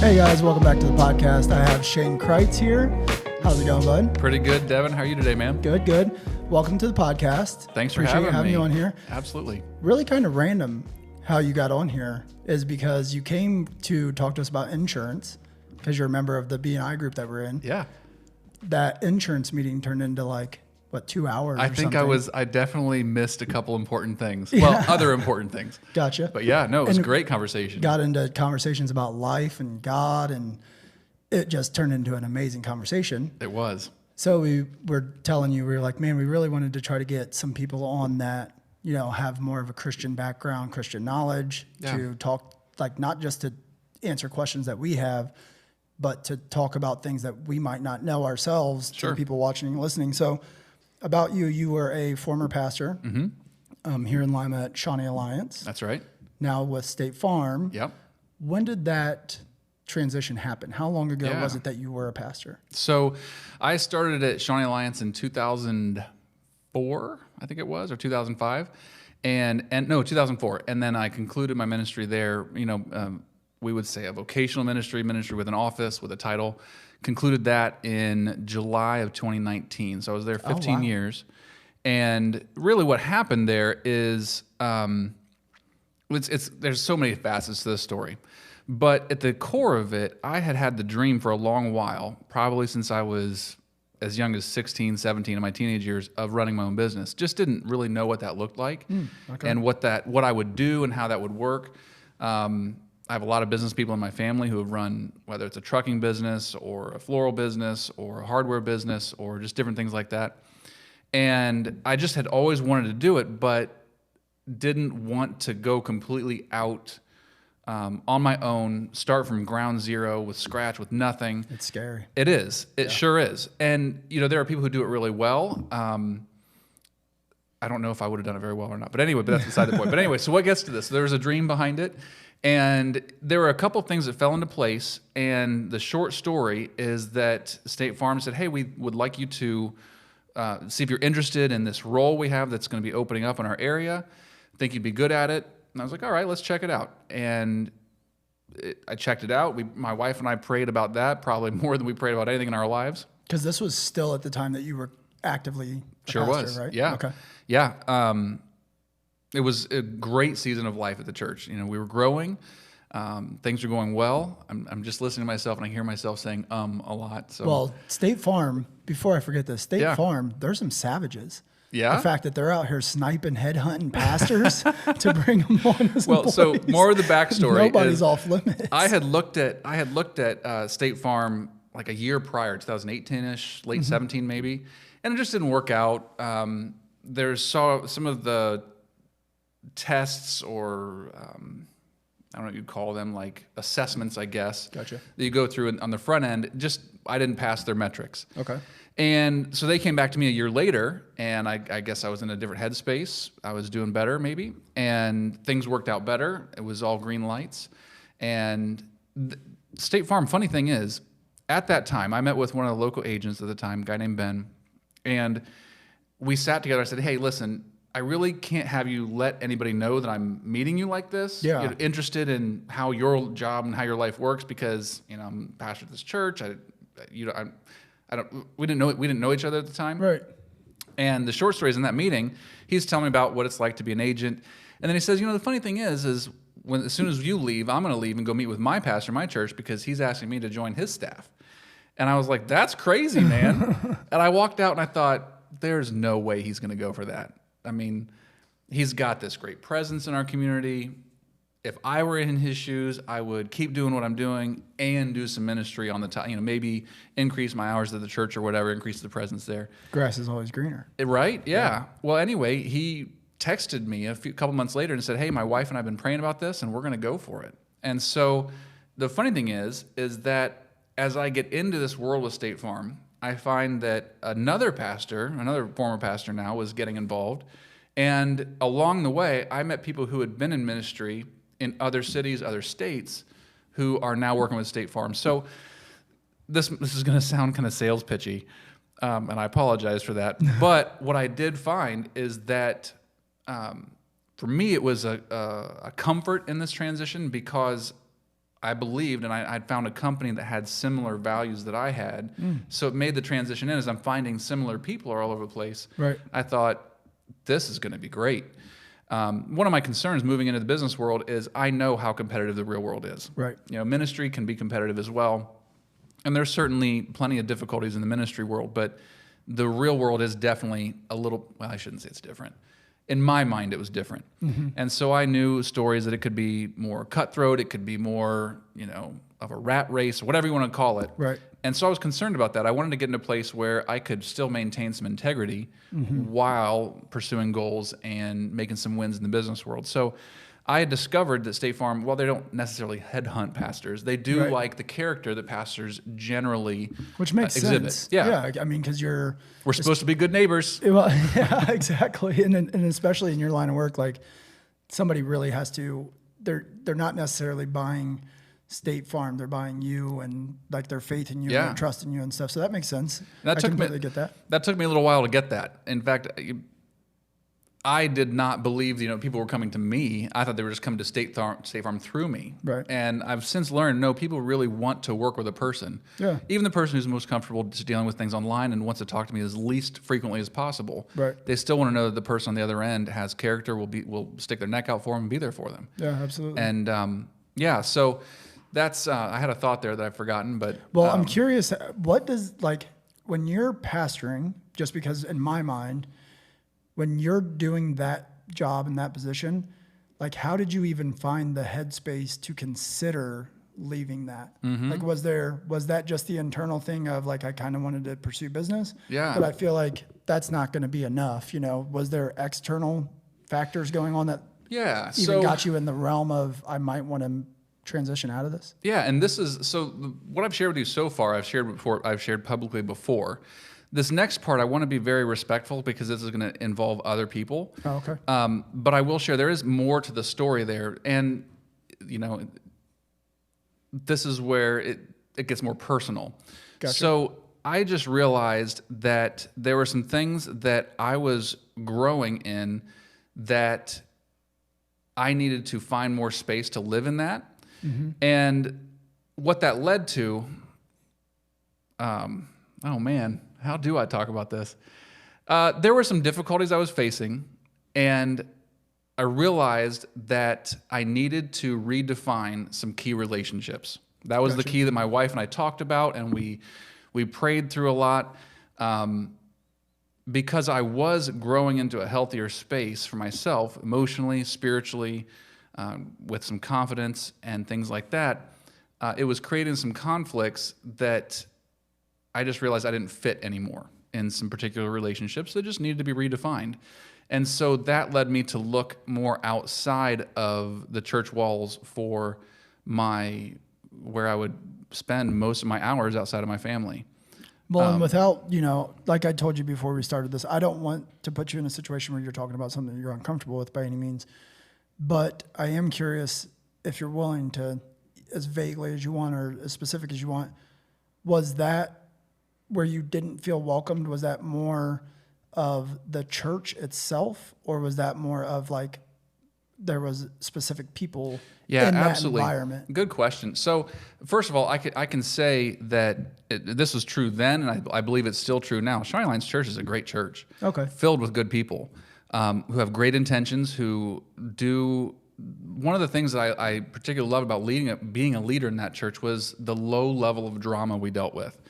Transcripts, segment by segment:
Hey guys, welcome back to the podcast. I have Shane Kreitz here. How's it going, bud? Pretty good, Devin. How are you today, man? Good, good. Welcome to the podcast. Thanks for Appreciate having me. you on here. Absolutely. Really kind of random how you got on here is because you came to talk to us about insurance because you're a member of the B&I group that we're in. Yeah. That insurance meeting turned into 2 hours I or think something? I definitely missed a couple important things. Yeah. Well, other important things. Gotcha. But yeah, no, it was a And great conversation. Got into conversations about life and God, and it just turned into an amazing conversation. It was. So we were telling you, we were like, man, we really wanted to try to get some people on that, have more of a Christian background, Christian knowledge, to talk, not just to answer questions that we have, but to talk about things that we might not know ourselves to the people watching and listening. So about you, you were a former pastor here in Lima at Shawnee Alliance. That's right. Now with State Farm. Yep. When did that transition happen? How long ago was it that you were a pastor? So I started at Shawnee Alliance in 2004, I think it was, or 2005. And no, 2004. And then I concluded my ministry there, we would say a vocational ministry with an office, with a title. Concluded that in July of 2019. So I was there 15 years. And really what happened there is, there's so many facets to this story. But at the core of it, I had the dream for a long while, probably since I was as young as 16, 17 in my teenage years, of running my own business. Just didn't really know what that looked like and what I would do and how that would work. I have a lot of business people in my family who have run, whether it's a trucking business or a floral business or a hardware business or just different things like that. And I just had always wanted to do it, but didn't want to go completely out on my own, start from ground zero with scratch, with nothing. It's scary. It is. It sure is. And, there are people who do it really well. I don't know if I would have done it very well or not. But anyway, that's beside the point. But anyway, so what gets to this? There was a dream behind it. And there were a couple things that fell into place. And the short story is that State Farm said, hey, we would like you to see if you're interested in this role we have that's going to be opening up in our area. Think you'd be good at it. And I was like, all right, let's check it out. And I checked it out. My wife and I prayed about that probably more than we prayed about anything in our lives. Because this was still at the time that you were actively a pastor, was, right? Yeah. Okay. Yeah. It was a great season of life at the church. We were growing. Things were going well. I'm just listening to myself, and I hear myself saying a lot. So. Well, State Farm, before I forget this, State Farm, there's some savages. Yeah. The fact that they're out here sniping, headhunting pastors to bring them on as employees. So more of the backstory. Nobody's off limits. I had looked at State Farm like a year prior, 2018-ish, late 17 maybe, and it just didn't work out. There's some of the tests or I don't know what you'd call them, like assessments, I guess. Gotcha. That you go through on the front end. I didn't pass their metrics. Okay. And so they came back to me a year later, and I guess I was in a different headspace. I was doing better, maybe, and things worked out better. It was all green lights. And State Farm, funny thing is, at that time, I met with one of the local agents at the time, a guy named Ben, and we sat together. I said, hey, listen, I really can't have you let anybody know that I'm meeting you like this. Yeah. You're interested in how your job and how your life works because, I'm pastor at this church. We didn't know each other at the time. Right. And the short story is, in that meeting, he's telling me about what it's like to be an agent. And then he says, the funny thing is as soon as you leave, I'm going to leave and go meet with my pastor, my church, because he's asking me to join his staff. And I was like, that's crazy, man. And I walked out and I thought, there's no way he's going to go for that. I mean, he's got this great presence in our community. If I were in his shoes, I would keep doing what I'm doing and do some ministry on the top, maybe increase my hours at the church or whatever, increase the presence there. Grass is always greener. Right? Yeah. Well, anyway, he texted me a couple months later and said, hey, my wife and I have been praying about this and we're going to go for it. And so the funny thing is that as I get into this world with State Farm, I find that another former pastor now, was getting involved. And along the way, I met people who had been in ministry in other cities, other states, who are now working with State Farm. So this is going to sound kind of sales pitchy, and I apologize for that. But what I did find is that for me, it was a comfort in this transition because I believed, and I'd found a company that had similar values that I had. So it made the transition in as I'm finding similar people all over the place. Right. I thought, this is going to be great. One of my concerns moving into the business world is I know how competitive the real world is. Right. Ministry can be competitive as well. And there's certainly plenty of difficulties in the ministry world, but the real world is definitely a little, well, I shouldn't say it's different. In my mind, it was different. And so I knew stories that it could be more cutthroat, it could be more, of a rat race, whatever you want to call it. Right. And so I was concerned about that. I wanted to get in a place where I could still maintain some integrity while pursuing goals and making some wins in the business world. So I had discovered that State Farm, well, they don't necessarily headhunt pastors. They do like the character that pastors generally Which makes exhibit. sense. Yeah. I mean, because we're supposed to be good neighbors. Well, yeah, exactly. And especially in your line of work, like somebody really has to, they're not necessarily buying State Farm, they're buying you and like their faith in you and trust in you and stuff. So that makes sense. I completely get that. That took me a little while to get that. In fact, I did not believe, people were coming to me. I thought they were just coming to State Farm through me. Right. And I've since learned, no, people really want to work with a person. Yeah. Even the person who's most comfortable just dealing with things online and wants to talk to me as least frequently as possible. Right. They still want to know that the person on the other end has character, will stick their neck out for them and be there for them. Yeah, absolutely. And so that's, I had a thought there that I've forgotten, but. Well, I'm curious, what does, when you're pastoring, just because in my mind, when you're doing that job in that position, how did you even find the headspace to consider leaving that? Was that just the internal thing of I kind of wanted to pursue business? Yeah. But I feel like that's not going to be enough. Was there external factors going on that even got you in the realm of, I might want to transition out of this? Yeah. And this is, so what I've shared with you so far, I've shared publicly before. This next part, I want to be very respectful because this is going to involve other people. Oh, okay. But I will share, there is more to the story there. And, this is where it gets more personal. Gotcha. So I just realized that there were some things that I was growing in that I needed to find more space to live in that. And what that led to, oh man, how do I talk about this? There were some difficulties I was facing, and I realized that I needed to redefine some key relationships. That was the key that my wife and I talked about, and we prayed through a lot because I was growing into a healthier space for myself, emotionally, spiritually, with some confidence and things like that. It was creating some conflicts that I just realized I didn't fit anymore in some particular relationships that just needed to be redefined. And so that led me to look more outside of the church walls for where I would spend most of my hours outside of my family. Well, and without, like I told you before we started this, I don't want to put you in a situation where you're talking about something you're uncomfortable with by any means. But I am curious if you're willing to, as vaguely as you want or as specific as you want, was that where you didn't feel welcomed? Was that more of the church itself, or was that more of there was specific people in that environment? Good question. So first of all, I can say that this was true then, and I believe it's still true now. Shining Lines Church is a great church. Okay. Filled with good people who have great intentions, who do. One of the things that I particularly love about being a leader in that church was the low level of drama we dealt with.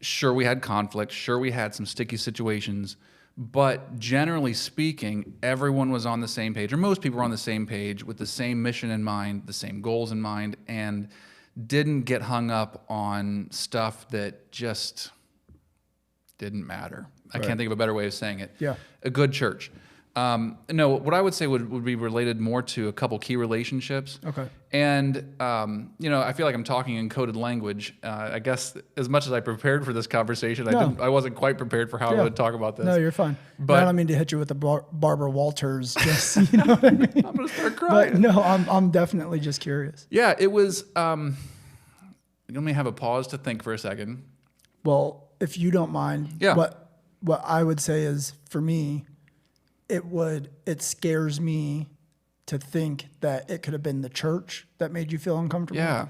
Sure, we had conflict. Sure, we had some sticky situations. But generally speaking, everyone was on the same page, or most people were on the same page with the same mission in mind, the same goals in mind, and didn't get hung up on stuff that just didn't matter. I can't think of a better way of saying it. Yeah. A good church. No, what I would say would be related more to a couple key relationships. Okay. And, I feel like I'm talking in coded language. I guess as much as I prepared for this conversation, I wasn't quite prepared for how I would talk about this. No, you're fine. But I don't mean to hit you with the Barbara Walters, just, you know what I mean? I'm going to start crying. But no, I'm definitely just curious. Yeah, it was, let me have a pause to think for a second. Well, if you don't mind, what I would say is, for me, it scares me to think that it could have been the church that made you feel uncomfortable. Yeah.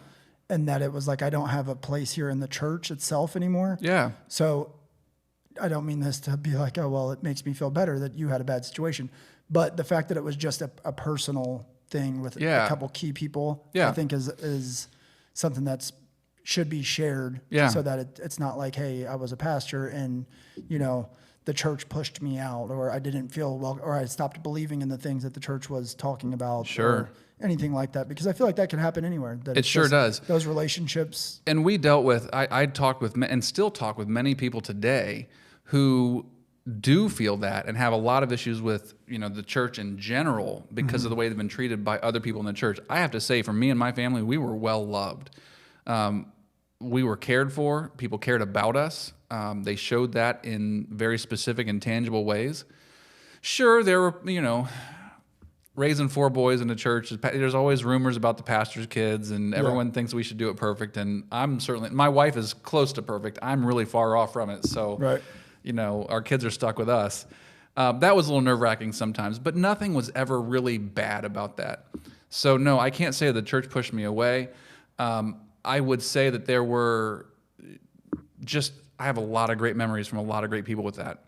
And that it was like, I don't have a place here in the church itself anymore. Yeah. So I don't mean this to be like, oh, well, it makes me feel better that you had a bad situation. But the fact that it was just a personal thing with a couple key people, I think is something that's should be shared so that it's not like, hey, I was a pastor and, you know, the church pushed me out, or I didn't feel well, or I stopped believing in the things that the church was talking about. Sure. Or anything like that, because I feel like that can happen anywhere. That it sure does. Those relationships. And we dealt with, I talked with, and still talk with many people today who do feel that and have a lot of issues with, you know, the church in general because of the way they've been treated by other people in the church. I have to say, for me and my family, we were well loved. We were cared for. People cared about us. They showed that in very specific and tangible ways. Sure, there were, you know, raising 4 boys in the church, there's always rumors about the pastor's kids, and everyone thinks we should do it perfect. And I'm certainly, my wife is close to perfect. I'm really far off from it. So, you know, our kids are stuck with us. That was a little nerve-wracking sometimes, but nothing was ever really bad about that. So, no, I can't say the church pushed me away. I would say that there were I have a lot of great memories from a lot of great people with that.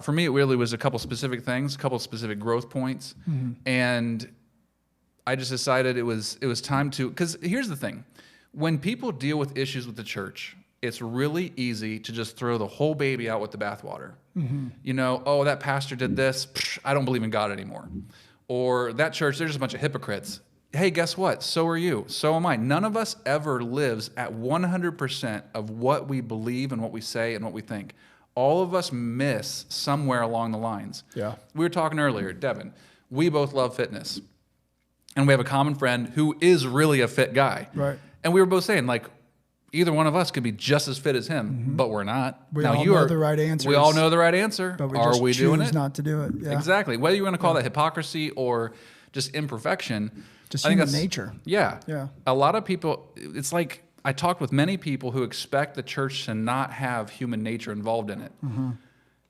For me, it really was a couple specific things, a couple specific growth points. And I just decided it was time to, because here's the thing. When people deal with issues with the church, it's really easy to just throw the whole baby out with the bathwater. You know, oh, that pastor did this. Psh, I don't believe in God anymore. Or that church, they're just a bunch of hypocrites. Hey, guess what? So are you. So am I. None of us ever lives at 100% of what we believe and what we say and what we think. All of us miss somewhere along the lines. Yeah. We were talking earlier, Devin, we both love fitness. And we have a common friend who is really a fit guy. Right. And we were both saying, like, either one of us could be just as fit as him, but we're not. We all know the right answer. We all know the right answer. But we are just we doing it? Not to do it. Yeah. Exactly. Whether you want to call that hypocrisy or just imperfection. Just human nature. Yeah. Yeah. A lot of people, it's like, I talked with many people who expect the church to not have human nature involved in it.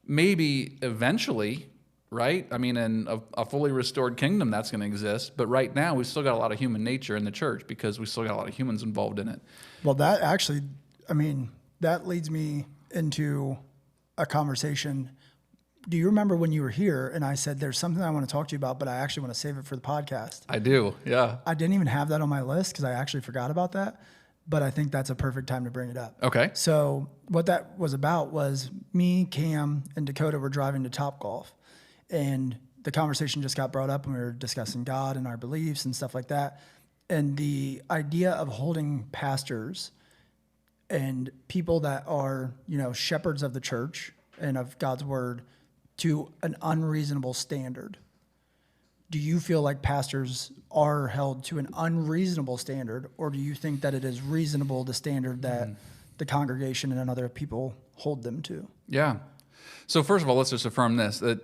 Maybe eventually, right? I mean, in a fully restored kingdom, that's going to exist. But right now, we've still got a lot of human nature in the church because we still got a lot of humans involved in it. Well, that actually, I mean, that leads me into a conversation. Do you remember when you were here and I said, there's something I want to talk to you about, but I actually want to save it for the podcast? I do, yeah. I didn't even have that on my list because I actually forgot about that. But I think that's a perfect time to bring it up. Okay. So what that was about was me, Cam, and Dakota were driving to Topgolf. And the conversation just got brought up and we were discussing God and our beliefs and stuff like that. And the idea of holding pastors and people that are, you know, shepherds of the church and of God's word to an unreasonable standard. Do you feel like pastors are held to an unreasonable standard, or do you think that it is reasonable, the standard that the congregation and other people hold them to? Yeah. So first of all, let's just affirm this, that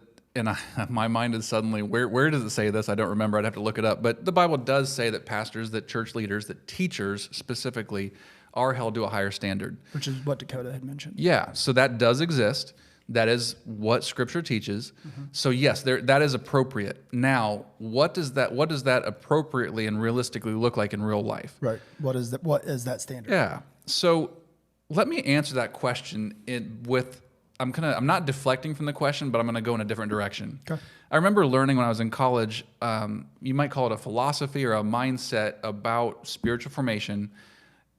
my mind is suddenly, where does it say this? I don't remember. I'd have to look it up. But the Bible does say that pastors, that church leaders, that teachers specifically are held to a higher standard. Which is what Dakota had mentioned. Yeah. So that does exist. That is what Scripture teaches. So yes, that is appropriate. Now, what does that appropriately and realistically look like in real life? Right. What is that standard? Yeah. So let me answer that question I'm not deflecting from the question, but I'm going to go in a different direction. Okay. I remember learning when I was in college, you might call it a philosophy or a mindset about spiritual formation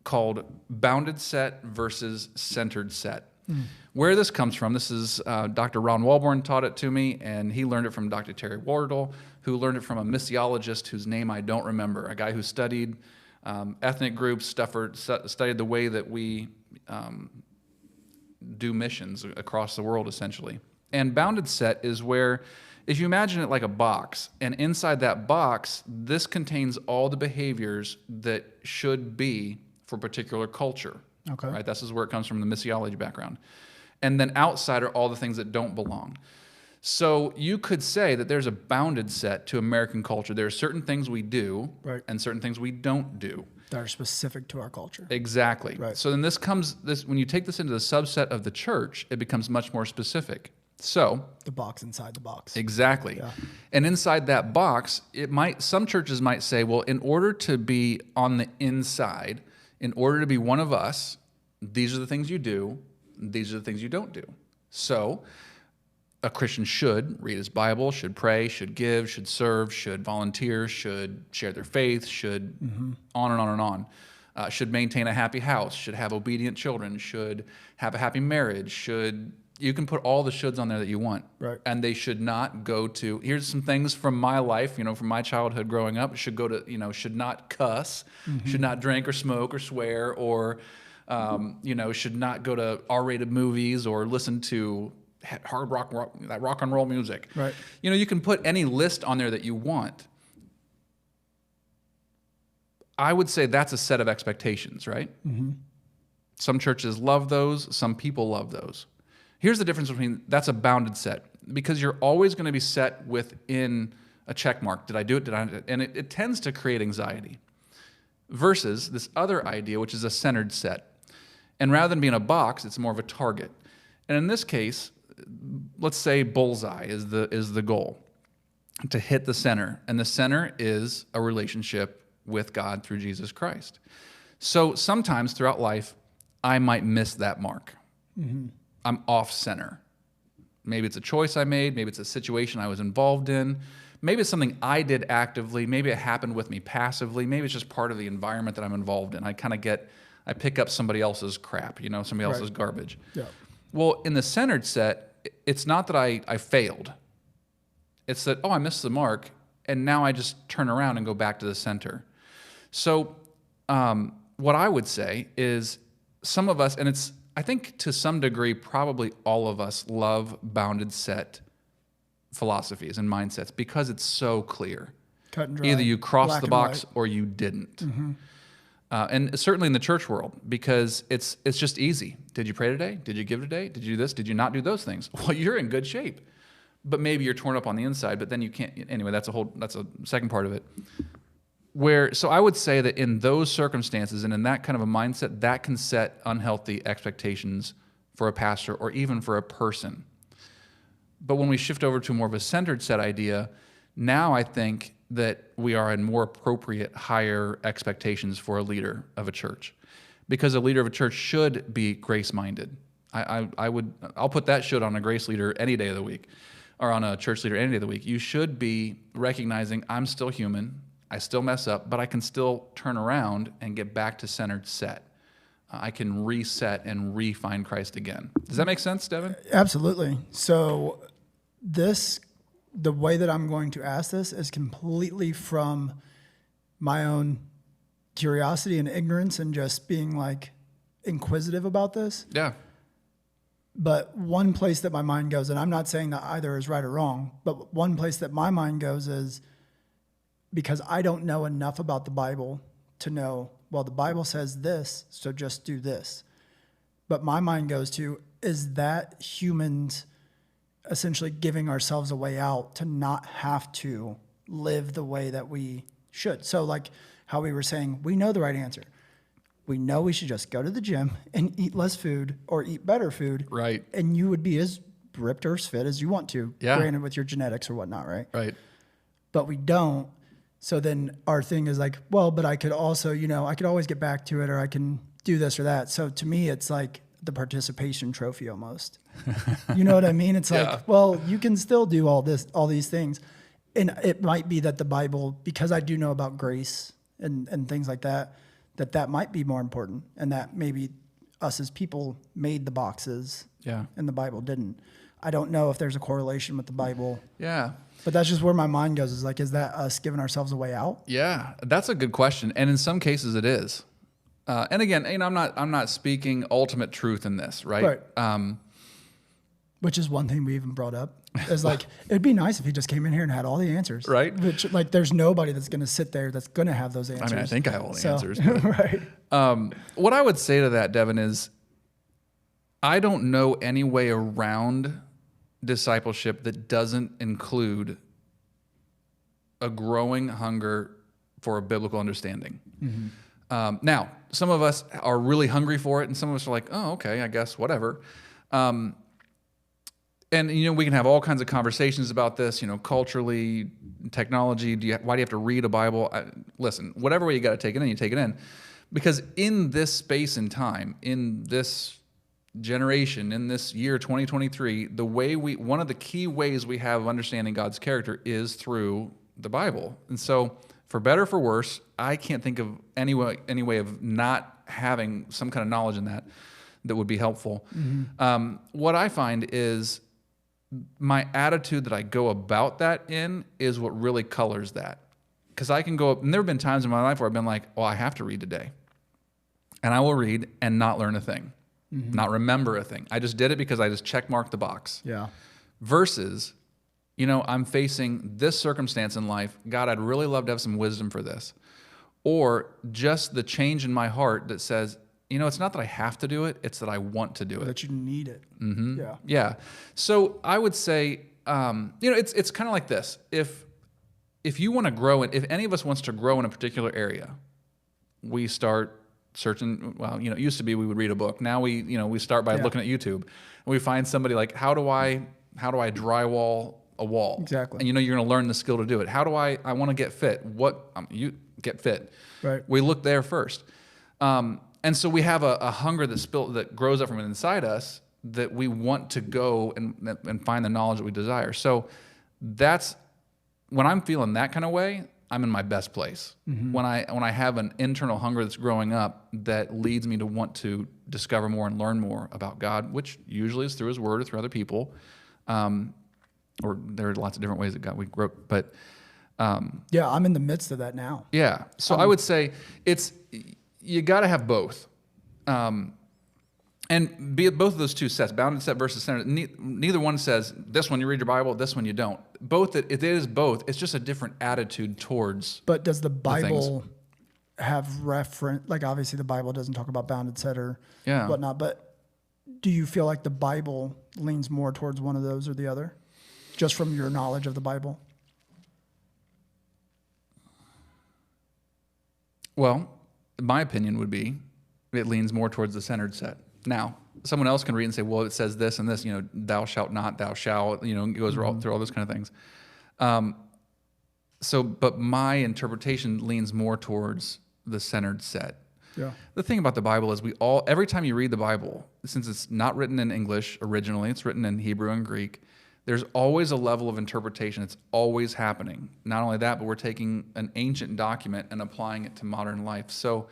called bounded set versus centered set. Where this comes from, this is Dr. Ron Walborn taught it to me, and he learned it from Dr. Terry Wardle, who learned it from a missiologist whose name I don't remember, a guy who studied ethnic groups, studied the way that we do missions across the world, essentially. And bounded set is where, if you imagine it like a box, and inside that box, this contains all the behaviors that should be for a particular culture. Okay. Right? This is where it comes from, the missiology background. And then outside are all the things that don't belong. So you could say that there's a bounded set to American culture. There are certain things we do and certain things we don't do. That are specific to our culture. Exactly. Right. So then when you take this into the subset of the church, it becomes much more specific. So The box inside the box. exactly. Yeah. And inside that box, some churches might say, well, in order to be on the inside, in order to be one of us, these are the things you do, these are the things you don't do. So a Christian should read his Bible, should pray, should give, should serve, should volunteer, should share their faith, should on and on and on. Should maintain a happy house, should have obedient children, should have a happy marriage, you can put all the shoulds on there that you want. Right. And they should not go to, here's some things from my life, from my childhood growing up, should not cuss, should not drink or smoke or swear, or, should not go to R-rated movies or listen to hard rock and roll music. Right. You can put any list on there that you want. I would say that's a set of expectations, right? Mm-hmm. Some churches love those. Some people love those. Here's the difference between that's a bounded set, because you're always going to be set within a check mark. Did I do it? Did I? And it tends to create anxiety versus this other idea, which is a centered set. And rather than being a box, it's more of a target. And in this case, let's say bullseye is the goal, to hit the center. And the center is a relationship with God through Jesus Christ. So sometimes throughout life, I might miss that mark. Mm-hmm. I'm off center. Maybe it's a choice I made. Maybe it's a situation I was involved in. Maybe it's something I did actively. Maybe it happened with me passively. Maybe it's just part of the environment that I'm involved in. I pick up somebody else's crap, somebody else's garbage. Yeah. Well, in the centered set, it's not that I failed. It's that, I missed the mark, and now I just turn around and go back to the center. So what I would say is some of us, and I think to some degree, probably all of us love bounded set philosophies and mindsets because it's so clear. Cut and dry. Either you crossed the box or you didn't. Mm-hmm. And certainly in the church world, because it's just easy. Did you pray today? Did you give today? Did you do this? Did you not do those things? Well, you're in good shape. But maybe you're torn up on the inside, but then you can't. Anyway, that's a second part of it. So I would say that in those circumstances and in that kind of a mindset, that can set unhealthy expectations for a pastor or even for a person. But when we shift over to more of a centered set idea, now I think that we are in more appropriate, higher expectations for a leader of a church, because a leader of a church should be grace-minded. I'll put that should on a grace leader any day of the week, or on a church leader any day of the week. You should be recognizing I'm still human, I still mess up, but I can still turn around and get back to centered set. I can reset and re-find Christ again. Does that make sense, Devin? Absolutely. So the way that I'm going to ask this is completely from my own curiosity and ignorance and just being inquisitive about this. Yeah. But one place that my mind goes, and I'm not saying that either is right or wrong, but one place that my mind goes is because I don't know enough about the Bible to know, well, the Bible says this, so just do this. But my mind goes to, is that humans essentially giving ourselves a way out to not have to live the way that we should? So like how we were saying, we know the right answer. We know we should just go to the gym and eat less food or eat better food. Right. And you would be as ripped or as fit as you want to, yeah. Granted with your genetics or whatnot, right? Right. But we don't. So then our thing is like, well, but I could also, I could always get back to it, or I can do this or that. So to me, it's like the participation trophy almost. You know what I mean? It's like, well, you can still do all these things. And it might be that the Bible, because I do know about grace and things like that, that might be more important, and that maybe us as people made the boxes, and the Bible didn't. I don't know if there's a correlation with the Bible. Yeah. But that's just where my mind goes, is like, is that us giving ourselves a way out? Yeah, that's a good question. And in some cases it is. And again, I'm not speaking ultimate truth in this, right? Which is one thing we even brought up. Is like, it'd be nice if he just came in here and had all the answers. Right. Which, like, there's nobody that's going to sit there that's going to have those answers. I mean, I think I have all the answers. But, right. What I would say to that, Devin, is I don't know any way around discipleship that doesn't include a growing hunger for a biblical understanding. Mm-hmm. Now, some of us are really hungry for it, and some of us are like, oh, okay, I guess, whatever. And, we can have all kinds of conversations about this, culturally, technology. Why do you have to read a Bible? Listen, whatever way you got to take it in, you take it in. Because in this space and time, in this generation, in this year 2023, one of the key ways we have of understanding God's character is through the Bible. And so, for better or for worse, I can't think of any way of not having some kind of knowledge in that would be helpful. Mm-hmm. What I find is my attitude that I go about that in is what really colors that. Because I can go up, and there have been times in my life where I've been like, well, I have to read today. And I will read and not learn a thing, not remember a thing. I just did it because I just check marked the box. Yeah. Versus, I'm facing this circumstance in life. God, I'd really love to have some wisdom for this. Or just the change in my heart that says, it's not that I have to do it, it's that I want to do it. That you need it. Mm-hmm. Yeah. Yeah. So I would say, it's kind of like this. If you want to grow, if any of us wants to grow in a particular area, we start searching. Well, it used to be we would read a book. Now we start by looking at YouTube, and we find somebody like, how do I drywall a wall? Exactly. And you're going to learn the skill to do it. How do I want to get fit? You get fit. Right. We look there first. And so we have a hunger that grows up from inside us that we want to go and find the knowledge that we desire. So that's when I'm feeling that kind of way, I'm in my best place. Mm-hmm. When I have an internal hunger that's growing up that leads me to want to discover more and learn more about God, which usually is through His Word or through other people, or there are lots of different ways that we grow. But yeah, I'm in the midst of that now. Yeah. So I would say you got to have both. And be it both of those two sets, bounded set versus centered. Neither one says this one you read your Bible, this one you don't. Both, it is both. It's just a different attitude towards. But does the Bible have reference? Like obviously the Bible doesn't talk about bounded set or whatnot. But do you feel like the Bible leans more towards one of those or the other, just from your knowledge of the Bible? Well, my opinion would be it leans more towards the centered set. Now, someone else can read and say, well, it says this and this, thou shalt not, thou shalt, it goes through all those kind of things. But my interpretation leans more towards the centered set. Yeah. The thing about the Bible is every time you read the Bible, since it's not written in English originally, it's written in Hebrew and Greek, there's always a level of interpretation. It's always happening. Not only that, but we're taking an ancient document and applying it to modern life. So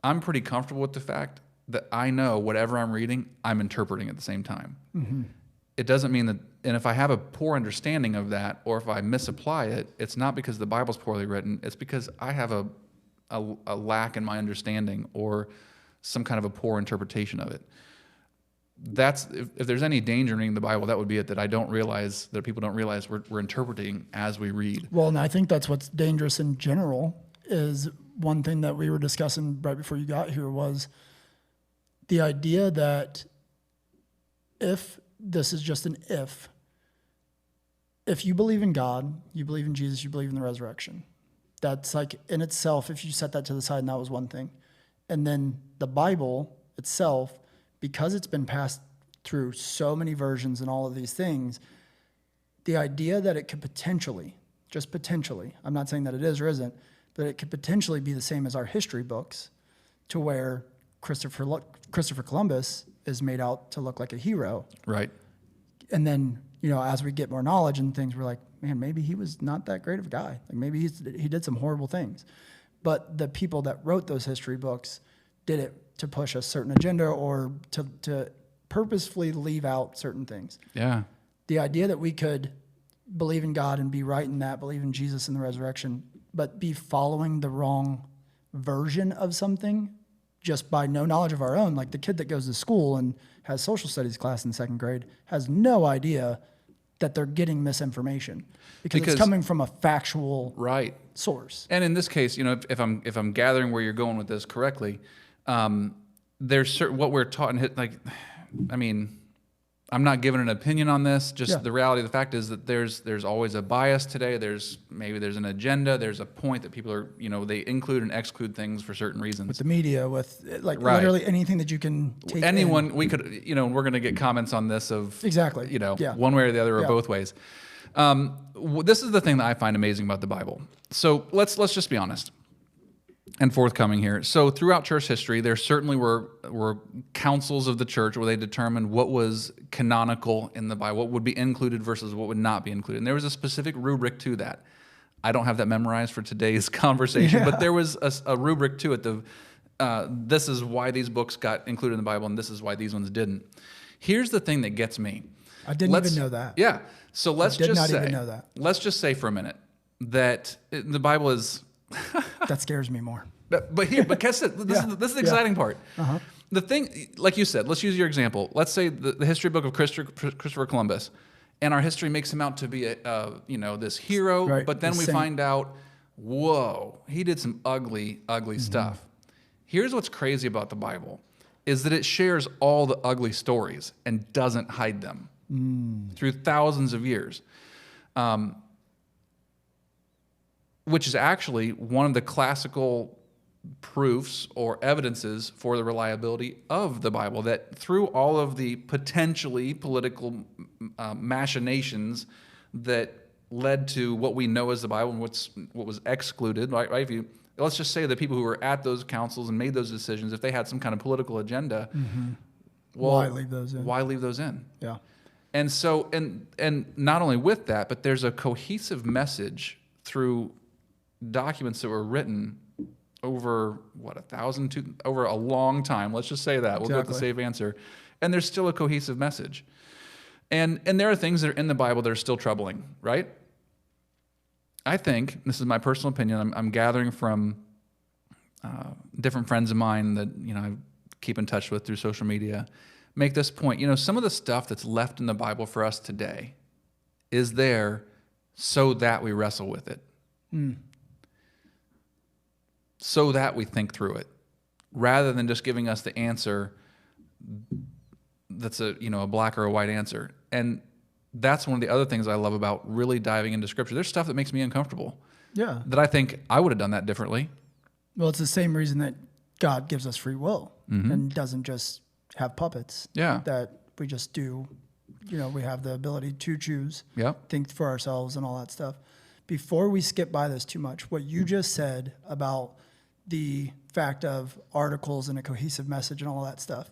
I'm pretty comfortable with the fact that I know whatever I'm reading, I'm interpreting at the same time. Mm-hmm. It doesn't mean that, and if I have a poor understanding of that, or if I misapply it, it's not because the Bible's poorly written, it's because I have a lack in my understanding or some kind of a poor interpretation of it. That's if there's any danger in reading the Bible, that would be it, that people don't realize we're interpreting as we read. Well, and I think that's what's dangerous in general is one thing that we were discussing right before you got here was the idea that if this is just an if you believe in God, you believe in Jesus, you believe in the resurrection, that's like in itself, if you set that to the side and that was one thing. And then the Bible itself, because it's been passed through so many versions and all of these things, the idea that it could potentially, just potentially, I'm not saying that it is or isn't, but it could potentially be the same as our history books, to where Christopher Columbus is made out to look like a hero. Right. And then, as we get more knowledge and things, we're like, man, maybe he was not that great of a guy. Like maybe he did some horrible things. But the people that wrote those history books did it to push a certain agenda or to purposefully leave out certain things. Yeah. The idea that we could believe in God and be right in that, believe in Jesus and the resurrection, but be following the wrong version of something just by no knowledge of our own. Like the kid that goes to school and has social studies class in second grade has no idea that they're getting misinformation because it's coming from a factual source. And in this case, if I'm gathering where you're going with this correctly, there's certain what we're taught in I'm not giving an opinion on this. Just Yeah. the reality of the fact is that there's always a bias today. There's an agenda. There's a point that people are, they include and exclude things for certain reasons. With the media, with like Right. literally anything that you can take Anyone, we could, we're going to get comments on this of Exactly. Yeah. one way or the other or Yeah. both ways. This is the thing that I find amazing about the Bible. So let's just be honest and forthcoming here. So throughout church history, there certainly were councils of the church where they determined what was canonical in the Bible, what would be included versus what would not be included. And there was a specific rubric to that. I don't have that memorized for today's conversation, but there was a rubric to it. This is why these books got included in the Bible, and this is why these ones didn't. Here's the thing that gets me. I didn't even know that. Yeah. So let's did just not say, even know that. let's just say for a minute that the Bible is. That scares me more. But guess it. This is the exciting part. Uh-huh. The thing, like you said, let's use your example. Let's say the history book of Christopher Columbus, and our history makes him out to be this hero. Right, But then the we saint. find out, whoa, he did some ugly stuff. Here's what's crazy about the Bible, is that it shares all the ugly stories and doesn't hide them through thousands of years. Which is actually one of the classical proofs or evidences for the reliability of the Bible, that through all of the potentially political machinations that led to what we know as the Bible and what was excluded, right? If you, let's just say the people who were at those councils and made those decisions, if they had some kind of political agenda, well, Why leave those in? Why leave those in? Yeah. And so, and not only with that, but there's a cohesive message through documents that were written over over a long time. Let's just say that. We'll go with the safe answer. And there's still a cohesive message. And there are things that are in the Bible that are still troubling, right? I think, this is my personal opinion, I'm gathering from different friends of mine that I keep in touch with through social media, make this point. Some of the stuff that's left in the Bible for us today is there so that we wrestle with it. So that we think through it, rather than just giving us the answer that's a black or a white answer. And that's one of the other things I love about really diving into Scripture. There's stuff that makes me uncomfortable. Yeah. That I think I would have done that differently. Well, it's the same reason that God gives us free will and doesn't just have puppets. Yeah. That we just do, we have the ability to choose, think for ourselves and all that stuff. Before we skip by this too much, what you just said about the fact of articles and a cohesive message and all that stuff,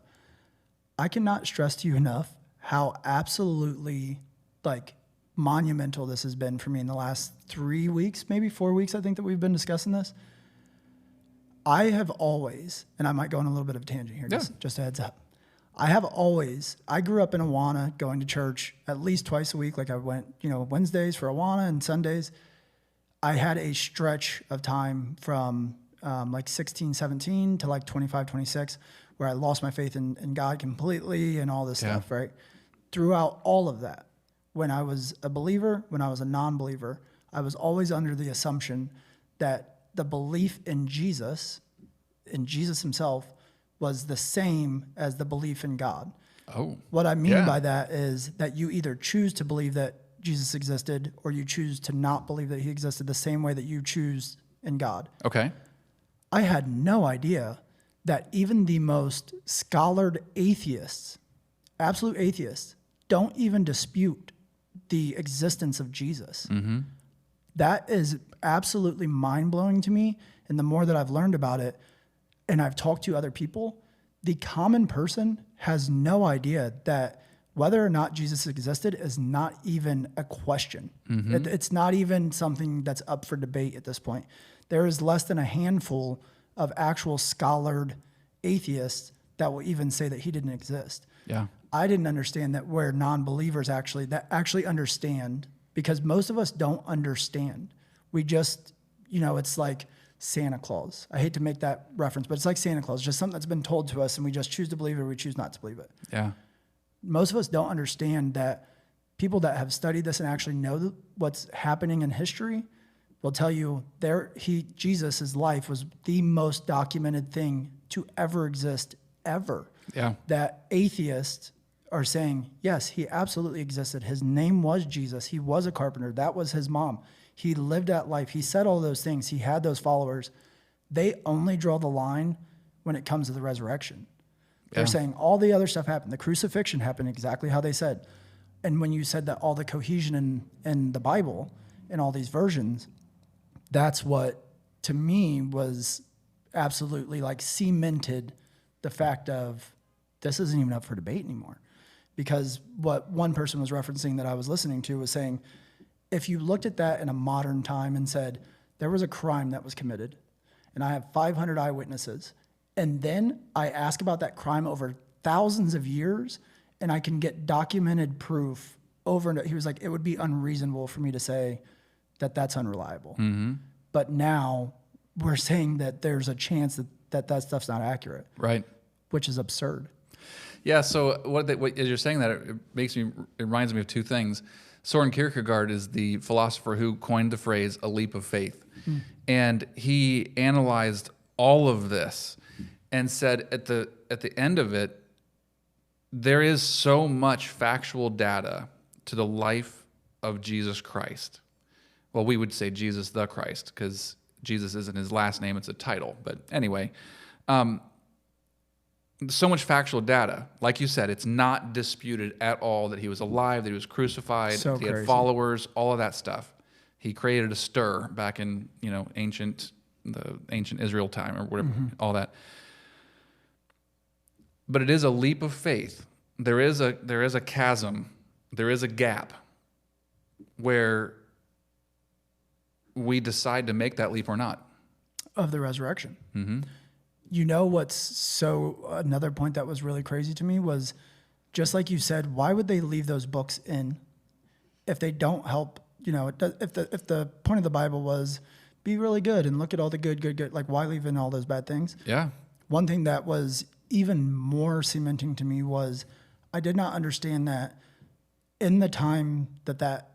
I cannot stress to you enough how absolutely monumental this has been for me in the last 3 weeks, maybe 4 weeks, I think, that we've been discussing this. I have always, and I might go on a little bit of a tangent here, just a heads up. I grew up in Awana, going to church at least twice a week. I went, Wednesdays for Awana and Sundays. I had a stretch of time from 16, 17 to 25, 26, where I lost my faith in God completely and all this stuff, right? Throughout all of that, when I was a believer, when I was a non-believer, I was always under the assumption that the belief in Jesus himself, was the same as the belief in God. Oh. What I mean by that is that you either choose to believe that Jesus existed or you choose to not believe that he existed, the same way that you choose in God. Okay. I had no idea that even the most scholared atheists, absolute atheists, don't even dispute the existence of Jesus. That is absolutely mind-blowing to me. And the more that I've learned about it, and I've talked to other people, the common person has no idea that whether or not Jesus existed is not even a question. It's not even something that's up for debate at this point. There is less than a handful of actual scholared atheists that will even say that he didn't exist. Yeah. I didn't understand that where non-believers actually understand, because most of us don't understand. We just, it's like Santa Claus. I hate to make that reference, but it's like Santa Claus, just something that's been told to us and we just choose to believe it or we choose not to believe it. Yeah. Most of us don't understand that people that have studied this and actually know what's happening in history will tell you Jesus' life was the most documented thing to ever exist, ever. Yeah. That atheists are saying, yes, he absolutely existed. His name was Jesus. He was a carpenter. That was his mom. He lived that life. He said all those things. He had those followers. They only draw the line when it comes to the resurrection. They're saying all the other stuff happened. The crucifixion happened exactly how they said. And when you said that all the cohesion in the Bible and all these versions, that's what, to me, was absolutely like cemented the fact of this isn't even up for debate anymore. Because what one person was referencing that I was listening to was saying, if you looked at that in a modern time and said, there was a crime that was committed, and I have 500 eyewitnesses, and then I ask about that crime over thousands of years, and I can get documented proof over and over. He was like, it would be unreasonable for me to say that that's unreliable. Mm-hmm. But now we're saying that there's a chance that stuff's not accurate. Right. Which is absurd. Yeah, so as you're saying that, it reminds me of two things. Soren Kierkegaard is the philosopher who coined the phrase "a leap of faith," and he analyzed all of this and said at the end of it, there is so much factual data to the life of Jesus Christ. Well, we would say Jesus the Christ because Jesus isn't his last name; it's a title. But anyway. So much factual data. Like you said, it's not disputed at all that he was alive, that he was crucified, So that he had crazy. followers, all of that stuff. He created a stir back in, the ancient Israel time or whatever, all that. But it is a leap of faith. There is a chasm, there is a gap where we decide to make that leap or not. Of the resurrection. Mm-hmm. You know another point that was really crazy to me was, just like you said, why would they leave those books in if they don't help? If the point of the Bible was be really good and look at all the good, like why leave in all those bad things? Yeah. One thing that was even more cementing to me was I did not understand that in the time that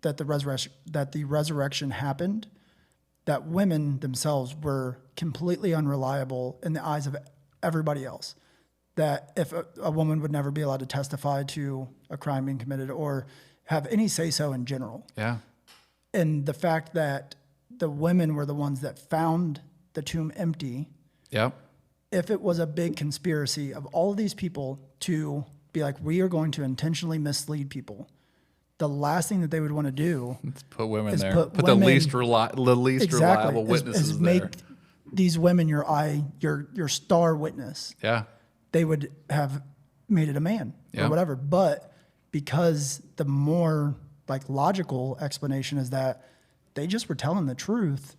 the resurrection happened, that women themselves were completely unreliable in the eyes of everybody else. That if a woman would never be allowed to testify to a crime being committed or have any say-so in general. Yeah. And the fact that the women were the ones that found the tomb empty. Yep. If it was a big conspiracy of all of these people to be like, we are going to intentionally mislead people, the last thing that they would want to do Let's put women is there. put the women- least reliable witnesses is there. make these women your star witness. Yeah. They would have made it a man Yeah. or whatever. But because the more like logical explanation is that they just were telling the truth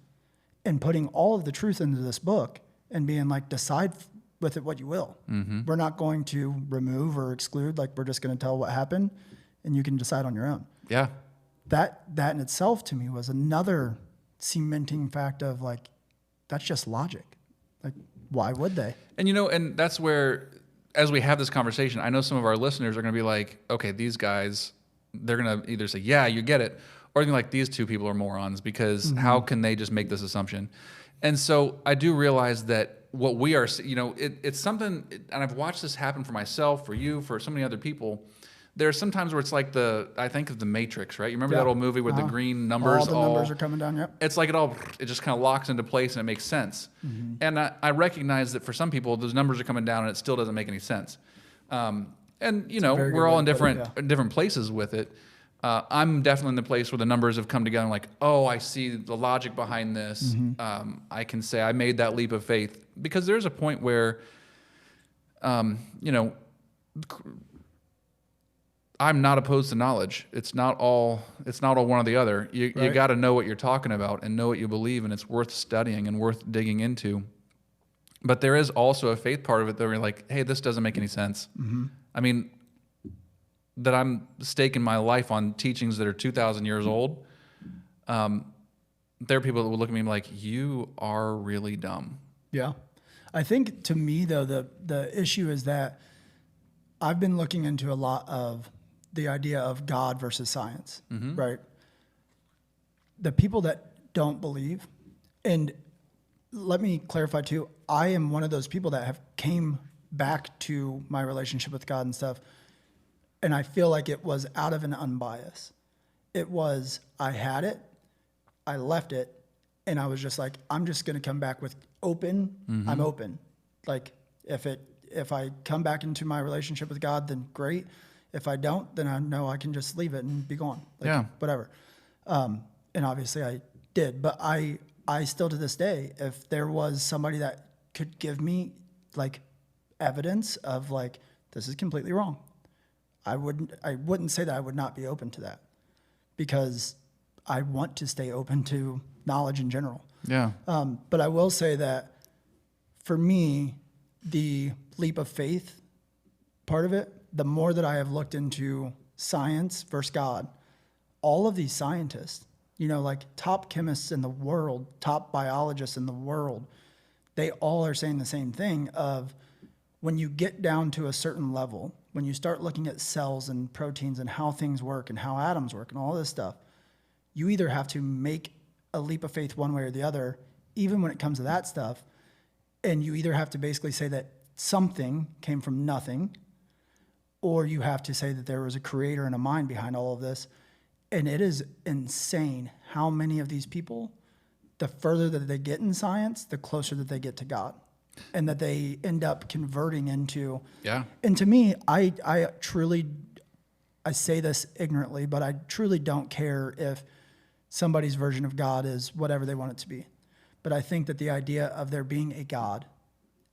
and putting all of the truth into this book and being like, decide with it what you will. Mm-hmm. We're not going to remove or exclude. Like, we're just going to tell what happened and you can decide on your own. Yeah. That in itself to me was another cementing fact of like, that's just logic. Like, why would they? And and that's where, as we have this conversation, I know some of our listeners are going to be like, okay, these guys, they're going to either say, yeah, you get it, or they're gonna be like, these two people are morons because how can they just make this assumption? And so I do realize that what we are, it's something, and I've watched this happen for myself, for you, for so many other people. There's some times where it's like I think of The Matrix, right? You remember that old movie where the green numbers all the numbers are coming down, yep. It's like it just kind of locks into place and it makes sense. Mm-hmm. And I recognize that for some people, those numbers are coming down and it still doesn't make any sense. And we're all in different places with it. I'm definitely in the place where the numbers have come together. I'm like, oh, I see the logic behind this. Mm-hmm. I can say I made that leap of faith because there's a point where, I'm not opposed to knowledge. It's not all one or the other. You got to know what you're talking about and know what you believe, and it's worth studying and worth digging into. But there is also a faith part of it that we're like, hey, this doesn't make any sense. Mm-hmm. I mean, that I'm staking my life on teachings that are 2,000 years old. There are people that will look at me like, you are really dumb. Yeah. I think to me, though, the issue is that I've been looking into a lot of the idea of God versus science, right? The people that don't believe, and let me clarify too, I am one of those people that have came back to my relationship with God and stuff And I feel like it was out of an unbiased. It was, I had it, I left it, and I was just like, I'm just going to come back with open. I'm open. Like if I come back into my relationship with God, then great. If I don't, then I know I can just leave it and be gone. Like, whatever. And obviously I did, but I still to this day, if there was somebody that could give me like evidence of like, this is completely wrong, I wouldn't say that I would not be open to that, because I want to stay open to knowledge in general. Yeah. But I will say that for me, the leap of faith part of it, the more that I have looked into science versus God, all of these scientists, you know, like top chemists in the world, top biologists in the world, they all are saying the same thing of when you get down to a certain level, when you start looking at cells and proteins and how things work and how atoms work and all this stuff, you either have to make a leap of faith one way or the other, even when it comes to that stuff. And you either have to basically say that something came from nothing, or you have to say that there was a creator and a mind behind all of this. And it is insane how many of these people, the further that they get in science, the closer that they get to God, and that they end up converting into. Yeah. And to me, I truly, I say this ignorantly, but I truly don't care if somebody's version of God is whatever they want it to be. But I think that the idea of there being a God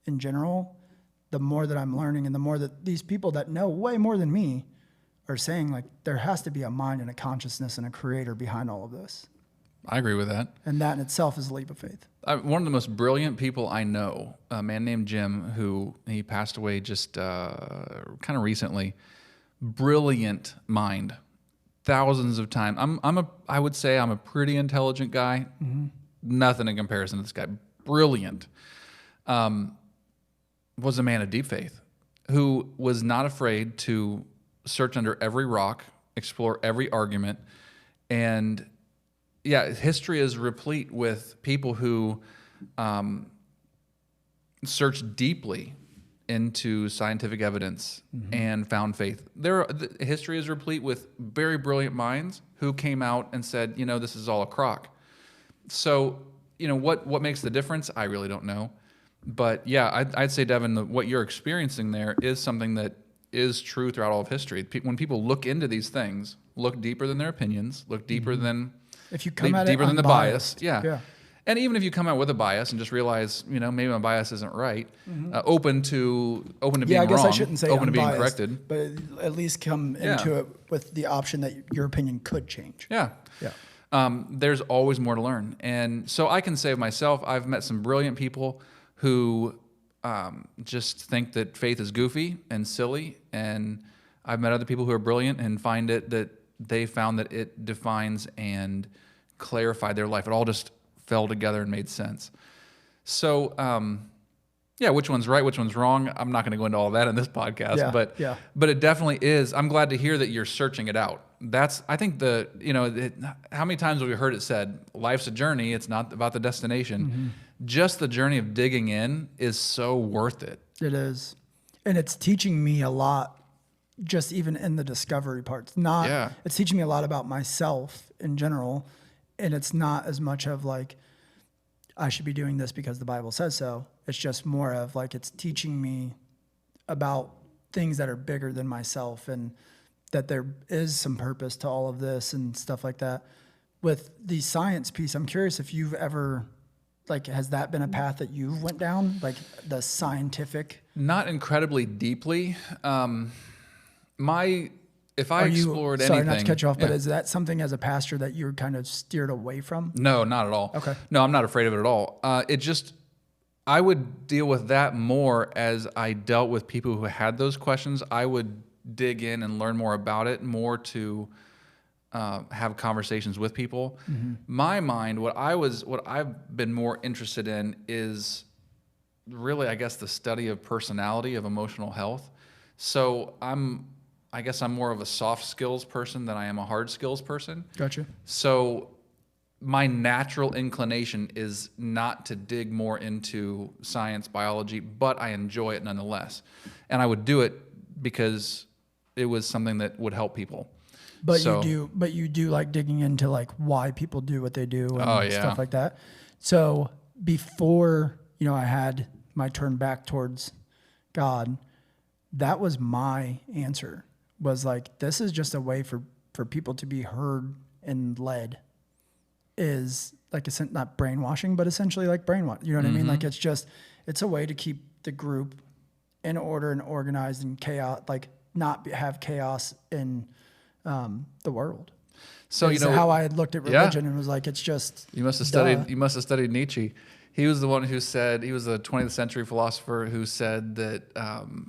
in general, the more that I'm learning and the more that these people that know way more than me are saying, like, there has to be a mind and a consciousness and a creator behind all of this. I agree with that. And that in itself is a leap of faith. One of the most brilliant people I know, a man named Jim, who he passed away just kind of recently. Brilliant mind, thousands of times. I would say I'm a pretty intelligent guy. Nothing in comparison to this guy. Brilliant. Was a man of deep faith, who was not afraid to search under every rock, explore every argument, and yeah, history is replete with people who searched deeply into scientific evidence and found faith. History is replete with very brilliant minds who came out and said, you know, this is all a crock. So, you know, what makes the difference? I really don't know. But yeah, I'd say, Devin, what you're experiencing there is something that is true throughout all of history. When people look into these things, look deeper than their opinions, look deeper than if you come at deeper it than the bias. unbiased. Yeah. And even if you come out with a bias and just realize, you know, maybe my bias isn't right, open to being wrong. I guess I shouldn't say open to being unbiased, corrected, but at least come into it with the option that your opinion could change. Yeah. There's always more to learn. And so I can say of myself, I've met some brilliant people who just think that faith is goofy and silly. And I've met other people who are brilliant and find it that they found that it defines and clarified their life. It all just fell together and made sense. So, yeah, which one's right, which one's wrong? I'm not going to go into all that in this podcast, but it definitely is. I'm glad to hear that you're searching it out. I think how many times have we heard it said, life's a journey, it's not about the destination. Just the journey of digging in is so worth it. It is. And it's teaching me a lot, just even in the discovery parts. It's teaching me a lot about myself in general. And it's not as much of like, I should be doing this because the Bible says so. It's just more of like, it's teaching me about things that are bigger than myself, and that there is some purpose to all of this and stuff like that. With the science piece, I'm curious if you've ever, like, has that been a path that you went down? Like the scientific? Not incredibly deeply. If I explored anything... Sorry, not to cut you off, but is that something as a pastor that you're kind of steered away from? No, not at all. Okay. No, I'm not afraid of it at all. I would deal with that more as I dealt with people who had those questions. I would dig in and learn more about it, more to have conversations with people. My mind, what I've been more interested in is really, I guess, the study of personality, of emotional health. So I guess I'm more of a soft skills person than I am a hard skills person. Gotcha. So my natural inclination is not to dig more into science, biology, but I enjoy it nonetheless. And I would do it because it was something that would help people. But So, you do like digging into like why people do what they do and Oh, yeah. stuff like that. So before, I had my turn back towards God, that was my answer, was like, this is just a way for people to be heard and led, is like, it's not brainwashing, but essentially like brainwash. You know what I mean? Like, it's a way to keep the group in order and organized and chaos, like not have chaos in the world. So, Is how I had looked at religion and was like, it's just, you must have studied Nietzsche. He was the one who said, he was a 20th century philosopher who said that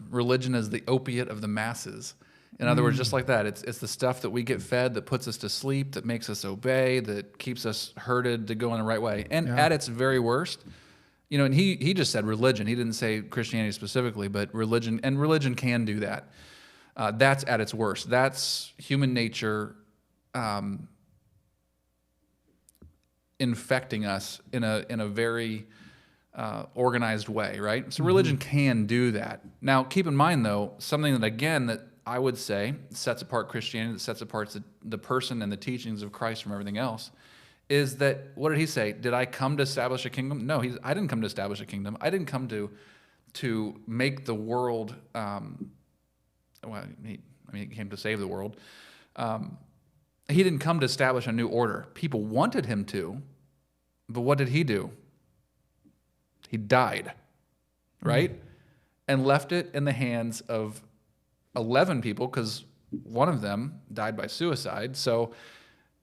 religion is the opiate of the masses. In other words, just like that, it's the stuff that we get fed that puts us to sleep, that makes us obey, that keeps us herded to go in the right way. And at its very worst, and he just said religion. He didn't say Christianity specifically, but religion can do that. That's at its worst. That's human nature infecting us in a very organized way, right? So religion can do that. Now, keep in mind, though, something that, again, that I would say sets apart Christianity, that sets apart the person and the teachings of Christ from everything else, is that, what did he say? Did I come to establish a kingdom? No, I didn't come to establish a kingdom. I didn't come to make the world, he came to save the world. He didn't come to establish a new order. People wanted him to, but what did he do? He died, right? And left it in the hands of 11 people, because one of them died by suicide. So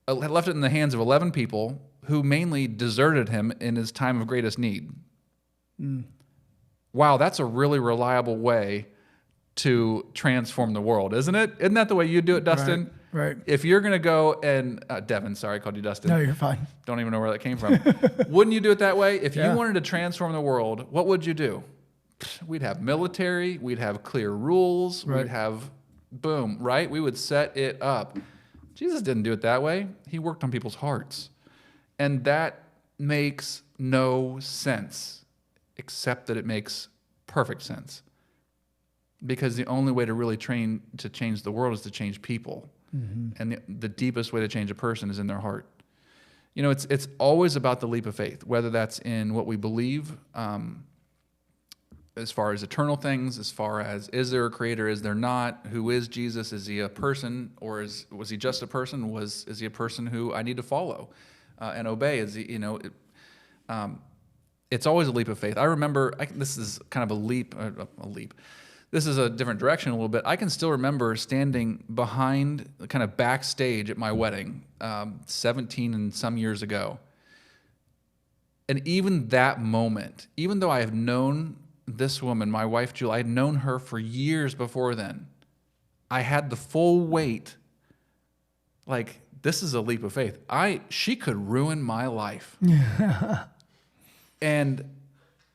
left it in the hands of 11 people who mainly deserted him in his time of greatest need. Wow, that's a really reliable way to transform the world, isn't it? Isn't that the way you do it, Dustin? Right. If you're going to go and, Devin, sorry, I called you Dustin. No, you're fine. Don't even know where that came from. Wouldn't you do it that way? If you wanted to transform the world, what would you do? We'd have military, we'd have clear rules, we'd have, boom, right? We would set it up. Jesus didn't do it that way. He worked on people's hearts. And that makes no sense, except that it makes perfect sense. Because the only way to really change the world is to change people. And the deepest way to change a person is in their heart. It's always about the leap of faith, whether that's in what we believe, as far as eternal things, as far as, is there a creator, is there not? Who is Jesus? Is he a person, or was he just a person? Is he a person who I need to follow and obey? Is he, it's always a leap of faith. I remember, this is kind of a leap. This is a different direction a little bit. I can still remember standing behind, kind of backstage at my wedding, 17 and some years ago. And even that moment, even though I have known this woman, my wife, Julie, I had known her for years before then, I had the full weight, like, this is a leap of faith. She could ruin my life. And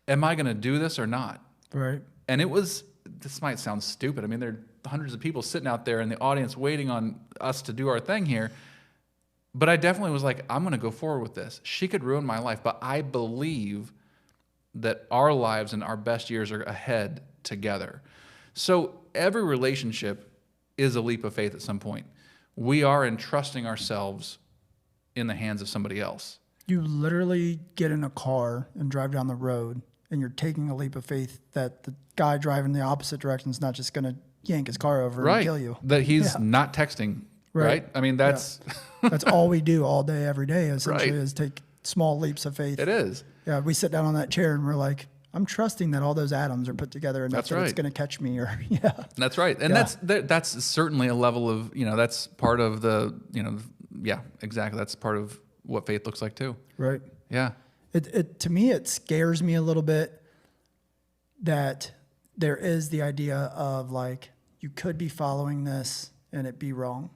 am I going to do this or not? Right. And this might sound stupid. I mean, there are hundreds of people sitting out there in the audience waiting on us to do our thing here. But I definitely was like, I'm going to go forward with this. She could ruin my life, but I believe that our lives and our best years are ahead together. So every relationship is a leap of faith at some point. We are entrusting ourselves in the hands of somebody else. You literally get in a car and drive down the road, and you're taking a leap of faith that the guy driving the opposite direction is not just going to yank his car over and kill you. That he's not texting, right? I mean, that's... That's all we do all day, every day, essentially, is take small leaps of faith. It is. Yeah, we sit down on that chair and we're like, I'm trusting that all those atoms are put together enough that it's going to catch me. Or That's right. And that's certainly a level of, that's part of the, exactly. That's part of what faith looks like too. Right. Yeah. It to me, it scares me a little bit that there is the idea of like, you could be following this and it be wrong.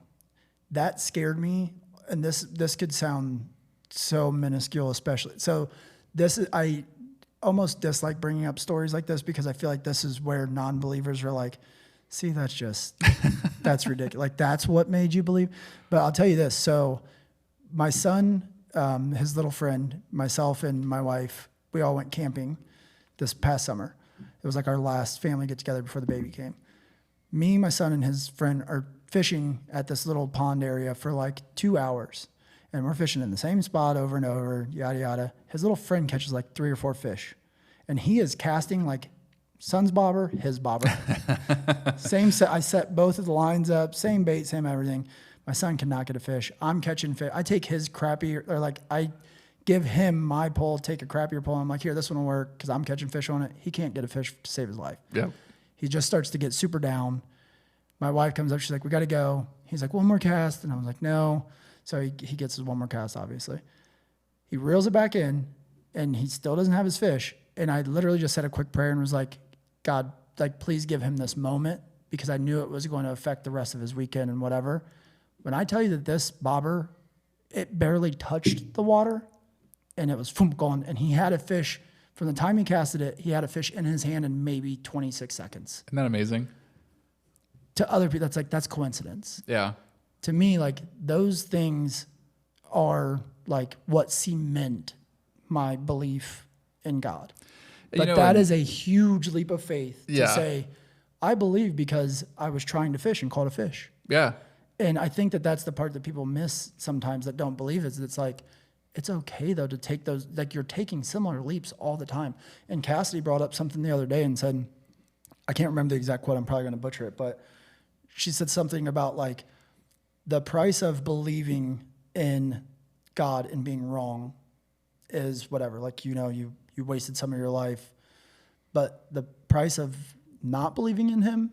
That scared me. And this could sound so minuscule, especially. So I almost dislike bringing up stories like this because I feel like this is where non-believers are like, see, that's ridiculous. Like, that's what made you believe. But I'll tell you this. So my son, his little friend, myself and my wife, we all went camping this past summer. It was like our last family get together before the baby came. Me, my son, and his friend are fishing at this little pond area for like 2 hours. And we're fishing in the same spot over and over, yada, yada. His little friend catches like 3 or 4 fish. And he is casting like son's bobber, his bobber. Same set. I set both of the lines up, same bait, same everything. My son cannot get a fish. I'm catching fish. I take his crappy, or like I give him my pole, take a crappier pole. I'm like, here, this one will work because I'm catching fish on it. He can't get a fish to save his life. Yeah. He just starts to get super down. My wife comes up. She's like, we got to go. He's like, one more cast. And I was like, no. So he gets his one more cast, obviously. He reels it back in, and he still doesn't have his fish. And I literally just said a quick prayer and was like, God, like, please give him this moment, because I knew it was going to affect the rest of his weekend and whatever. When I tell you that this bobber, it barely touched the water, and it was gone. And he had a fish from the time he casted it. He had a fish in his hand in maybe 26 seconds. Isn't that amazing? To other people, that's coincidence. Yeah. To me, like, those things are like what cement my belief in God. But that is a huge leap of faith to say, I believe because I was trying to fish and caught a fish. Yeah. And I think that that's the part that people miss sometimes that don't believe, is it's like, it's okay though to take those, like, you're taking similar leaps all the time. And Cassidy brought up something the other day and said, I can't remember the exact quote, I'm probably going to butcher it, but she said something about like, the price of believing in God and being wrong is whatever. Like, you wasted some of your life, but the price of not believing in him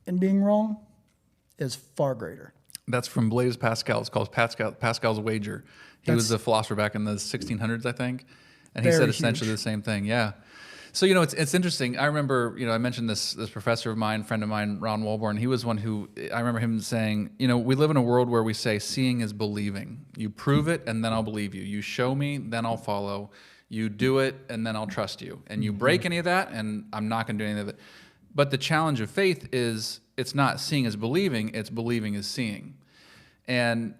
and being wrong is far greater. That's from Blaise Pascal. It's called Pascal's Wager. He was a philosopher back in the 1600s, I think. And he said essentially the same thing. Yeah. So, it's interesting. I remember, I mentioned this professor of mine, friend of mine, Ron Walborn. He was one who, I remember him saying, we live in a world where we say seeing is believing. You prove it, and then I'll believe you. You show me, then I'll follow. You do it, and then I'll trust you. And you break any of that, and I'm not going to do any of it. But the challenge of faith is it's not seeing as believing, it's believing as seeing. And,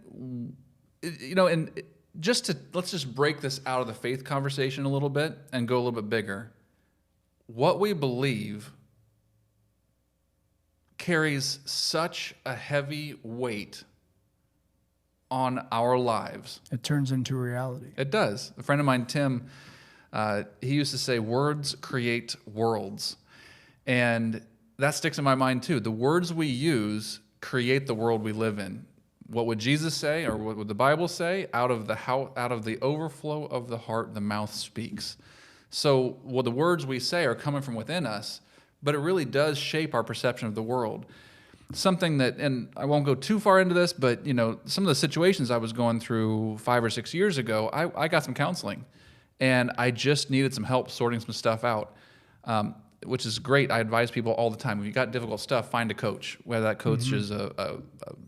let's just break this out of the faith conversation a little bit and go a little bit bigger. What we believe carries such a heavy weight on our lives. It turns into reality. It does. A friend of mine, Tim, he used to say, words create worlds. And that sticks in my mind too. The words we use create the world we live in. What would Jesus say, or what would the Bible say? Out of the overflow of the heart, the mouth speaks. So, the words we say are coming from within us, but it really does shape our perception of the world. Something that, and I won't go too far into this, but some of the situations I was going through 5 or 6 years ago, I got some counseling, and I just needed some help sorting some stuff out, which is great. I advise people all the time, if you got difficult stuff, find a coach, whether that coach is a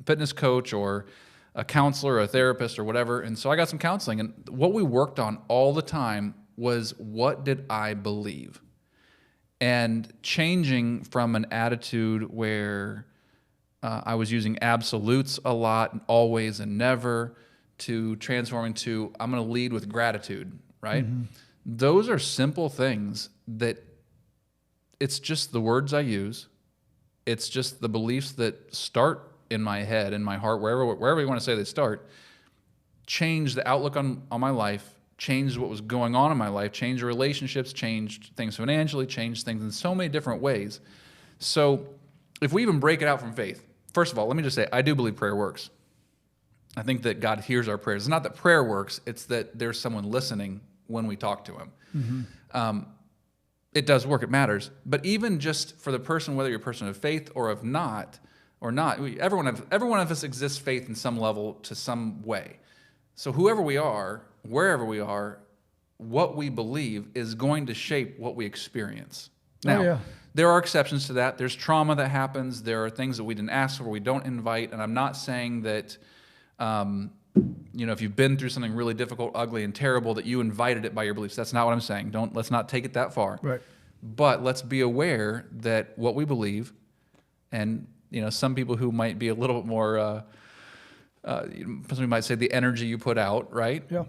fitness coach or a counselor or a therapist or whatever. And so I got some counseling, and what we worked on all the time was, what did I believe? And changing from an attitude where I was using absolutes a lot, always and never, to transforming to, I'm going to lead with gratitude, right? Mm-hmm. Those are simple things that it's just the words I use. It's just the beliefs that start in my head, in my heart, wherever you want to say they start, change the outlook on my life, changed what was going on in my life, changed relationships, changed things financially, changed things in so many different ways. So if we even break it out from faith, first of all, let me just say, I do believe prayer works. I think that God hears our prayers. It's not that prayer works, it's that there's someone listening when we talk to him. Mm-hmm. It does work, it matters. But even just for the person, whether you're a person of faith or of not, every one of us exists faith in some level to some way. So whoever we are, wherever we are, what we believe is going to shape what we experience. Now, there are exceptions to that. There's trauma that happens. There are things that we didn't ask for, we don't invite. And I'm not saying that, if you've been through something really difficult, ugly, and terrible, that you invited it by your beliefs. That's not what I'm saying. Let's not take it that far. Right. But let's be aware that what we believe, and some people who might be a little bit more, somebody might say the energy you put out, right? Yeah.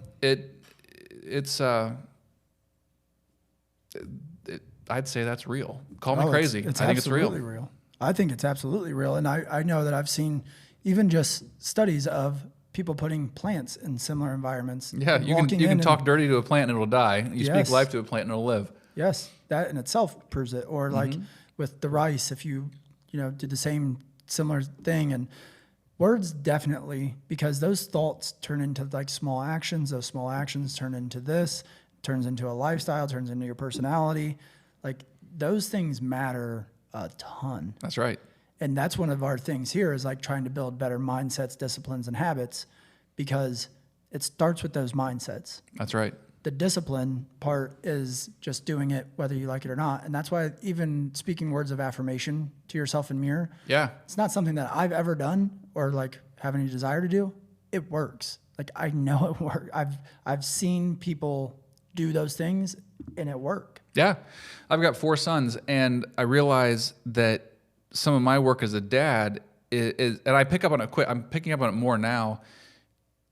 I'd say that's real. Call me crazy. I think it's real. Real. I think it's absolutely real. And I know that I've seen even just studies of people putting plants in similar environments. Yeah, you can talk dirty to a plant and it'll die. You speak life to a plant and it'll live. Yes, that in itself proves it. Or like with the rice, if you did the same similar thing. And words definitely, because those thoughts turn into like small actions. Those small actions turn into this, turns into a lifestyle, turns into your personality. Like those things matter a ton. That's right. And that's one of our things here is like trying to build better mindsets, disciplines, and habits, because it starts with those mindsets. That's right. The discipline part is just doing it whether you like it or not. And that's why even speaking words of affirmation to yourself in mirror, it's not something that I've ever done or like have any desire to do. It works. Like I know it works. I've seen people do those things and it work. Yeah. I've got 4 sons, and I realize that some of my work as a dad is, and I pick up on it quick. I'm picking up on it more now.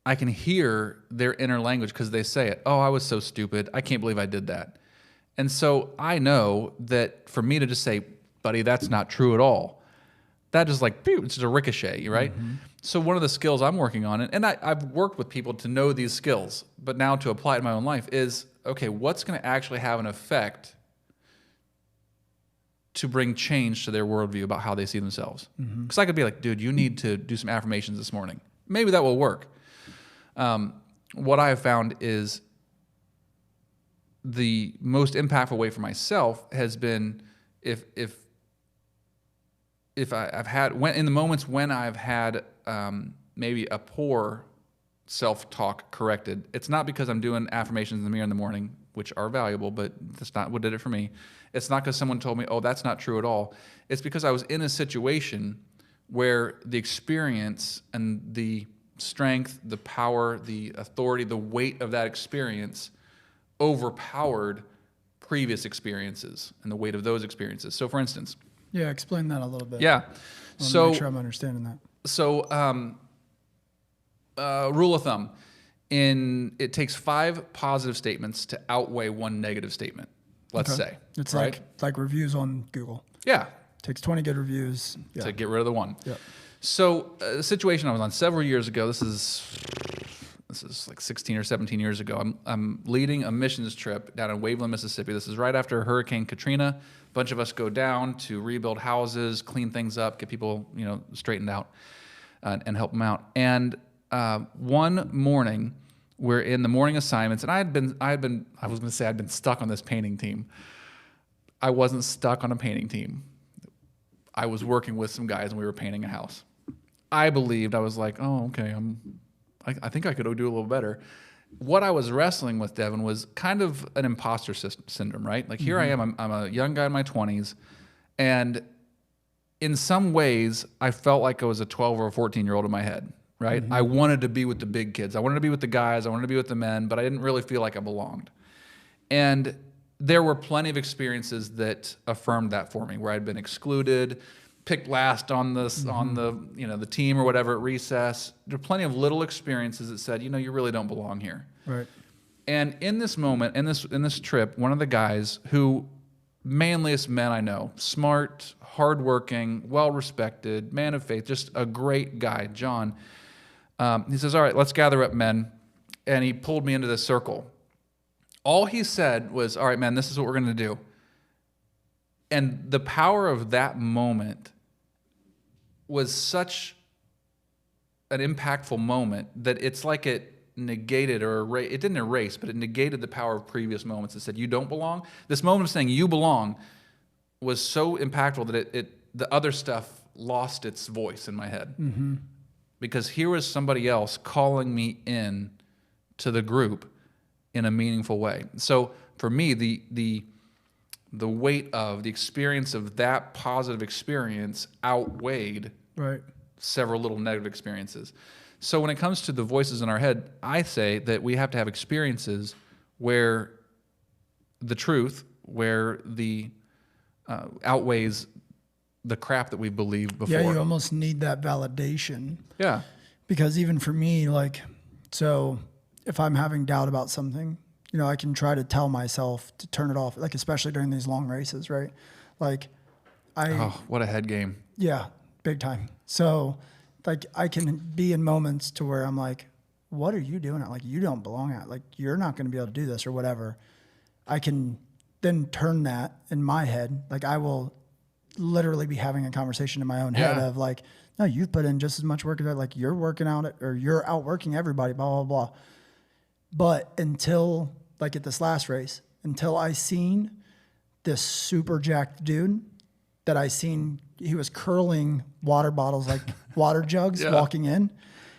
I can hear their inner language because they say it. Oh, I was so stupid. I can't believe I did that. And so I know that for me to just say, buddy, that's not true at all, that is like, pew, it's just a ricochet, right? So one of the skills I'm working on, and I've worked with people to know these skills, but now to apply it in my own life is, okay, what's going to actually have an effect to bring change to their worldview about how they see themselves? Because I could be like, dude, you need to do some affirmations this morning. Maybe that will work. What I have found is the most impactful way for myself has been if I've had, when in the moments when I've had maybe a poor self-talk corrected, it's not because I'm doing affirmations in the mirror in the morning, which are valuable, but that's not what did it for me. It's not because someone told me, oh, that's not true at all. It's because I was in a situation where the experience and the strength, the power, the authority, the weight of that experience overpowered previous experiences and the weight of those experiences. So for instance. Yeah, explain that a little bit. Yeah. So make sure I'm understanding that. So rule of thumb, it takes 5 positive statements to outweigh 1 negative statement, let's say. It's right? like reviews on Google. Yeah. Takes 20 good reviews to get rid of the 1. Yeah. So the situation I was on several years ago, this is like 16 or 17 years ago. I'm leading a missions trip down in Waveland, Mississippi. This is right after Hurricane Katrina. A bunch of us go down to rebuild houses, clean things up, get people straightened out, and help them out. And one morning, we're in the morning assignments, and I'd been stuck on this painting team. I wasn't stuck on a painting team. I was working with some guys, and we were painting a house. I was like, oh, okay, I think I could do a little better. What I was wrestling with, Devin, was kind of an imposter syndrome, right? Like here I am, I'm a young guy in my 20s, and in some ways, I felt like I was a 12 or a 14-year-old in my head, right? I wanted to be with the big kids. I wanted to be with the guys. I wanted to be with the men, but I didn't really feel like I belonged. And there were plenty of experiences that affirmed that for me, where I'd been excluded, picked last on the team or whatever at recess. There are plenty of little experiences that said, you really don't belong here. Right. And in this moment, in this trip, one of the guys who, manliest man I know, smart, hardworking, well-respected, man of faith, just a great guy, John, he says, all right, let's gather up, men. And he pulled me into this circle. All he said was, all right, man, this is what we're going to do. And the power of that moment was such an impactful moment that it's like it negated it didn't erase, but it negated the power of previous moments that said you don't belong. This moment of saying you belong was so impactful that the other stuff lost its voice in my head. Because here was somebody else calling me in to the group in a meaningful way. So for me, the weight of the experience of that positive experience outweighed several little negative experiences. So when it comes to the voices in our head, I say that we have to have experiences where the truth, where the outweighs the crap that we believed before. Yeah, you almost need that validation. Yeah. Because even for me, so if I'm having doubt about something, I can try to tell myself to turn it off, especially during these long races, right? Oh, what a head game. Yeah, big time. So like I can be in moments to where I'm like, what are you doing at? Like, you don't belong at, like, you're not going to be able to do this or whatever. I can then turn that in my head. Like, I will literally be having a conversation in my own head of like, no, you've put in just as much work as that. Like, you're working out it, or you're outworking everybody, blah, blah, blah. But until like at this last race, until I seen this super jacked dude that I seen, he was curling water bottles, like water jugs walking in.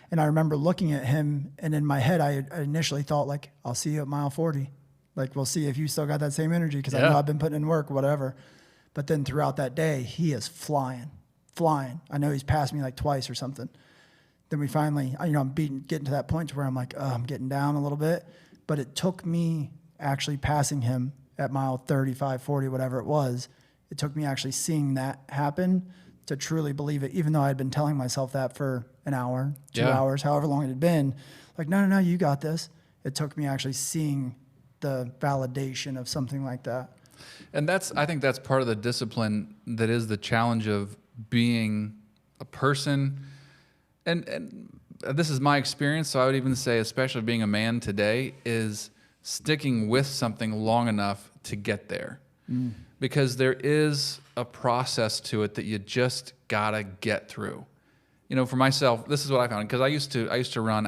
And I remember looking at him, and in my head, I initially thought like, I'll see you at mile 40. Like, we'll see if you still got that same energy. Cause I know I've been putting in work, whatever. But then throughout that day, he is flying. I know he's passed me like twice or something. Then we finally, I'm getting to that point where I'm like, I'm getting down a little bit. But it took me actually passing him at mile 35, 40, whatever it was. It took me actually seeing that happen to truly believe it, even though I had been telling myself that for an hour, 2 hours, however long it had been. Like, no, you got this. It took me actually seeing the validation of something like that. And I think that's part of the discipline that is the challenge of being a person. And this is my experience, so I would even say, especially being a man today, is sticking with something long enough to get there. Because there is a process to it that you just gotta get through. For myself, this is what I found, because I used to run.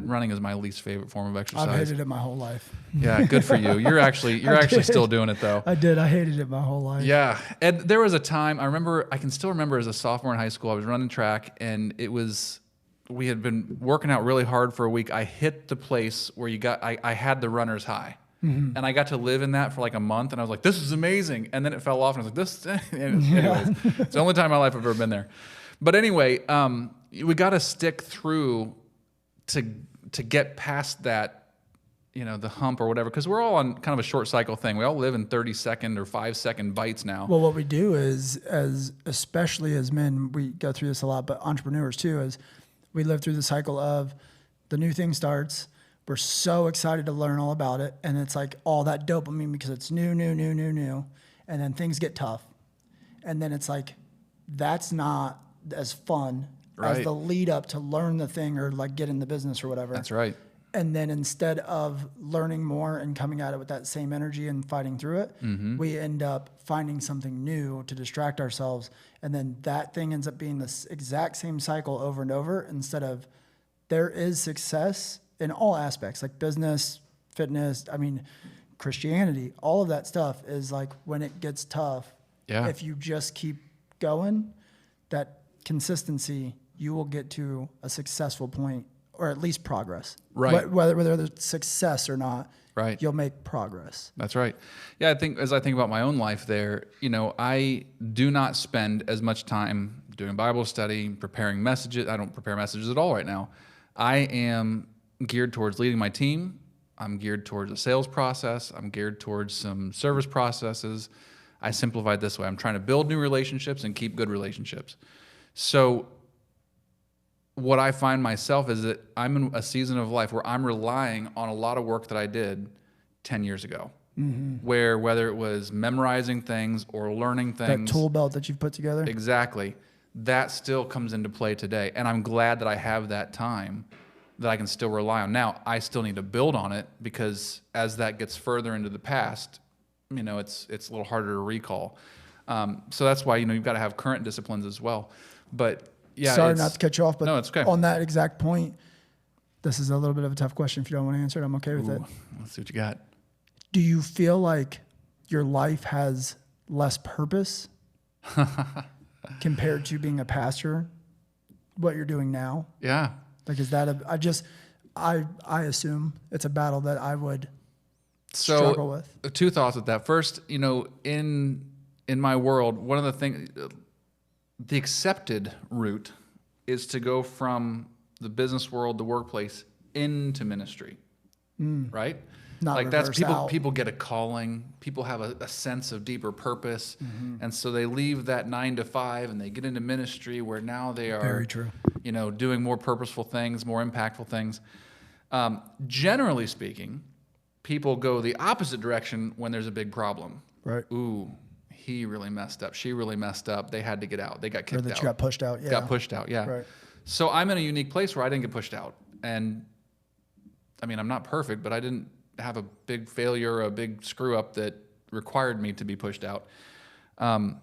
Running is my least favorite form of exercise. I've hated it my whole life. Yeah, good for you. You're actually still doing it though. I did. I hated it my whole life. Yeah, and there was a time I can still remember as a sophomore in high school, I was running track, and we had been working out really hard for a week. I hit the place where I had the runner's high. And I got to live in that for like a month, and I was like, this is amazing. And then it fell off, and I was like, this, anyways, it's the only time in my life I've ever been there. But anyway, we got to stick through to get past that, the hump or whatever, because we're all on kind of a short cycle thing. We all live in 30-second or 5-second bites now. Well, what we do is, especially as men, we go through this a lot, but entrepreneurs too, is we live through the cycle of the new thing starts. We're so excited to learn all about it. And it's like all that dopamine because it's new. And then things get tough. And then it's like, that's not as fun as the lead up to learn the thing or like get in the business or whatever. That's right. And then instead of learning more and coming at it with that same energy and fighting through it, we end up finding something new to distract ourselves. And then that thing ends up being this exact same cycle over and over, instead of there is success in all aspects, like business, fitness, Christianity, all of that stuff is like when it gets tough, if you just keep going, that consistency, you will get to a successful point, or at least progress. Right. Whether there's success or not, you'll make progress. That's right. Yeah, as I think about my own life there, I do not spend as much time doing Bible study, preparing messages. I don't prepare messages at all right now. I am geared towards leading my team. I'm geared towards a sales process. I'm geared towards some service processes. I simplify it this way. I'm trying to build new relationships and keep good relationships. So what I find myself is that I'm in a season of life where I'm relying on a lot of work that I did 10 years ago, where whether it was memorizing things or learning things. That tool belt that you've put together? Exactly. That still comes into play today. And I'm glad that I have that time that I can still rely on. Now, I still need to build on it, because as that gets further into the past, it's a little harder to recall. So that's why, you've got to have current disciplines as well. But yeah. Sorry not to cut you off, but no, it's okay. On that exact point, this is a little bit of a tough question. If you don't want to answer it, I'm okay with it. Let's see what you got. Do you feel like your life has less purpose compared to being a pastor, what you're doing now? Yeah. Like, is that I assume it's a battle that I would struggle with. Two thoughts with that. First, in my world, one of the things, the accepted route is to go from the business world, the workplace, into ministry, right? Not like that's out. People get a calling. People have a sense of deeper purpose, and so they leave that 9 to 5 and they get into ministry, where now they are very true. Doing more purposeful things, more impactful things. Generally speaking, people go the opposite direction when there's a big problem. Right. Ooh, he really messed up. She really messed up. They had to get out. They got kicked Or that out. you got pushed out. Yeah. Got pushed out, yeah. Right. So I'm in a unique place where I didn't get pushed out. And I mean, I'm not perfect, but I didn't have a big failure or a big screw up that required me to be pushed out. And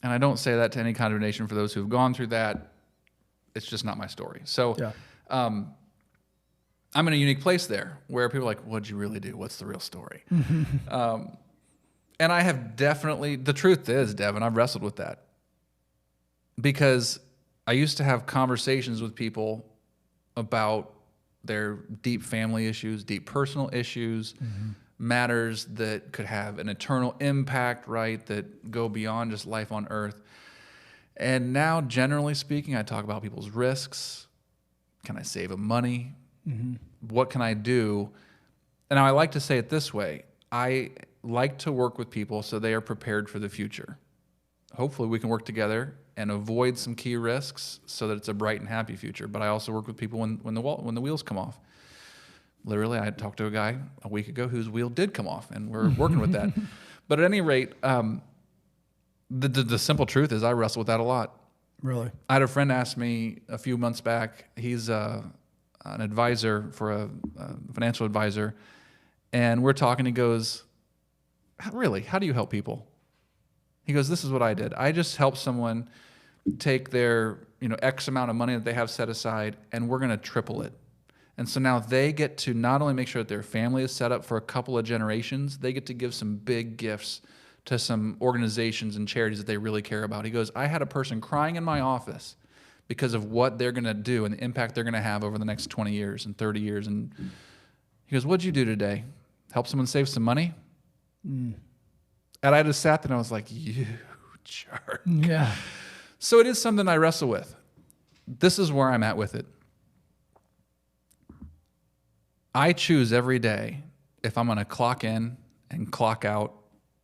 I don't say that to any condemnation for those who've gone through that. It's just not my story. So Yeah. I'm in a unique place there where people are like, what'd you really do? What's the real story? And I have definitely, the truth is, Devin, I've wrestled with that. Because I used to have conversations with people about their deep family issues, deep personal issues, matters that could have an eternal impact, right, that go beyond just life on earth. And now, generally speaking, I talk about people's risks. Can I save them money? What can I do? And I like to say it this way. I like to work with people so they are prepared for the future. Hopefully we can work together and avoid some key risks so that it's a bright and happy future. But I also work with people when the wheels come off. Literally, I talked to a guy a week ago whose wheel did come off, and we're working with that. But at any rate, the simple truth is I wrestle with that a lot. Really? I had a friend ask me a few months back. He's an advisor for a financial advisor, and we're talking. He goes, "Really? How do you help people?" He goes, "This is what I did. I just helped someone take their X amount of money that they have set aside, and we're going to triple it. And so now they get to not only make sure that their family is set up for a couple of generations, they get to give some big gifts to some organizations and charities that they really care about." He goes, "I had a person crying in my office because of what they're going to do and the impact they're going to have over the next 20 years and 30 years. And he goes, "What'd you do today? Help someone save some money?" And I just sat there and I was like, "You jerk." Yeah. So it is something I wrestle with. This is where I'm at with it. I choose every day if I'm going to clock in and clock out,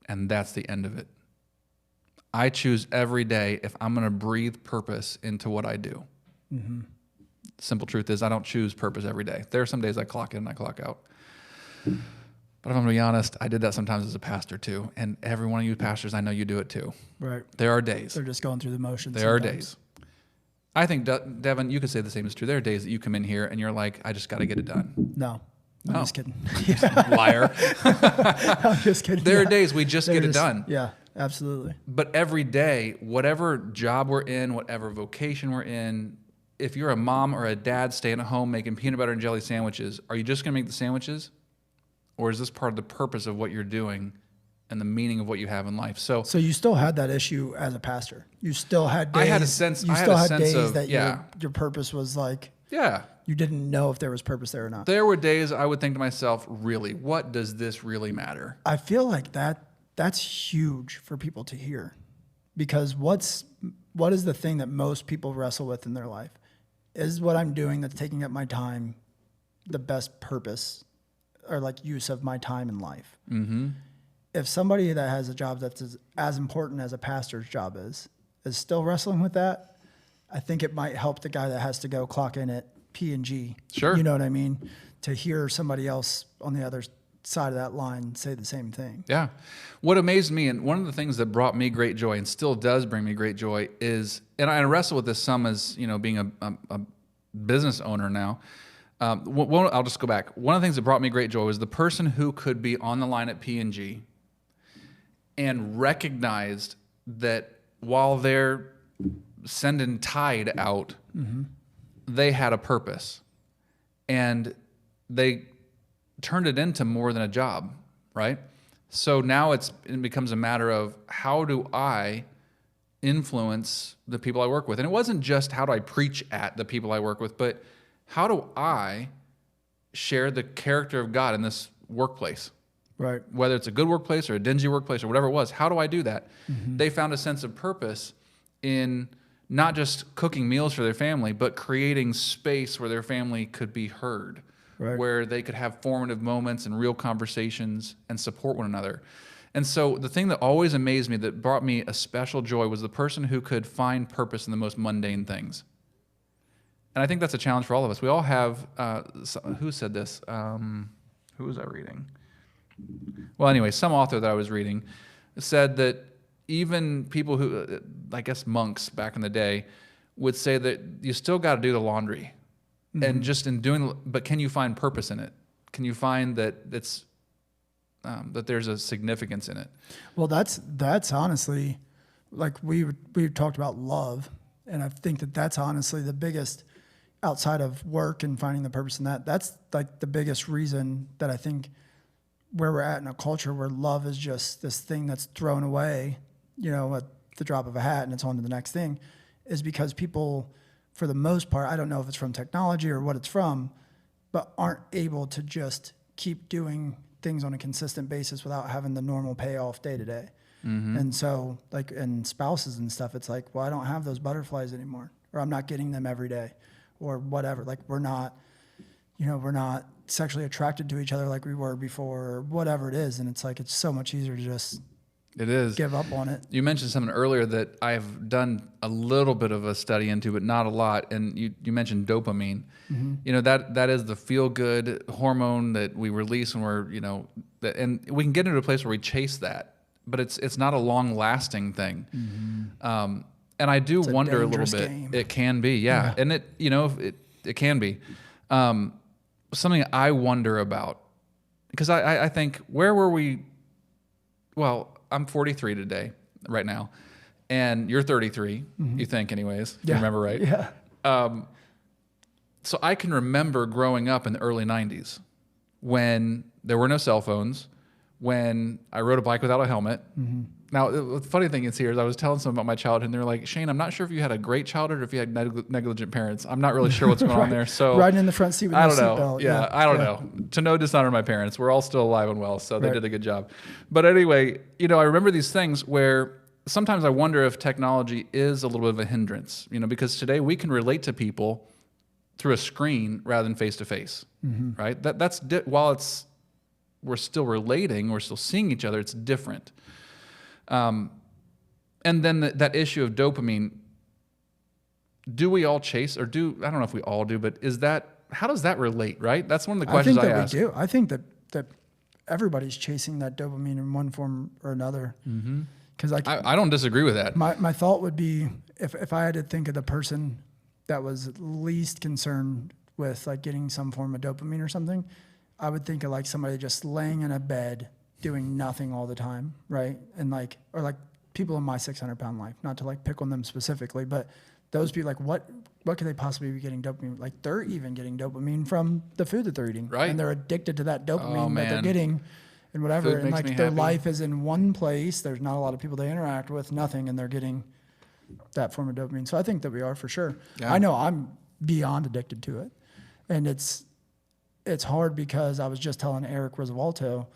and that's the end of it. I choose every day if I'm going to breathe purpose into what I do. Simple truth is I don't choose purpose every day. There are some days I clock in and I clock out. But if I'm going to be honest, I did that sometimes as a pastor too. And every one of you pastors, I know you do it too. Right. There are days. They're just going through the motions. There are sometimes. days. I think, Devin, you could say the same is true. There are days that you come in here and you're like, I just got to get it done. No. I'm just kidding. Liar. I'm just kidding. There are days we just get it done. Yeah, absolutely. But every day, whatever job we're in, whatever vocation we're in, if you're a mom or a dad staying at home making peanut butter and jelly sandwiches, are you just going to make the sandwiches? Or is this part of the purpose of what you're doing and the meaning of what you have in life? So you still had that issue as a pastor. You still had days. I had a sense. You I had still a had sense days of, that yeah. your purpose was like. Yeah. You didn't know if there was purpose there or not. There were days I would think to myself, really, what does this really matter? I feel like that's huge for people to hear, because what is the thing that most people wrestle with in their life? Is what I'm doing that's taking up my time the best purpose or like use of my time in life? If somebody that has a job that's as important as a pastor's job is still wrestling with that, I think it might help the guy that has to go clock in at P&G. Sure. You know what I mean? To hear somebody else on the other side of that line say the same thing. Yeah. What amazed me, and one of the things that brought me great joy and still does bring me great joy is, and I wrestle with this some as, being a business owner now. I'll just go back. One of the things that brought me great joy was the person who could be on the line at P&G and recognized that while they're sending Tide out, they had a purpose, and they turned it into more than a job, right? So now it becomes a matter of how do I influence the people I work with? And it wasn't just how do I preach at the people I work with, but how do I share the character of God in this workplace? Right. Whether it's a good workplace or a dingy workplace or whatever it was, how do I do that? They found a sense of purpose in not just cooking meals for their family, but creating space where their family could be heard, where they could have formative moments and real conversations and support one another. And so the thing that always amazed me, that brought me a special joy, was the person who could find purpose in the most mundane things. And I think that's a challenge for all of us. We all have, who said this? Who was I reading? Well, anyway, some author that I was reading said that even people who, I guess monks back in the day, would say that you still got to do the laundry. And just in doing, but can you find purpose in it? Can you find that it's, that there's a significance in it? Well, that's honestly, like we talked about love, and I think that's honestly the biggest, outside of work and finding the purpose in that. That's like the biggest reason that I think where we're at in a culture where love is just this thing that's thrown away, at the drop of a hat and it's on to the next thing, is because people, for the most part, I don't know if it's from technology or what it's from, but aren't able to just keep doing things on a consistent basis without having the normal payoff day to day. And so like, and spouses and stuff, it's like, well, I don't have those butterflies anymore, or I'm not getting them every day or whatever. Like we're not sexually attracted to each other like we were before, or whatever it is. And it's like, it's so much easier to just give up on it. You mentioned something earlier that I've done a little bit of a study into, but not a lot. And you mentioned dopamine. That is the feel-good hormone that we release when we're, and we can get into a place where we chase that, but it's not a long-lasting thing. And I do wonder a little bit. Game. It can be, yeah. And it can be. Something I wonder about, because I think, where were we? Well, I'm 43 today, right now, and you're 33. You think, anyways? If you remember right? Yeah. So I can remember growing up in the early 90s when there were no cell phones, when I rode a bike without a helmet. Now, the funny thing is here is I was telling someone about my childhood, and they're like, Shane, I'm not sure if you had a great childhood or if you had negligent parents. I'm not really sure what's going on there. So riding in the front seat with no seatbelt. Yeah, I don't know. To no dishonor my parents. We're all still alive and well, so they did a good job. But anyway, I remember these things where sometimes I wonder if technology is a little bit of a hindrance, because today we can relate to people through a screen rather than face to face, right? While we're still relating, we're still seeing each other, it's different. And then that issue of dopamine, do we all chase, or I don't know if we all do, but how does that relate, right? That's one of the questions I ask. We do. I think that everybody's chasing that dopamine in one form or another. Because I don't disagree with that. My thought would be, if I had to think of the person that was least concerned with like getting some form of dopamine or something, I would think of like somebody just laying in a bed doing nothing all the time, right? And or people in my 600-pound life, not to like pick on them specifically, but those people, like what could they possibly be getting dopamine? Like they're even getting dopamine from the food that they're eating, right? And they're addicted to that dopamine that they're getting and whatever. Food and like their life is in one place. There's not a lot of people they interact with, nothing, and they're getting that form of dopamine. So I think that we are for sure. Yeah. I know I'm beyond addicted to it, and it's hard because I was just telling Eric Rosavalto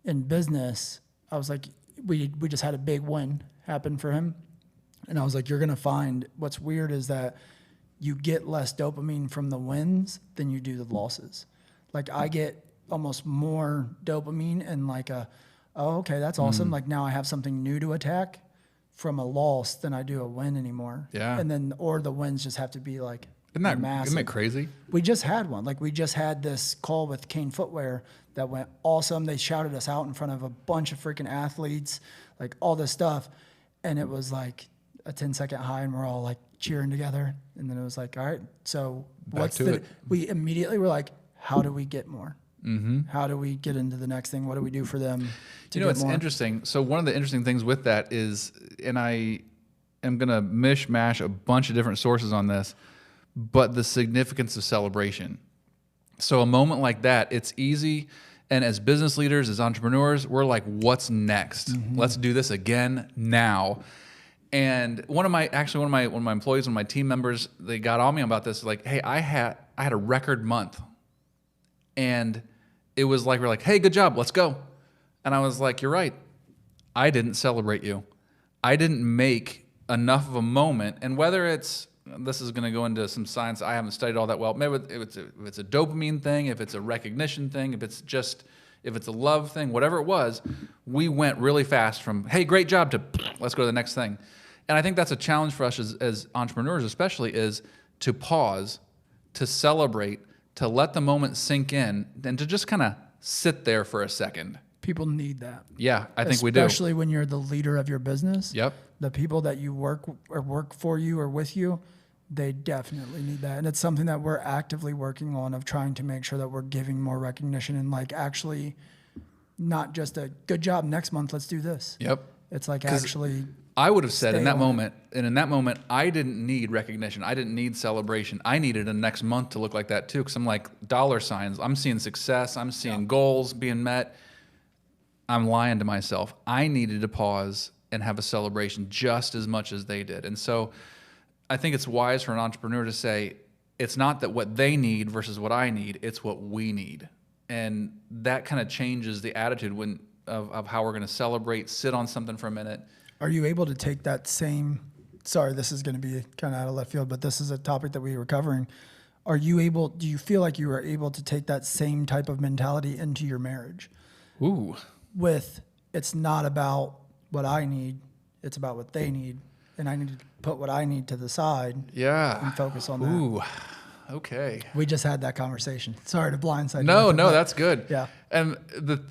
in business, I was like, we just had a big win happen for him. And I was like, you're going to find what's weird is that you get less dopamine from the wins than you do the losses. Like I get almost more dopamine and like okay, that's awesome. Like now I have something new to attack from a loss than I do a win anymore. Yeah. And then, or the wins just have to be like, massive. Isn't that crazy? We just had one. Like we just had this call with Kane Footwear that went awesome. They shouted us out in front of a bunch of freaking athletes, like all this stuff. And it was like a 10-second high and we're all like cheering together. And then it was like, all right, so we immediately were like, how do we get more? How do we get into the next thing? What do we do for them to get it's more? Interesting. So one of the interesting things with that is, and I am going to mishmash a bunch of different sources on this, but the significance of celebration. So a moment like that, it's easy. And as business leaders, as entrepreneurs, we're like, what's next? Let's do this again now. And one of my employees, one of my team members, they got on me about this. Like, hey, I had a record month. And it was like, we're like, hey, good job, let's go. And I was like, you're right. I didn't celebrate you. I didn't make enough of a moment. And whether this is going to go into some science I haven't studied all that well. Maybe if it's a dopamine thing, if it's a recognition thing, if it's a love thing, whatever it was, we went really fast from, hey, great job, to let's go to the next thing. And I think that's a challenge for us as entrepreneurs especially, is to pause, to celebrate, to let the moment sink in, and to just kind of sit there for a second. People need that. Yeah, I think we do. Especially when you're the leader of your business. Yep. The people that you work for you or with you, they definitely need that. And it's something that we're actively working on, of trying to make sure that we're giving more recognition and like actually not just a good job next month, let's do this. Yep. It's like actually I would have said in stay that on moment, and in that moment, I didn't need recognition. I didn't need celebration. I needed a next month to look like that too, because I'm like dollar signs. I'm seeing success. I'm seeing goals being met. I'm lying to myself. I needed to pause and have a celebration just as much as they did. And so I think it's wise for an entrepreneur to say, it's not that what they need versus what I need, it's what we need. And that kind of changes the attitude of how we're going to celebrate, sit on something for a minute. Are you able to take that same, sorry, this is going to be kind of out of left field, but this is a topic that we were covering. Do you feel like you are able to take that same type of mentality into your marriage? Ooh. With, it's not about what I need, it's about what they need. And I need to put what I need to the side. Yeah. And focus on that. Ooh. Okay. We just had that conversation. Sorry to blindside you. No, with it, no, that's good. Yeah. And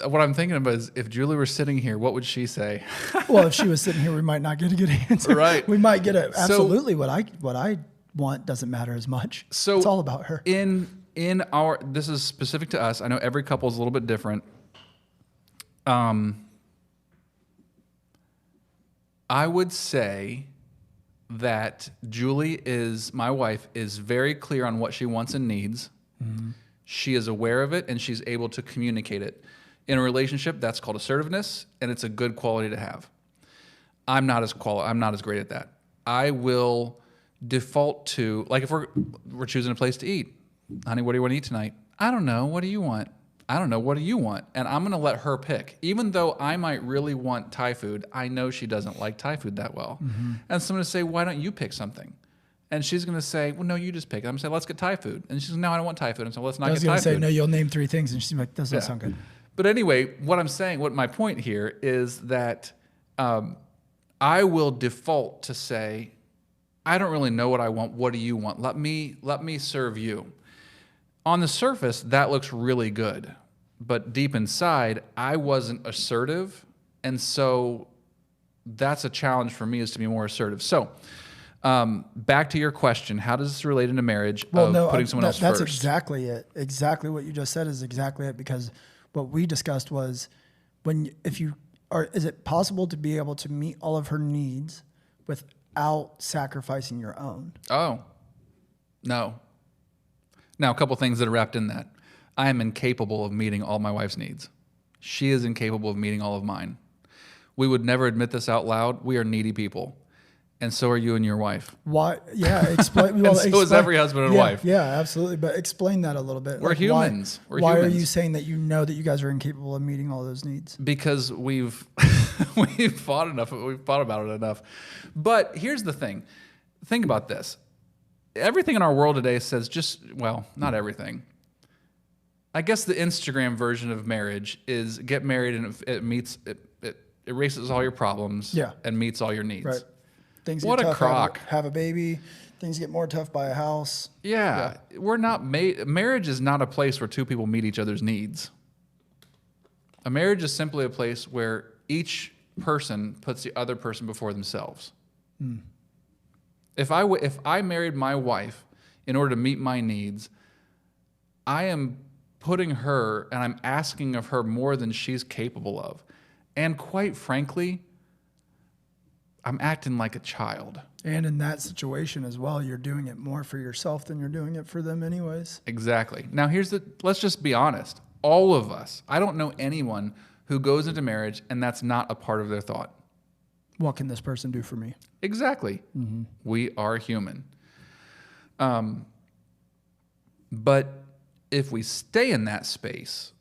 what I'm thinking about is, if Julie were sitting here, what would she say? Well, if she was sitting here, we might not get a good answer. Right. We might get absolutely what I want doesn't matter as much. So it's all about her. This is specific to us. I know every couple is a little bit different. I would say that Julie my wife is very clear on what she wants and needs. Mm-hmm. She is aware of it and she's able to communicate it. In a relationship, that's called assertiveness, and it's a good quality to have. I'm not as great at that. I will default to, like, if we're choosing a place to eat. Honey, what do you want to eat tonight? I don't know. What do you want? I don't know. What do you want? And I'm going to let her pick. Even though I might really want Thai food, I know she doesn't like Thai food that well. Mm-hmm. And so I'm going to say, why don't you pick something? And she's going to say, well, no, you just pick it. I'm going to say, let's get Thai food. And she's like, no, I don't want Thai food. I'm saying, let's not get Thai food. I was going to say, no, you'll name 3 things. And she's like, doesn't sound good. But anyway, what my point here is that I will default to say, I don't really know what I want. What do you want? Let me serve you. On the surface, that looks really good. But deep inside, I wasn't assertive. And so that's a challenge for me, is to be more assertive. So back to your question, how does this relate into marriage? Putting someone else first? That's exactly it. Exactly what you just said is exactly it, because what we discussed was, is it possible to be able to meet all of her needs without sacrificing your own? Oh, no. Now, a couple things that are wrapped in that. I am incapable of meeting all my wife's needs. She is incapable of meeting all of mine. We would never admit this out loud. We are needy people. And so are you and your wife. Why? Yeah, explain. And so is every husband and wife. Yeah, absolutely. But explain that a little bit. We're humans. Why are you saying that that you guys are incapable of meeting all those needs? Because we've fought enough. We've thought about it enough. But here's the thing. Think about this. Everything in our world today says not everything. I guess the Instagram version of marriage is get married and it erases all your problems and meets all your needs. Right. Things what get a tough, crock. Have a baby. Things get more tough by a house. Yeah. We're not marriage is not a place where 2 people meet each other's needs. A marriage is simply a place where each person puts the other person before themselves. Mm. If I married my wife in order to meet my needs, I am putting her and I'm asking of her more than she's capable of. And quite frankly, I'm acting like a child. And in that situation as well, you're doing it more for yourself than you're doing it for them anyways. Exactly. Now let's just be honest. All of us, I don't know anyone who goes into marriage and that's not a part of their thought. What can this person do for me? Exactly. Mm-hmm. We are human. But if we stay in that space,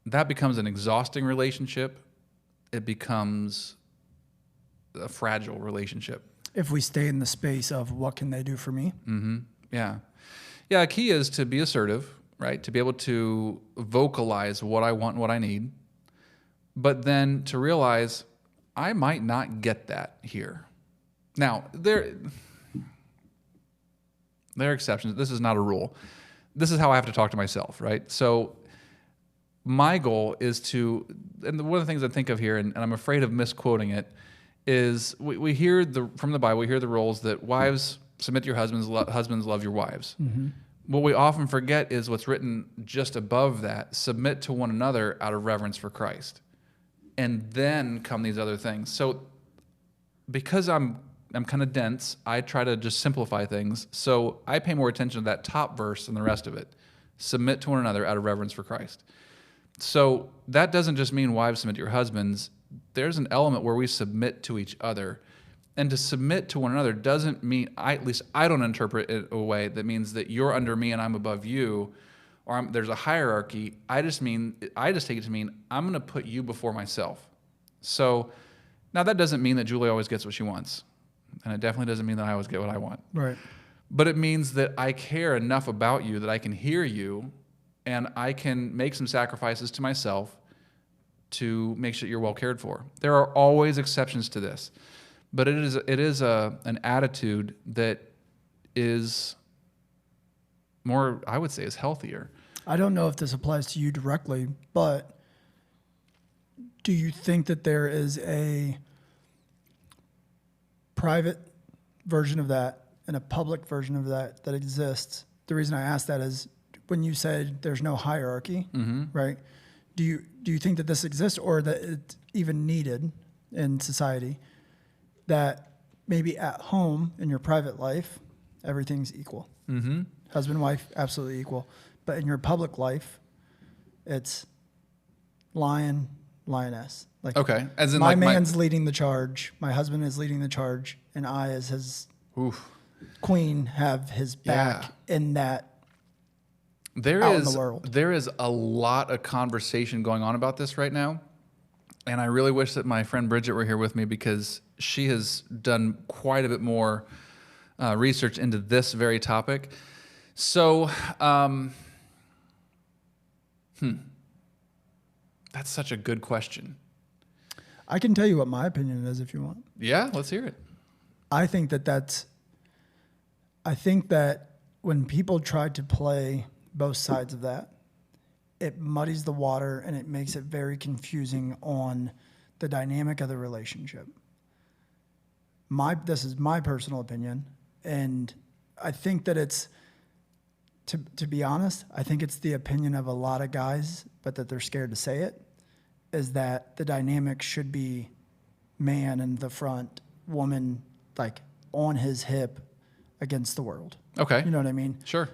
that becomes an exhausting relationship. It becomes a fragile relationship. If we stay in the space of what can they do for me? Mm-hmm. Yeah. Yeah, a key is to be assertive, right? To be able to vocalize what I want and what I need. But then to realize I might not get that here. Now, there are exceptions. This is not a rule. This is how I have to talk to myself, right? So my goal is to, and one of the things I think of here, and I'm afraid of misquoting it, is we hear from the Bible, we hear the roles that wives submit to your husbands, husbands love your wives. Mm-hmm. What we often forget is what's written just above that: submit to one another out of reverence for Christ. And then come these other things. So because I'm kind of dense, I try to just simplify things. So I pay more attention to that top verse than the rest of it. Submit to one another out of reverence for Christ. So that doesn't just mean wives submit to your husbands. There's an element where we submit to each other. And to submit to one another doesn't mean, at least I don't interpret it a way that means that you're under me and I'm above you, or there's a hierarchy. I just take it to mean I'm going to put you before myself. So now that doesn't mean that Julie always gets what she wants. And it definitely doesn't mean that I always get what I want. Right. But it means that I care enough about you that I can hear you and I can make some sacrifices to myself to make sure you're well cared for. There are always exceptions to this. But it is an attitude that is more, I would say, is healthier. I don't know if this applies to you directly, but do you think that there is a private version of that and a public version of that exists? The reason I ask that is when you said there's no hierarchy, right? Do you think that this exists, or that it's even needed in society? That maybe at home in your private life, everything's equal. Mm-hmm. Husband, wife, absolutely equal. But in your public life, it's lion, lioness. Like, okay, as in my like man's leading the charge, my husband is leading the charge, and I, as his queen, have his back in that. There out in the world. There is a lot of conversation going on about this right now. And I really wish that my friend Bridget were here with me, because she has done quite a bit more research into this very topic. So, that's such a good question. I can tell you what my opinion is if you want. Yeah, let's hear it. I think that when people try to play both sides of that, it muddies the water and it makes it very confusing on the dynamic of the relationship. This is my personal opinion, and I think that it's, to be honest, I think it's the opinion of a lot of guys, but that they're scared to say it, is that the dynamic should be man in the front, woman like on his hip against the world. Okay. You know what I mean? Sure.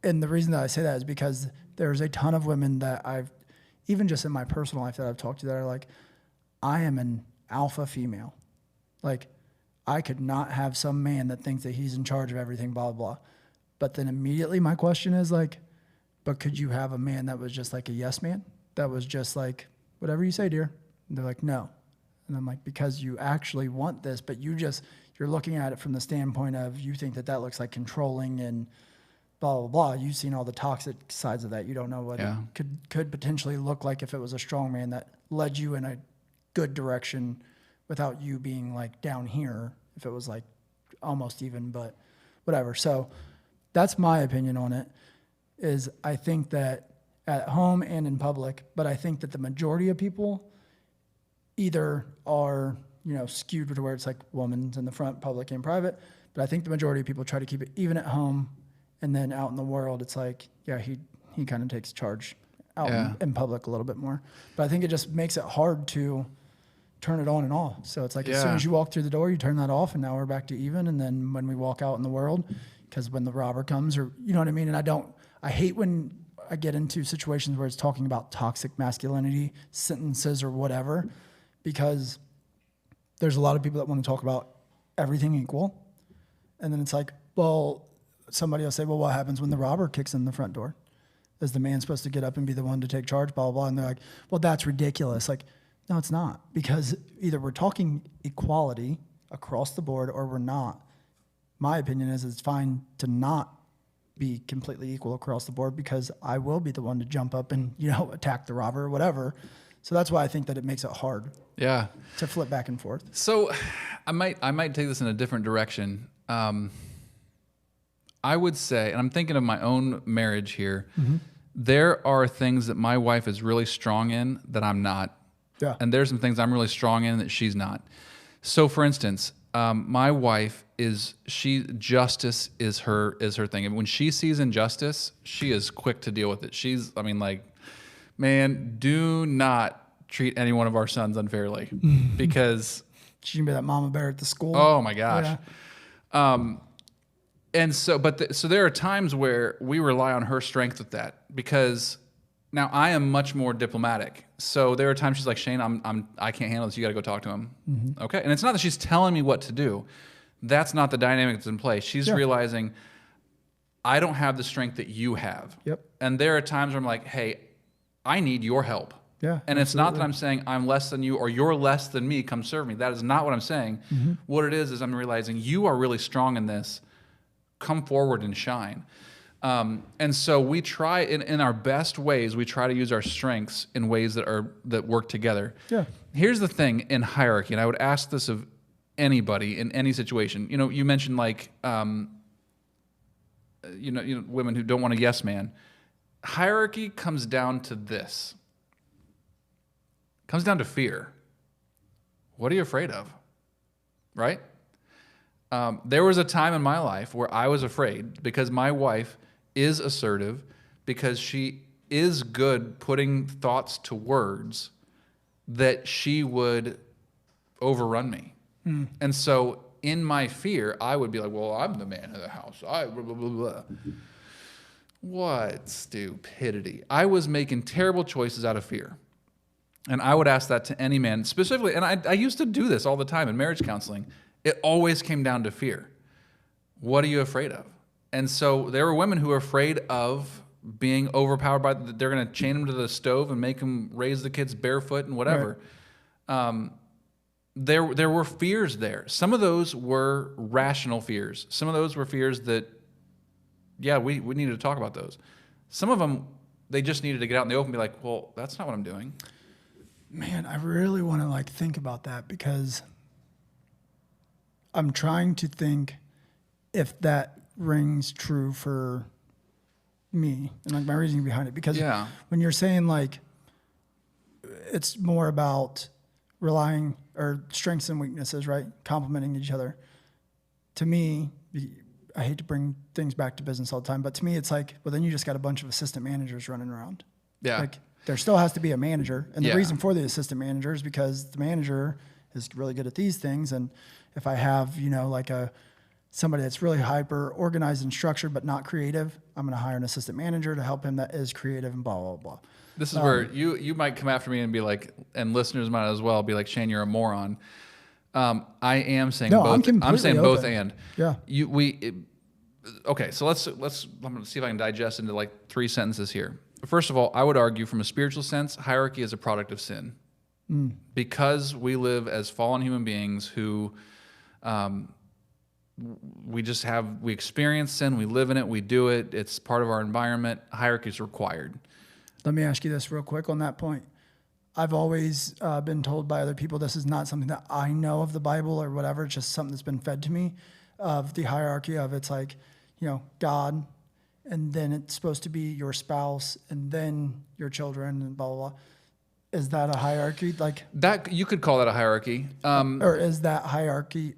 And the reason that I say that is because there's a ton of women that I've, even just in my personal life that I've talked to, that are like, I am an alpha female. Like, I could not have some man that thinks that he's in charge of everything, blah, blah, blah. But then immediately my question is like, but could you have a man that was just like a yes man? That was just like, whatever you say, dear. And they're like, no. And I'm like, because you actually want this, but you're looking at it from the standpoint of, you think that looks like controlling and blah, blah, blah. You've seen all the toxic sides of that. You don't know what it could potentially look like if it was a strong man that led you in a good direction without you being like down here, if it was like almost even, but whatever. So that's my opinion on it, is I think that at home and in public, but I think that the majority of people either are, skewed to where it's like woman's in the front, public and private. But I think the majority of people try to keep it even at home, and then out in the world, it's like, he kind of takes charge out in public a little bit more. But I think it just makes it hard to turn it on and off. So it's like as soon as you walk through the door, you turn that off, and now we're back to even. And then when we walk out in the world, because when the robber comes, or you know what I mean? And I hate when I get into situations where it's talking about toxic masculinity sentences or whatever, because there's a lot of people that want to talk about everything equal. And then it's like, well, somebody will say, well, what happens when the robber kicks in the front door? Is the man supposed to get up and be the one to take charge, blah, blah, blah? And they're like, well, that's ridiculous. Like, no, it's not. Because either we're talking equality across the board or we're not. My opinion is it's fine to not be completely equal across the board, because I will be the one to jump up and, attack the robber or whatever. So that's why I think that it makes it hard to flip back and forth. So I might take this in a different direction. I would say, and I'm thinking of my own marriage here, there are things that my wife is really strong in that I'm not. Yeah. And there's some things I'm really strong in that she's not. So for instance, my wife justice is her thing. And when she sees injustice, she is quick to deal with it. Man, do not treat any one of our sons unfairly because She can be that mama bear at the school. oh my gosh. Yeah. And so, so there are times where we rely on her strength with that because now I am much more diplomatic. So there are times she's like, Shane, I can't handle this. You got to go talk to him. Mm-hmm. Okay. And it's not that she's telling me what to do. That's not the dynamic that's in play. She's realizing I don't have the strength that you have. Yep. And there are times where I'm like, hey, I need your help. Yeah. And absolutely. it's not that I'm saying I'm less than you or you're less than me, come serve me. That is not what I'm saying. Mm-hmm. What it is I'm realizing you are really strong in this. Come forward and shine. And so we try in our best ways, we try to use our strengths in ways that work together. Yeah. Here's the thing in hierarchy, and I would ask this of anybody in any situation. You know, you mentioned like, women who don't want a yes man. Hierarchy comes down to this. Comes down to fear. What are you afraid of? Right? There was a time in my life where I was afraid because my wife is assertive, because she is good putting thoughts to words, that she would overrun me. Mm. And so in my fear, I would be like, well, I'm the man of the house. Blah, blah, blah, blah. What stupidity. I was making terrible choices out of fear. And I would ask that to any man specifically. And I used to do this all the time in marriage counseling. It always came down to fear. What are you afraid of? And so there were women who were afraid of being overpowered by, they're going to chain them to the stove and make them raise the kids barefoot and whatever. Right. There were fears there. Some of those were rational fears. Some of those were fears that, we needed to talk about those. Some of them, they just needed to get out in the open and be like, well, that's not what I'm doing. Man, I really want to think about that because I'm trying to think if that rings true for me and my reasoning behind it. Because when you're saying it's more about relying or strengths and weaknesses, right? Complementing each other. To me, I hate to bring things back to business all the time, but to me, it's well, then you just got a bunch of assistant managers running around. Yeah. There still has to be a manager. And the reason for the assistant manager is because the manager is really good at these things. And if I have, somebody that's really hyper organized and structured, but not creative, I'm going to hire an assistant manager to help him that is creative and blah, blah, blah. This is where you might come after me and be like, and listeners might as well be like, Shane, you're a moron. I am saying both. I'm saying open. Both and. Yeah. Okay, so I'm going to see if I can digest into 3 sentences here. First of all, I would argue from a spiritual sense, hierarchy is a product of sin. Mm. Because we live as fallen human beings who we experience sin, we live in it, we do it, it's part of our environment, hierarchy is required. Let me ask you this real quick on that point. I've always been told by other people, this is not something that I know of the Bible or whatever, it's just something that's been fed to me, of the hierarchy of it's God, and then it's supposed to be your spouse, and then your children, and blah, blah, blah. Is that a hierarchy? That you could call that a hierarchy. Or is that hierarchy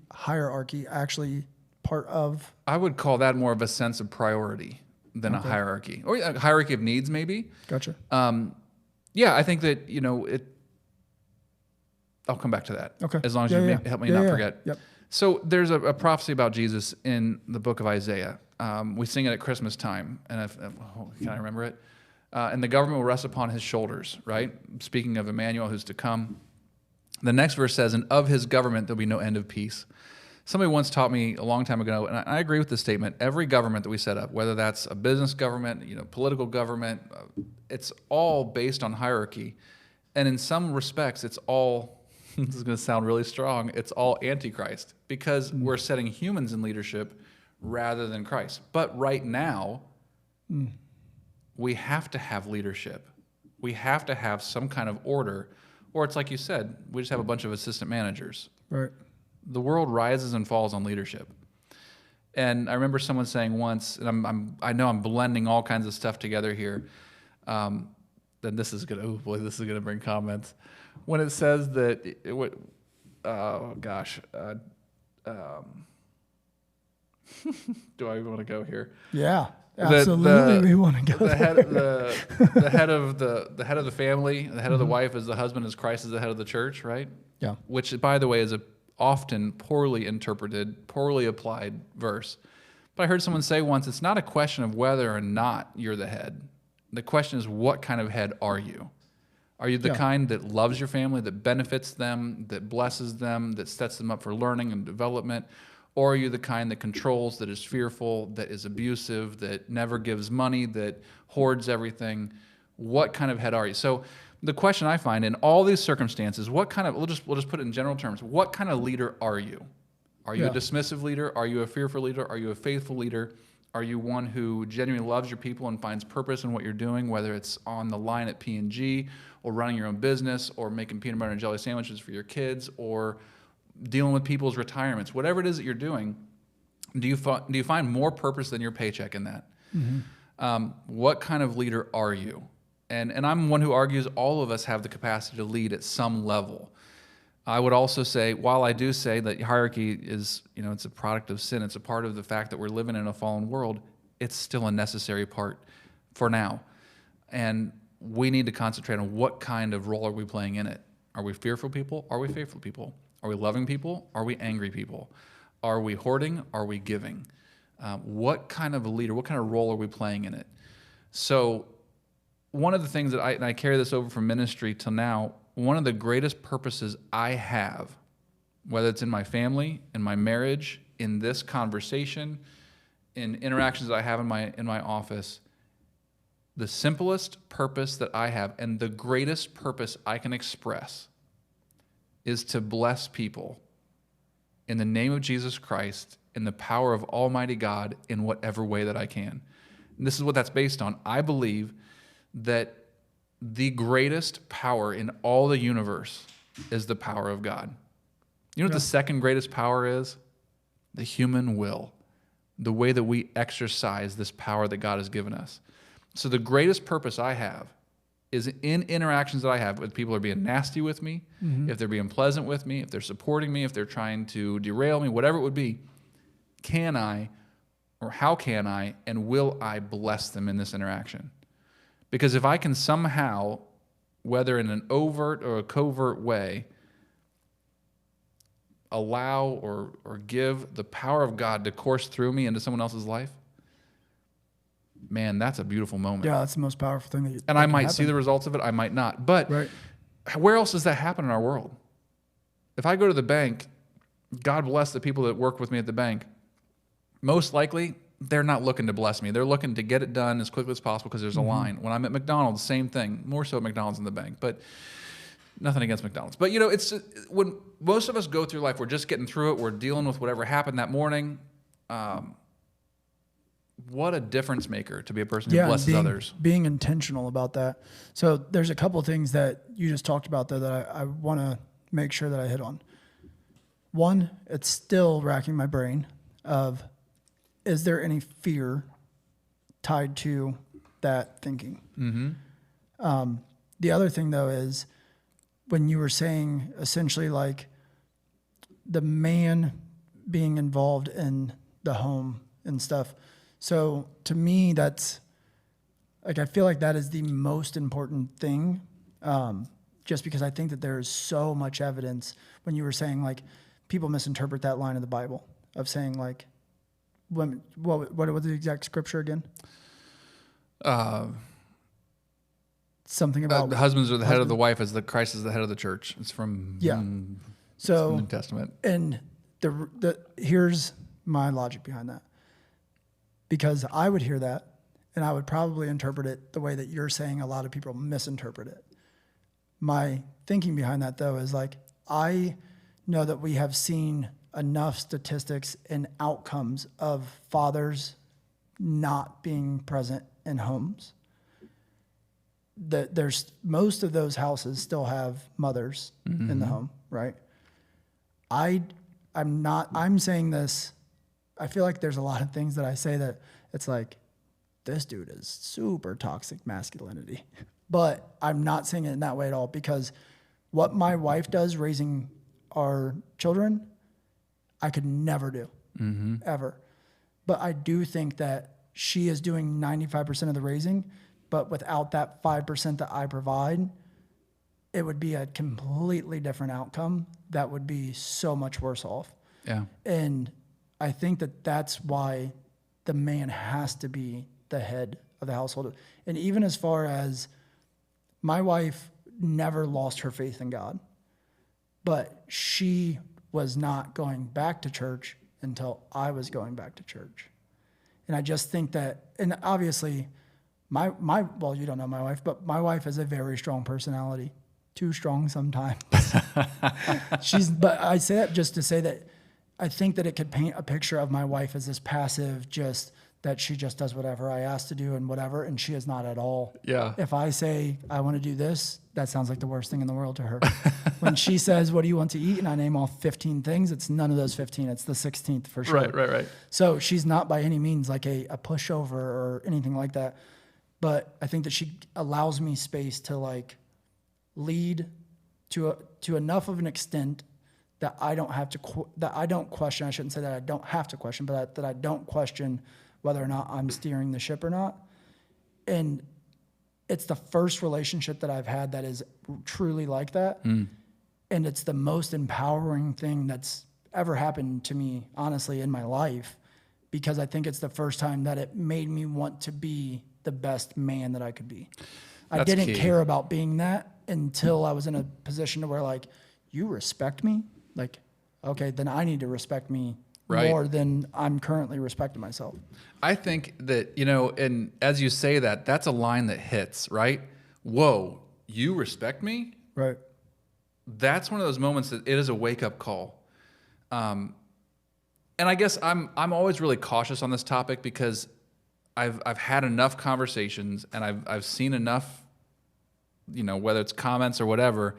actually part of? I would call that more of a sense of priority than a hierarchy. Or a hierarchy of needs, maybe. Gotcha. I think that, I'll come back to that. Okay. As long as you help me not forget. Yep. So there's a prophecy about Jesus in the book of Isaiah. We sing it at Christmas time. And can I remember it? And the government will rest upon his shoulders, right? Speaking of Emmanuel who's to come. The next verse says, and of his government there'll be no end of peace. Somebody once taught me a long time ago, and I agree with this statement, every government that we set up, whether that's a business government, political government, it's all based on hierarchy. And in some respects, it's all, this is going to sound really strong, it's all antichrist because we're setting humans in leadership rather than Christ. But right now, we have to have leadership. We have to have some kind of order, or it's like you said, we just have a bunch of assistant managers. Right. The world rises and falls on leadership. And I remember someone saying once, and I know I'm blending all kinds of stuff together here. Then this is gonna bring comments. When it says that, do I even want to go here? Yeah, absolutely. We want to go the there. head, the head of the family, the head of the wife is the husband, as Christ is the head of the church, right? Yeah. Which, by the way, is a often poorly interpreted, poorly applied verse. But I heard someone say once, it's not a question of whether or not you're the head. The question is, what kind of head are you? Are you the kind that loves your family, that benefits them, that blesses them, that sets them up for learning and development? Or are you the kind that controls, that is fearful, that is abusive, that never gives money, that hoards everything? What kind of head are you? So the question I find in all these circumstances, what kind of, we'll just put it in general terms, what kind of leader are you? Are you a dismissive leader? Are you a fearful leader? Are you a faithful leader? Are you one who genuinely loves your people and finds purpose in what you're doing, whether it's on the line at P&G or running your own business or making peanut butter and jelly sandwiches for your kids or dealing with people's retirements? Whatever it is that you're doing, do you find more purpose than your paycheck in that? Mm-hmm. What kind of leader are you? And I'm one who argues all of us have the capacity to lead at some level. I would also say, while I do say that hierarchy is, it's a product of sin, it's a part of the fact that we're living in a fallen world, it's still a necessary part for now. And we need to concentrate on what kind of role are we playing in it. Are we fearful people? Are we faithful people? Are we loving people? Are we angry people? Are we hoarding? Are we giving? What kind of a leader, what kind of role are we playing in it? So one of the things that I carry this over from ministry till now, one of the greatest purposes I have, whether it's in my family, in my marriage, in this conversation, in interactions that I have in my office, the simplest purpose that I have and the greatest purpose I can express is to bless people in the name of Jesus Christ, in the power of Almighty God, in whatever way that I can. And this is what that's based on. I believe that the greatest power in all the universe is the power of God. You know what the second greatest power is? The human will, the way that we exercise this power that God has given us. So the greatest purpose I have is in interactions that I have with people who are being nasty with me, if they're being pleasant with me, if they're supporting me, if they're trying to derail me, whatever it would be, can I, or how can I, and will I bless them in this interaction? Because if I can somehow, whether in an overt or a covert way, allow or give the power of God to course through me into someone else's life, man, that's a beautiful moment. Yeah, that's the most powerful thing that and I might see the results of it, I might not. But where else does that happen in our world? If I go to the bank, God bless the people that work with me at the bank, most likely they're not looking to bless me. They're looking to get it done as quickly as possible because there's a line. When I'm at McDonald's, same thing. More so at McDonald's than the bank, but nothing against McDonald's. But it's when most of us go through life, we're just getting through it. We're dealing with whatever happened that morning. What a difference maker to be a person who blesses others. Being intentional about that. So there's a couple of things that you just talked about there that I want to make sure that I hit on. One, it's still racking my brain of, is there any fear tied to that thinking? Mm-hmm. The other thing, though, is when you were saying essentially like the man being involved in the home and stuff. So to me, that's like, I feel like that is the most important thing, just because I think that there is so much evidence when you were saying like people misinterpret that line of the Bible of saying like, what was the exact scripture again? Something about the husbands are the head of the wife, as the Christ is the head of the church. It's from so the New Testament. And here's my logic behind that, because I would hear that and I would probably interpret it the way that you're saying a lot of people misinterpret it. My thinking behind that, though, is like, I know that we have seen enough statistics and outcomes of fathers not being present in homes. That there's most of those houses still have mothers in the home, right? I'm saying this, I feel like there's a lot of things that I say that it's like, this dude is super toxic masculinity. But I'm not saying it in that way at all, because what my wife does raising our children, I could never do, ever. But I do think that she is doing 95% of the raising, but without that 5% that I provide, it would be a completely different outcome that would be so much worse off. Yeah. And I think that that's why the man has to be the head of the household. And even as far as my wife never lost her faith in God, but she was not going back to church until I was going back to church. And I just think that, and obviously well, you don't know my wife, but my wife has a very strong personality, too strong sometimes. But I say that just to say that I think that it could paint a picture of my wife as this passive, just that she just does whatever I ask to do and whatever, and she is not at all. Yeah. If I say I want to do this, that sounds like the worst thing in the world to her. When she says, what do you want to eat? And I name off 15 things, it's none of those 15. It's the 16th for sure. Right. So she's not by any means like a pushover or anything like that. But I think that she allows me space to like lead to enough of an extent that I don't have to, that I don't question. I shouldn't say that I don't have to question, but that I don't question whether or not I'm steering the ship or not. And it's the first relationship that I've had that is truly like that. And it's the most empowering thing that's ever happened to me, honestly, in my life, because I think it's the first time that it made me want to be the best man that I could be. I didn't care about being that until I was in a position to where, like, you respect me? Like, okay, then I need to respect me more than I'm currently respecting myself. I think that, and as you say that, that's a line that hits, right? Whoa, you respect me? Right. That's one of those moments that it is a wake-up call. And I guess I'm always really cautious on this topic because I've had enough conversations and I've seen enough, whether it's comments or whatever,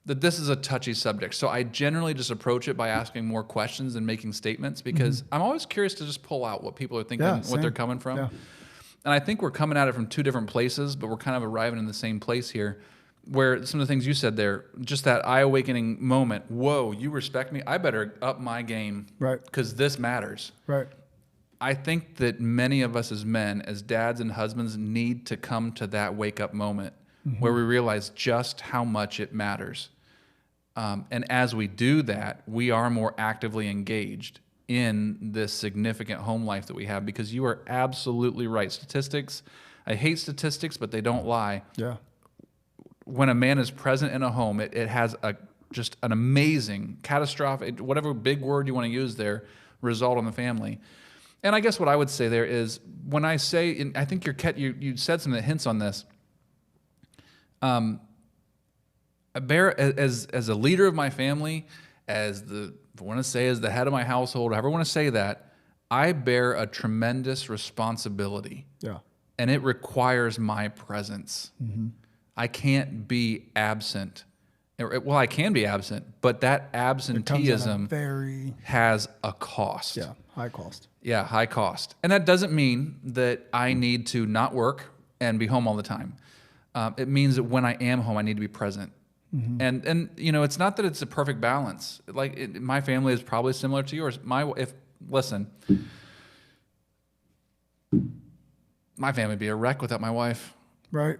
that this is a touchy subject. So I generally just approach it by asking more questions and making statements because I'm always curious to just pull out what people are thinking, what they're coming from. Yeah. And I think we're coming at it from two different places, but we're kind of arriving in the same place here, where some of the things you said there, just that eye-awakening moment, whoa, you respect me? I better up my game because this matters. Right. I think that many of us as men, as dads and husbands, need to come to that wake-up moment where we realize just how much it matters. And as we do that, we are more actively engaged in this significant home life that we have, because you are absolutely right. Statistics, I hate statistics, but they don't lie. Yeah. When a man is present in a home, it has just an amazing, catastrophic, whatever big word you want to use there, result on the family. And I guess what I would say there is, when I say, and I think you said something that hints on this, I bear, as a leader of my family, as the head of my household, however I want to say that, I bear a tremendous responsibility. Yeah. And it requires my presence. I can't be absent. Well, I can be absent, but that absenteeism has a cost. Yeah, high cost. Yeah, high cost. And that doesn't mean that I need to not work and be home all the time. It means that when I am home, I need to be present. And it's not that it's a perfect balance. Like my family is probably similar to yours. Listen, my family would be a wreck without my wife. Right.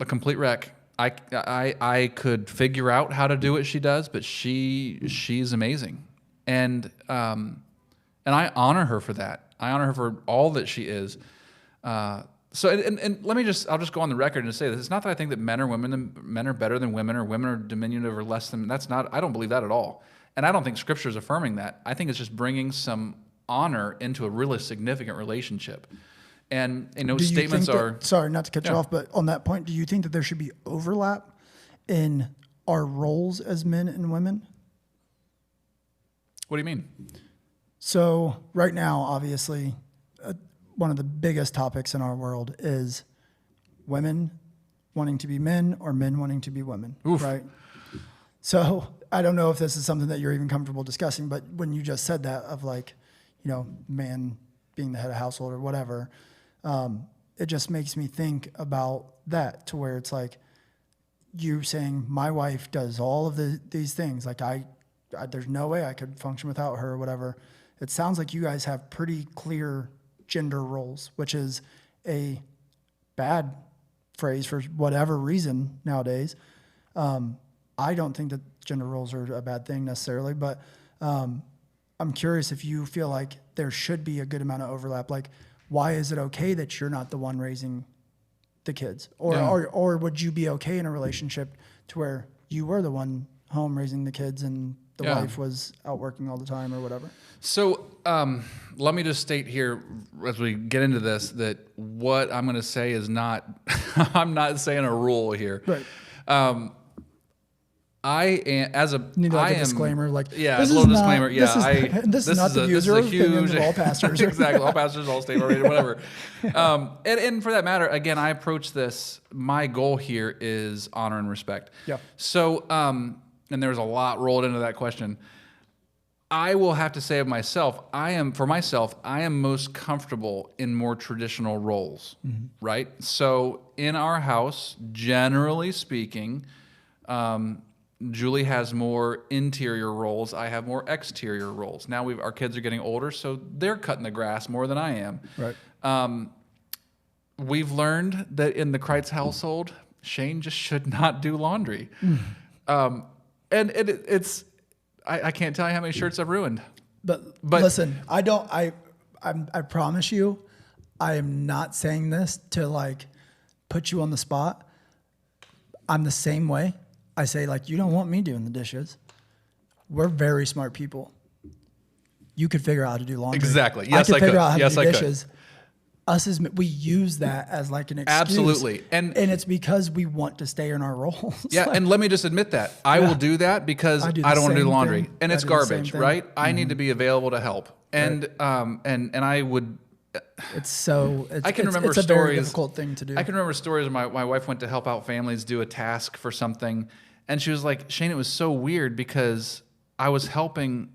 A complete wreck. I could figure out how to do what she does, but she's amazing. And I honor her for that. I honor her for all that she is. So I'll just go on the record and say this. It's not that I think that men are better than women, or women are diminutive or less than. I don't believe that at all. And I don't think Scripture is affirming that. I think it's just bringing some honor into a really significant relationship. And statements are. Sorry, not to cut you off, but on that point, do you think that there should be overlap in our roles as men and women? What do you mean? So right now, obviously, one of the biggest topics in our world is women wanting to be men or men wanting to be women. Oof. Right? So I don't know if this is something that you're even comfortable discussing, but when you just said that of man being the head of household or whatever, it just makes me think about that, to where it's like you saying my wife does all of these things. Like I there's no way I could function without her or whatever. It sounds like you guys have pretty clear gender roles, which is a bad phrase for whatever reason nowadays. I don't think that gender roles are a bad thing necessarily, but I'm curious if you feel like there should be a good amount of overlap. Like, why is it okay that you're not the one raising the kids? Or would you be okay in a relationship to where you were the one home raising the kids and the wife was out working all the time or whatever? So let me just state here as we get into this that what I'm going to say is not, I'm not saying a rule here. Right. I am, as a need like a disclaimer, like a little disclaimer. This is not the views or opinions of all pastors. Exactly, all pastors, all state rated, whatever. And for that matter, again, I approach this. My goal here is honor and respect. Yeah. So, and there's a lot rolled into that question. I will have to say of myself, I am most comfortable in more traditional roles, right? So in our house, generally speaking, Julie has more interior roles. I have more exterior roles. Now our kids are getting older, so they're cutting the grass more than I am. Right. We've learned that in the Kreitz household, Shane just should not do laundry. And it's I can't tell you how many shirts I've ruined. But listen, I promise you, I am not saying this to like put you on the spot. I'm the same way. I say, like, you don't want me doing the dishes. We're very smart people. You could figure out how to do laundry. Exactly. Yes, I could. Figure out how to do I dishes. We use that as like an excuse. Absolutely. And it's because we want to stay in our roles. Yeah, and let me just admit that. I will do that because I don't want to do the laundry. And it's garbage, right? I need to be available to help. And and I would I can remember it's a stories. Very difficult thing to do. I can remember stories where my wife went to help out families do a task for something, and she was like, Shane, it was so weird because I was helping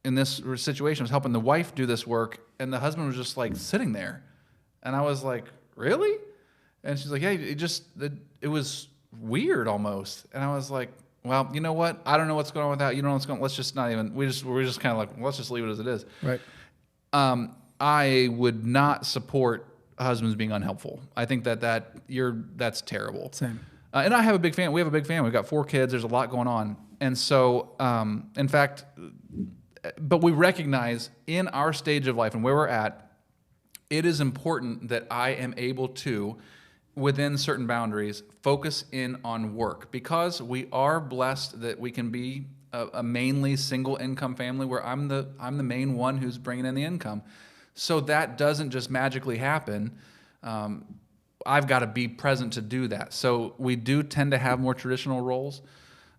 in this situation, I was helping the wife do this work, and the husband was just like sitting there. And I was like, really? And she's like, yeah, it was weird almost. And I was like, well, you know what? I don't know what's going on with that. You know what's going on? Let's just not even, we're just kind of like, let's just leave it as it is. Right. I would not support husbands being unhelpful. I think that's terrible. Same. And I have a big family. We have a big family. We've got 4 kids. There's a lot going on. And so, in fact, but we recognize in our stage of life and where we're at, it is important that I am able to, within certain boundaries, focus in on work, because we are blessed that we can be a mainly single income family where I'm the main one who's bringing in the income. So that doesn't just magically happen. I've got to be present to do that. So we do tend to have more traditional roles.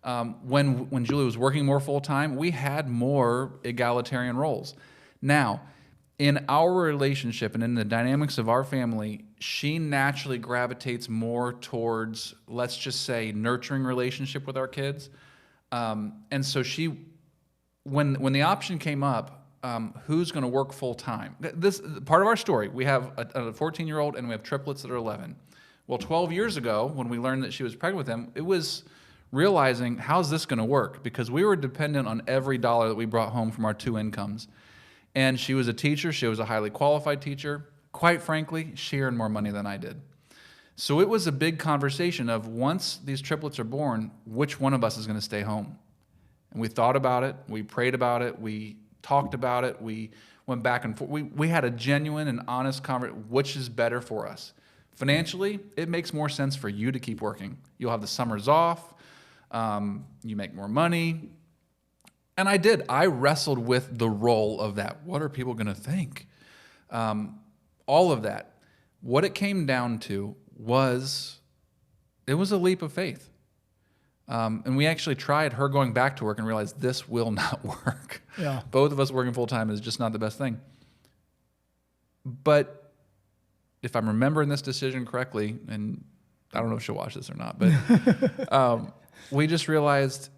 When Julie was working more full-time, we had more egalitarian roles. Now, in our relationship and in the dynamics of our family, she naturally gravitates more towards, let's just say, nurturing relationship with our kids. And so when the option came up, who's going to work full-time? This part of our story, we have a 14-year-old and we have triplets that are 11. Well, 12 years ago, when we learned that she was pregnant with them, it was realizing, how's this going to work? Because we were dependent on every dollar that we brought home from our 2 incomes. And she was a teacher. She was a highly qualified teacher. Quite frankly, she earned more money than I did. So it was a big conversation of, once these triplets are born, which one of us is going to stay home? And we thought about it. We prayed about it. We talked about it. We went back and forth. We had a genuine and honest conversation, which is better for us. Financially, it makes more sense for you to keep working. You'll have the summers off. You make more money. And I did. I wrestled with the role of that. What are people going to think? All of that. What it came down to was, it was a leap of faith. And we actually tried her going back to work and realized this will not work. Yeah. Both of us working full-time is just not the best thing. But if I'm remembering this decision correctly, and I don't know if she'll watch this or not, but we just realized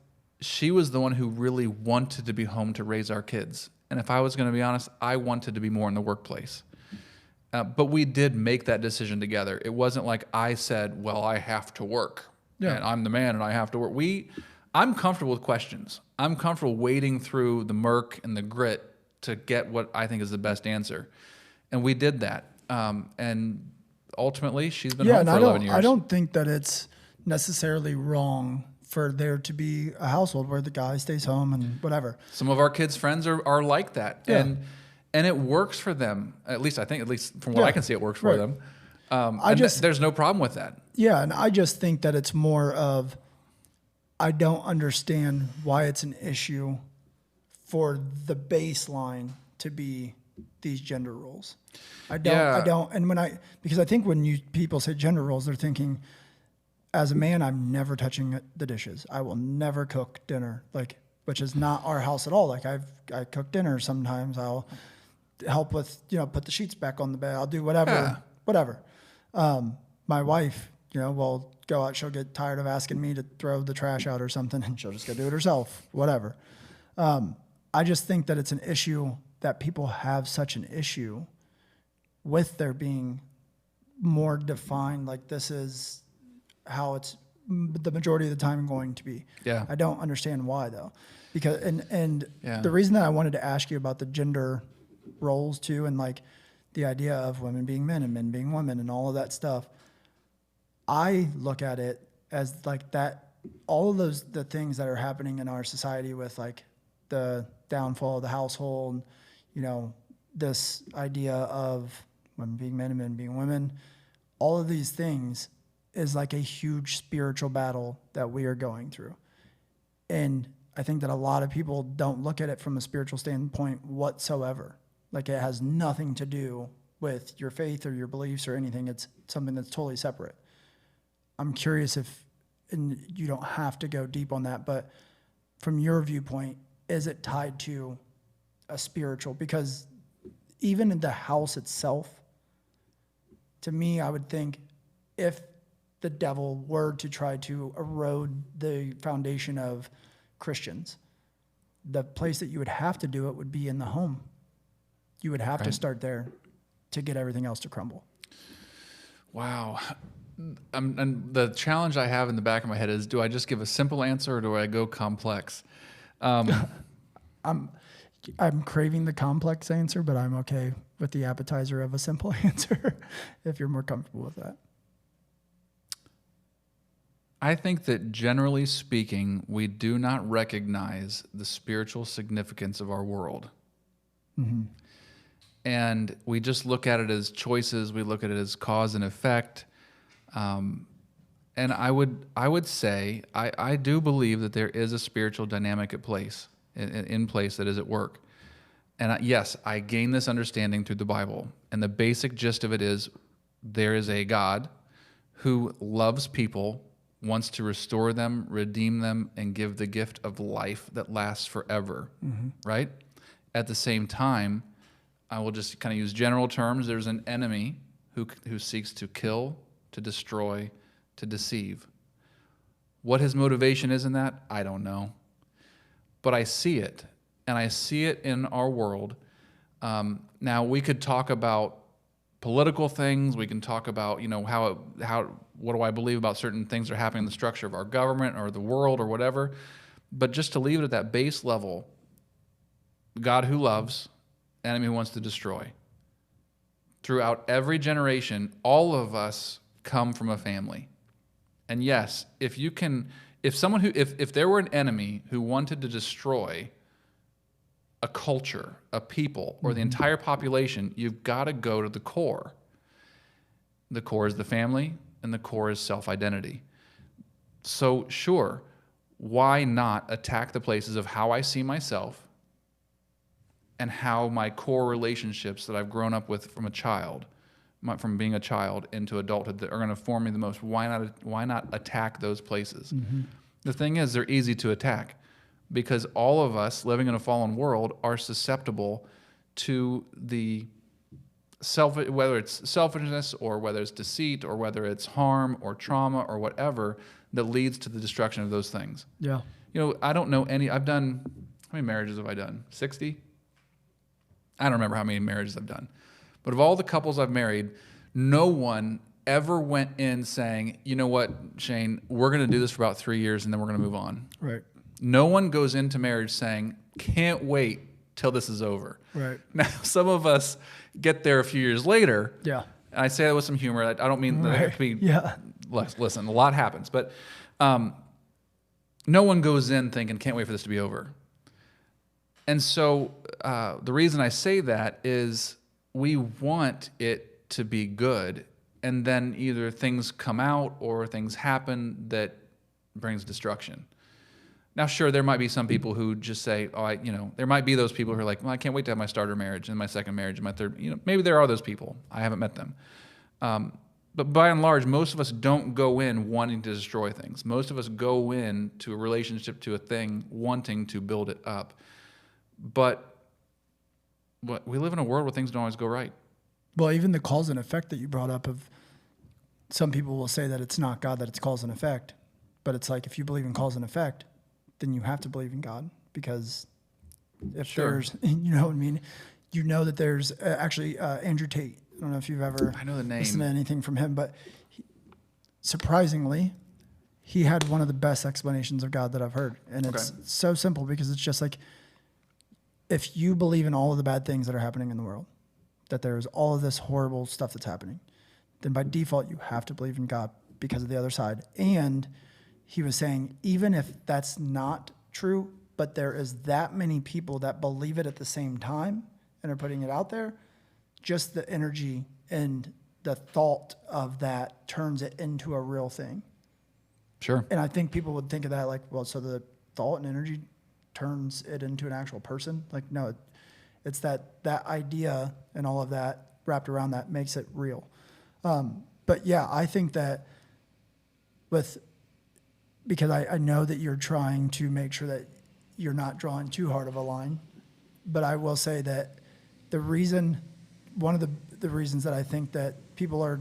she was the one who really wanted to be home to raise our kids. And if I was going to be honest, I wanted to be more in the workplace. But we did make that decision together. It wasn't like I said, well, I have to work. Yeah. And I'm the man and I have to work. I'm comfortable with questions. I'm comfortable wading through the murk and the grit to get what I think is the best answer. And we did that. And ultimately, she's been home for 11 years. I don't think that it's necessarily wrong for there to be a household where the guy stays home and whatever. Some of our kids' friends are like that. Yeah. And it works for them. At least from what I can see, it works for them. There's no problem with that. Yeah, and I just think that it's more of, I don't understand why it's an issue for the baseline to be these gender roles. I don't. And because I think when people say gender roles, they're thinking, as a man, I'm never touching the dishes. I will never cook dinner, which is not our house at all. Like I cook dinner sometimes. I'll help with, put the sheets back on the bed. I'll do whatever. My wife, will go out. She'll get tired of asking me to throw the trash out or something, and she'll just go do it herself, whatever. I just think that it's an issue that people have such an issue with there being more defined, like this is how it's the majority of the time going to be. Yeah. I don't understand why though, because the reason that I wanted to ask you about the gender roles too, and like the idea of women being men and men being women and all of that stuff, I look at it as like that, all of the things that are happening in our society with like the downfall of the household, this idea of women being men and men being women, all of these things is like a huge spiritual battle that we are going through. And I think that a lot of people don't look at it from a spiritual standpoint whatsoever. Like it has nothing to do with your faith or your beliefs or anything. It's something that's totally separate. I'm curious and you don't have to go deep on that, but from your viewpoint, is it tied to a spiritual? Because even in the house itself, to me, I would think if the devil were to try to erode the foundation of Christians, the place that you would have to do it would be in the home. You would have to start there to get everything else to crumble. Wow. And the challenge I have in the back of my head is, do I just give a simple answer or do I go complex? I'm craving the complex answer, but I'm okay with the appetizer of a simple answer if you're more comfortable with that. I think that generally speaking, we do not recognize the spiritual significance of our world. Mm-hmm. And we just look at it as choices. We look at it as cause and effect. And I would say, I do believe that there is a spiritual dynamic at place, in place that is at work. And yes, I gained this understanding through the Bible. And the basic gist of it is there is a God who loves people, wants to restore them, redeem them, and give the gift of life that lasts forever, right? At the same time, I will just kind of use general terms. There's an enemy who seeks to kill, to destroy, to deceive. What his motivation is in that, I don't know. But I see it, and I see it in our world. Now, we could talk about political things. We can talk about, what do I believe about certain things that are happening in the structure of our government or the world or whatever. But just to leave it at that base level, God who loves, enemy who wants to destroy. Throughout every generation, all of us come from a family. And yes, if there were an enemy who wanted to destroy a culture, a people, or the entire population, you've got to go to the core. The core is the family, and the core is self-identity. So sure, why not attack the places of how I see myself and how my core relationships that I've grown up with from being a child into adulthood that are going to form me the most? Why not attack those places? Mm-hmm. The thing is, they're easy to attack because all of us living in a fallen world are susceptible to the whether it's selfishness or whether it's deceit or whether it's harm or trauma or whatever that leads to the destruction of those things. Yeah. I don't know how many marriages have I done? 60? I don't remember how many marriages I've done. But of all the couples I've married, no one ever went in saying, you know what, Shane, we're going to do this for about 3 years and then we're going to move on. Right. No one goes into marriage saying, can't wait till this is over. Right. Now, some of us get there a few years later. Yeah. And I say that with some humor. I don't mean that it to be, Yeah. listen, a lot happens. But no one goes in thinking, can't wait for this to be over. And so the reason I say that is we want it to be good. And then either things come out or things happen that brings destruction. Now, sure, there might be some people who just say, there might be those people who are like, well, I can't wait to have my starter marriage and my second marriage and my third. Maybe there are those people. I haven't met them. But by and large, most of us don't go in wanting to destroy things. Most of us go in to a relationship, to a thing, wanting to build it up. But we live in a world where things don't always go right. Well, even the cause and effect that you brought up of some people will say that it's not God, that it's cause and effect. But it's like, if you believe in cause and effect, then you have to believe in God, because if there's, you know what I mean? You know that there's actually Andrew Tate. I don't know if you've ever I know the name. listened to anything from him, but surprisingly, he had one of the best explanations of God that I've heard. And it's so simple, because it's just like, if you believe in all of the bad things that are happening in the world, that there's all of this horrible stuff that's happening, then by default, you have to believe in God because of the other side. And he was saying, even if that's not true, but there is that many people that believe it at the same time and are putting it out there, just the energy and the thought of that turns it into a real thing. Sure. And I think people would think of that like, well, so the thought and energy turns it into an actual person? Like, no, it's that idea and all of that wrapped around that makes it real. But yeah, I think that because I know that you're trying to make sure that you're not drawing too hard of a line, but I will say that one of the reasons that I think that people are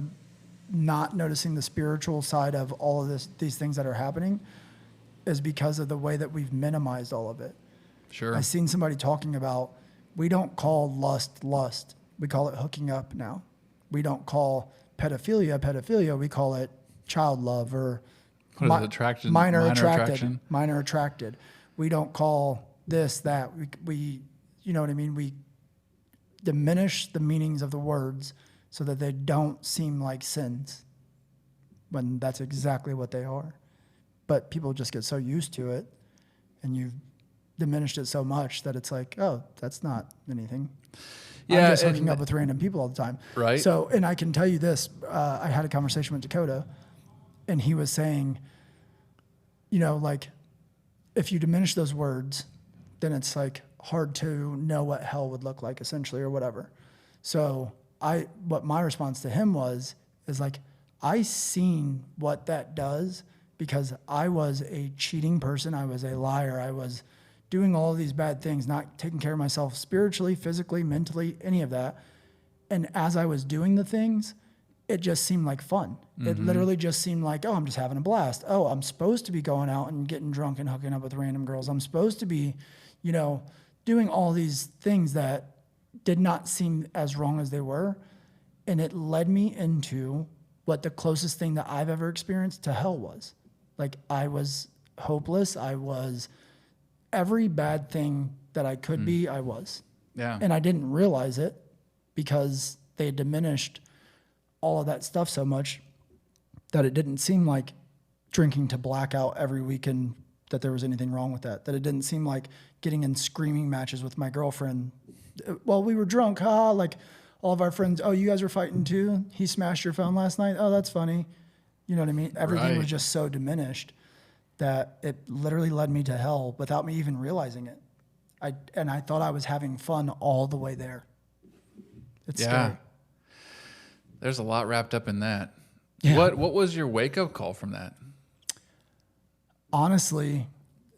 not noticing the spiritual side of all of these things that are happening is because of the way that we've minimized all of it. Sure. I've seen somebody talking about, we don't call lust. We call it hooking up now. We don't call pedophilia. We call it child love or minor attracted. We don't call this that. We you know what I mean? We diminish the meanings of the words so that they don't seem like sins, when that's exactly what they are. But people just get so used to it, and you've diminished it so much that it's like, oh, that's not anything. Yeah, I'm just hooking up with random people all the time. Right. So, and I can tell you this, I had a conversation with Dakota, and he was saying, like, if you diminish those words, then it's like hard to know what hell would look like, essentially, or whatever. So what my response to him is like, I seen what that does, because I was a cheating person. I was a liar. I was doing all of these bad things, not taking care of myself spiritually, physically, mentally, any of that. And as I was doing the things, it just seemed like fun. Mm-hmm. It literally just seemed like, oh, I'm just having a blast. Oh, I'm supposed to be going out and getting drunk and hooking up with random girls. I'm supposed to be, doing all these things that did not seem as wrong as they were. And it led me into what the closest thing that I've ever experienced to hell was. Like, I was hopeless. I was every bad thing that I could be, I was. Yeah. And I didn't realize it because they diminished all of that stuff so much that it didn't seem like drinking to blackout every weekend, that there was anything wrong with that. That it didn't seem like getting in screaming matches with my girlfriend. Well, we were drunk, like all of our friends, oh, you guys were fighting too? He smashed your phone last night? Oh, that's funny. You know what I mean? Everything was just so diminished that it literally led me to hell without me even realizing it. I thought I was having fun all the way there. It's scary. There's a lot wrapped up in that. Yeah. What was your wake-up call from that? Honestly,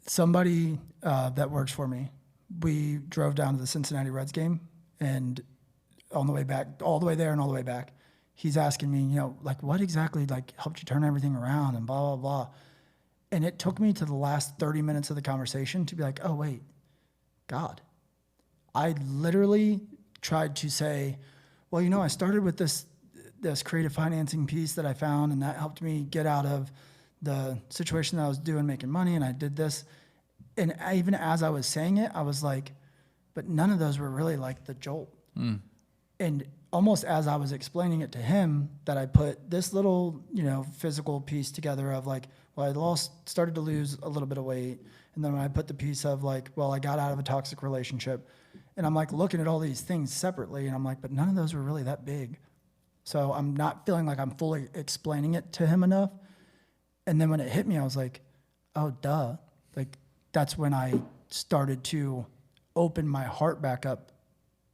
somebody that works for me, we drove down to the Cincinnati Reds game, and on the way back, all the way there and all the way back, he's asking me, like, what exactly helped you turn everything around and blah, blah, blah. And it took me to the last 30 minutes of the conversation to be like, oh, wait, God. I literally tried to say, well, you know, I started with this creative financing piece that I found, and that helped me get out of the situation that I was doing, making money, and I did this. And even as I was saying it, I was like, but none of those were really like the jolt. And almost as I was explaining it to him, that I put this little, you know, physical piece together of like, well, I started to lose a little bit of weight. And then when I put the piece of like, well, I got out of a toxic relationship, and I'm like looking at all these things separately, and I'm like, but none of those were really that big. So I'm not feeling like I'm fully explaining it to him enough. And then when it hit me, I was like, oh, duh. Like, that's when I started to open my heart back up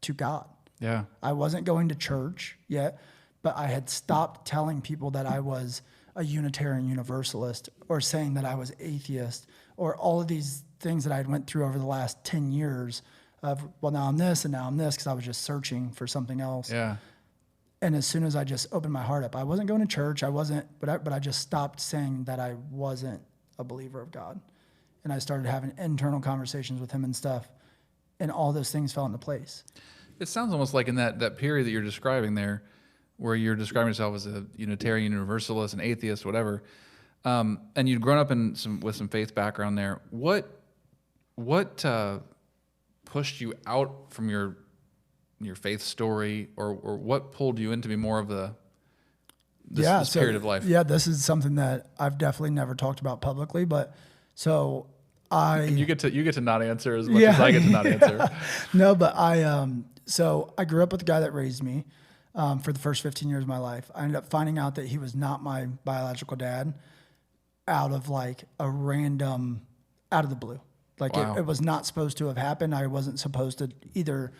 to God. Yeah. I wasn't going to church yet, but I had stopped telling people that I was a Unitarian Universalist, or saying that I was atheist, or all of these things that I had went through over the last 10 years of, well, now I'm this and now I'm this, because I was just searching for something else. Yeah. And as soon as I just opened my heart up, I wasn't going to church. But I just stopped saying that I wasn't a believer of God. And I started having internal conversations with him and stuff. And all those things fell into place. It sounds almost like in that period that you're describing there, where you're describing yourself as a Unitarian Universalist, an atheist, whatever, and you'd grown up with some faith background there. What pushed you out from your faith story, or what pulled you into be more of this period of life? Yeah, this is something that I've definitely never talked about publicly, but so And you get to not answer as much as I get to not answer. No, but so I grew up with the guy that raised me for the first 15 years of my life. I ended up finding out that he was not my biological dad out of like a random, out of the blue. Like Wow. it was not supposed to have happened. I wasn't supposed to either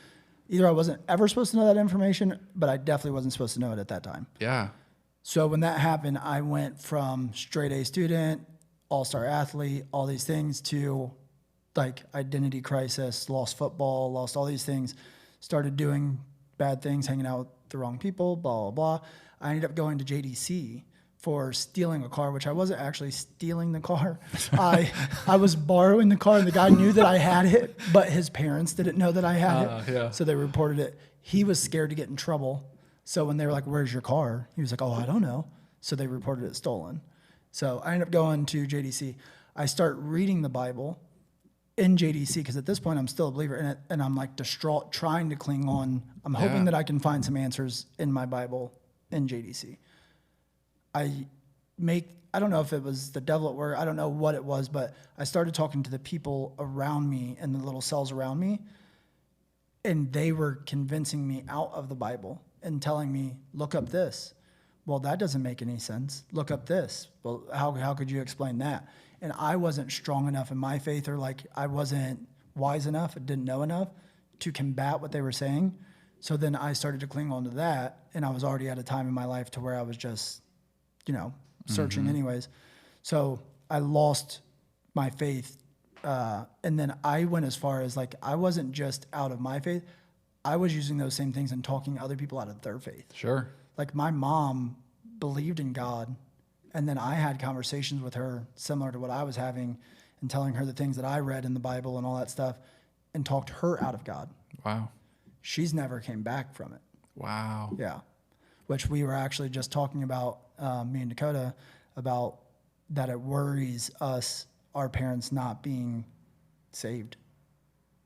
I wasn't ever supposed to know that information, but I definitely wasn't supposed to know it at that time. Yeah. So when that happened, I went from straight A student, all-star athlete, all these things, to like identity crisis, lost football, lost all these things, started doing bad things, hanging out with the wrong people, blah, blah, blah. I ended up going to JDC for stealing a car, which I wasn't actually stealing the car. I was borrowing the car, and the guy knew that I had it, but his parents didn't know that I had it. Yeah. So they reported it. He was scared to get in trouble. So when they were like, "Where's your car?" He was like, "Oh, I don't know." So they reported it stolen. So I ended up going to JDC. I start reading the Bible in JDC, because at this point I'm still a believer in it, and I'm like distraught, trying to cling on. I'm hoping that I can find some answers in my Bible in JDC. I don't know if it was the devil at work. I don't know what it was, but I started talking to the people around me in the little cells around me, and they were convincing me out of the Bible and telling me, look up this. Well, that doesn't make any sense. Look up this. Well, how could you explain that? And I wasn't strong enough in my faith, or like I wasn't wise enough, I didn't know enough to combat what they were saying. So then I started to cling on to that, and I was already at a time in my life to where I was just, searching anyways. So I lost my faith. And then I went as far as like, I wasn't just out of my faith. I was using those same things and talking other people out of their faith. Sure. Like my mom believed in God, and then I had conversations with her similar to what I was having, and telling her the things that I read in the Bible and all that stuff, and talked her out of God. Wow. She's never came back from it. Wow. Yeah. Which we were actually just talking about, me and Dakota, about that it worries us, our parents not being saved.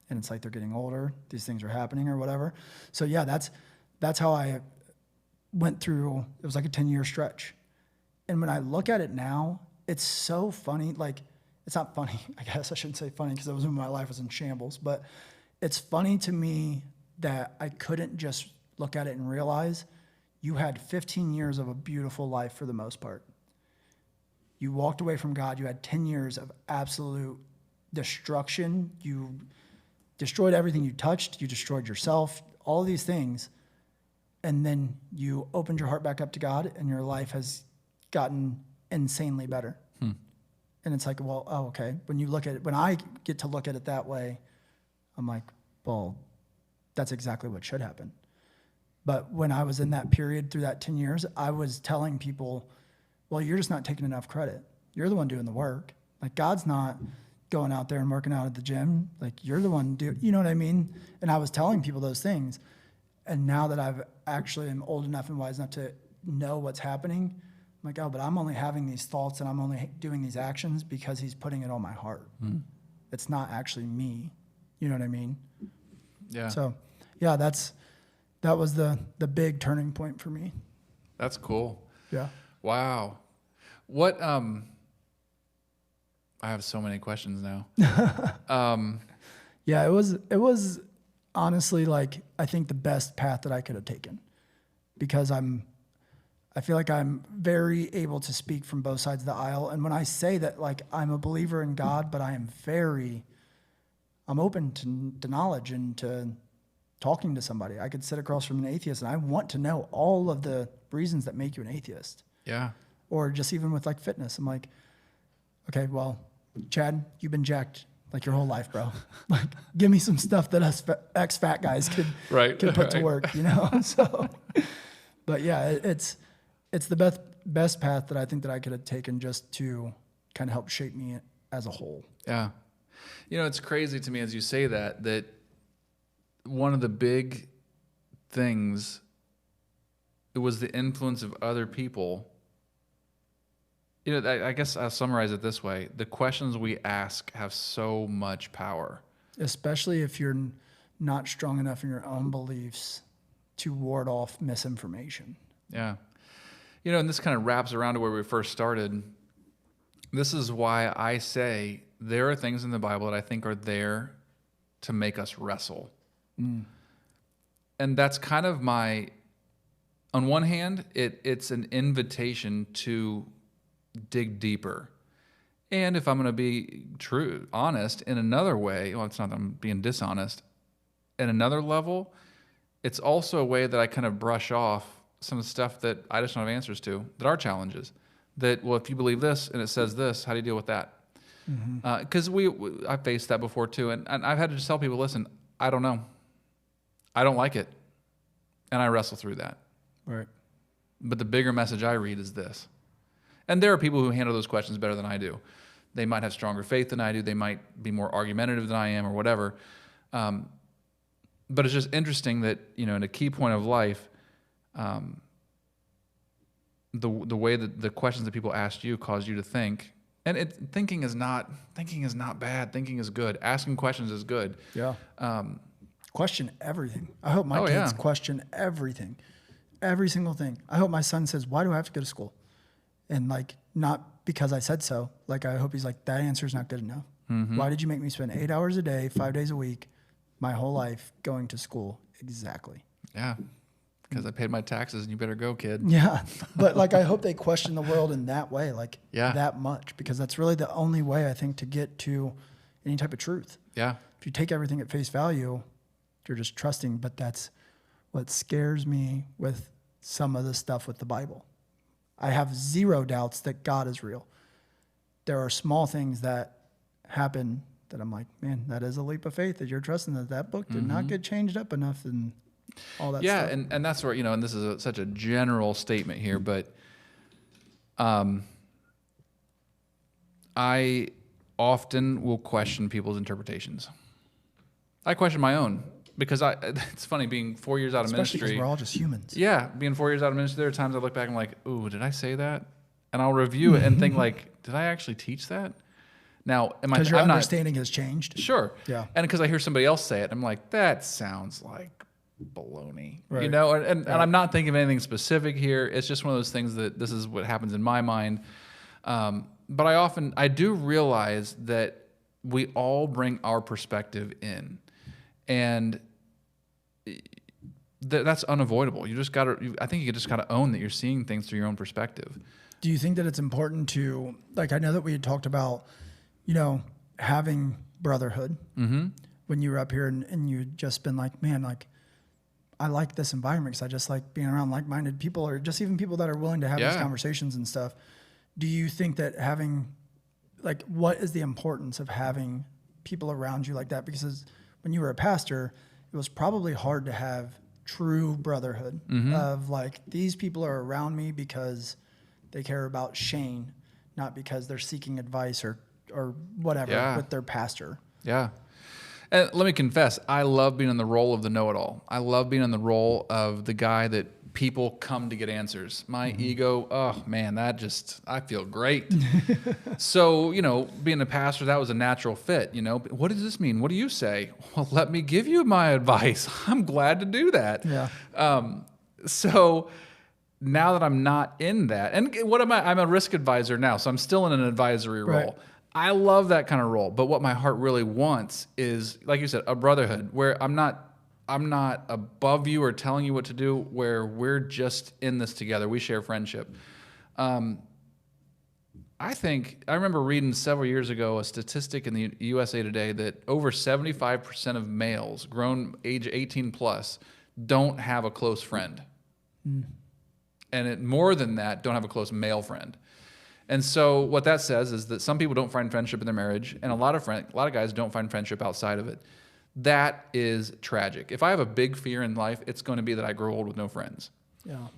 And it's like they're getting older, these things are happening or whatever. So yeah, that's how I went through. It was like a 10-year stretch. And when I look at it now, it's so funny. Like, it's not funny. I guess I shouldn't say funny, because it was when my life was in shambles. But it's funny to me that I couldn't just look at it and realize you had 15 years of a beautiful life for the most part. You walked away from God. You had 10 years of absolute destruction. You destroyed everything you touched. You destroyed yourself, all of these things. And then you opened your heart back up to God, and your life has gotten insanely better. And it's like, well, oh, okay. When you look at it, when I get to look at it that way, I'm like, well, that's exactly what should happen. But when I was in that period through that 10 years, I was telling people, well, you're just not taking enough credit. You're the one doing the work. Like, God's not going out there and working out at the gym. Like, you're the one you know what I mean? And I was telling people those things. And now that I've actually am old enough and wise enough to know what's happening, I'm like, oh, but I'm only having these thoughts and I'm only doing these actions because he's putting it on my heart. It's not actually me. You know what I mean? Yeah. So, yeah, that was the big turning point for me. That's cool. Yeah. Wow. What, I have so many questions now. Yeah, it was honestly like, I think the best path that I could have taken, because I feel like I'm very able to speak from both sides of the aisle. And when I say that, like, I'm a believer in God, but I'm open to knowledge and to talking to somebody. I could sit across from an atheist and I want to know all of the reasons that make you an atheist. Yeah. Or just even with like fitness. I'm like, okay, well, Chad, you've been jacked like your whole life, bro. Like, give me some stuff that us ex-fat guys could put to work, you know? So, but yeah, it's the best path that I think that I could have taken just to kind of help shape me as a whole. Yeah. You know, it's crazy to me as you say that one of the big things, it was the influence of other people. You know, I guess I'll summarize it this way. The questions we ask have so much power. Especially if you're not strong enough in your own beliefs to ward off misinformation. Yeah. You know, and this kind of wraps around to where we first started. This is why I say there are things in the Bible that I think are there to make us wrestle. And that's kind of my, on one hand, it's an invitation to dig deeper. And if I'm going to be honest, in another way, well, it's not that I'm being dishonest, at another level, it's also a way that I kind of brush off some of the stuff that I just don't have answers to, that are challenges. That, well, if you believe this and it says this, how do you deal with that? Because I've faced that before too. And I've had to just tell people, listen, I don't know. I don't like it. And I wrestle through that. Right. But the bigger message I read is this. And there are people who handle those questions better than I do. They might have stronger faith than I do. They might be more argumentative than I am or whatever. But it's just interesting that, you know, in a key point of life, the way that the questions that people asked you caused you to think. And thinking is not bad. Thinking is good. Asking questions is good. Yeah. Question everything. I hope my kids question everything. Every single thing. I hope my son says, why do I have to go to school? And like, not because I said so. Like, I hope he's like, that answer is not good enough. Why did you make me spend 8 hours a day, 5 days a week, my whole life going to school? Exactly. Yeah. Because I paid my taxes and you better go, kid. Yeah. But like, I hope they question the world in that way, like that much, because that's really the only way I think to get to any type of truth. Yeah. If you take everything at face value, you're just trusting. But that's what scares me with some of the stuff with the Bible. I have zero doubts that God is real. There are small things that happen that I'm like, man, that is a leap of faith that you're trusting that book did not get changed up enough and all that stuff. Yeah, and that's where, you know, and this is such a general statement here, but I often will question people's interpretations. I question my own. Because it's funny, being 4 years out of Especially ministry. because we're all just humans. Yeah, being 4 years out of ministry, there are times I look back and I'm like, ooh, did I say that? And I'll review it and think like, did I actually teach that? Now, because your understanding has changed. Sure. Yeah. And because I hear somebody else say it, I'm like, that sounds like baloney. Right. You know, and I'm not thinking of anything specific here. It's just one of those things that this is what happens in my mind. But I do realize that we all bring our perspective in. And that's unavoidable. You just got to, I think you just got to own that you're seeing things through your own perspective. Do you think that it's important to, like, I know that we had talked about, you know, having brotherhood when you were up here and you'd just been like, man, like, I like this environment because I just like being around like-minded people or just even people that are willing to have these conversations and stuff. Do you think that having, like, what is the importance of having people around you like that? Because when you were a pastor, it was probably hard to have true brotherhood of like, these people are around me because they care about Shane, not because they're seeking advice or whatever with their pastor. Yeah. And let me confess, I love being in the role of the know-it-all. I love being in the role of the guy that people come to get answers. My ego, oh man, I feel great. So, being a pastor, that was a natural fit. What does this mean? What do you say? Well, let me give you my advice. I'm glad to do that. Yeah. So now that I'm not in that, and what am I? I'm a risk advisor now, so I'm still in an advisory role. Right. I love that kind of role, but what my heart really wants is, like you said, a brotherhood where I'm not above you or telling you what to do, where we're just in this together. We share friendship. I remember reading several years ago a statistic in the USA Today that over 75% of males grown age 18 plus don't have a close friend. And more than that, don't have a close male friend. And so what that says is that some people don't find friendship in their marriage, and a lot of guys don't find friendship outside of it. That is tragic. If I have a big fear in life, it's going to be that I grow old with no friends. Yeah.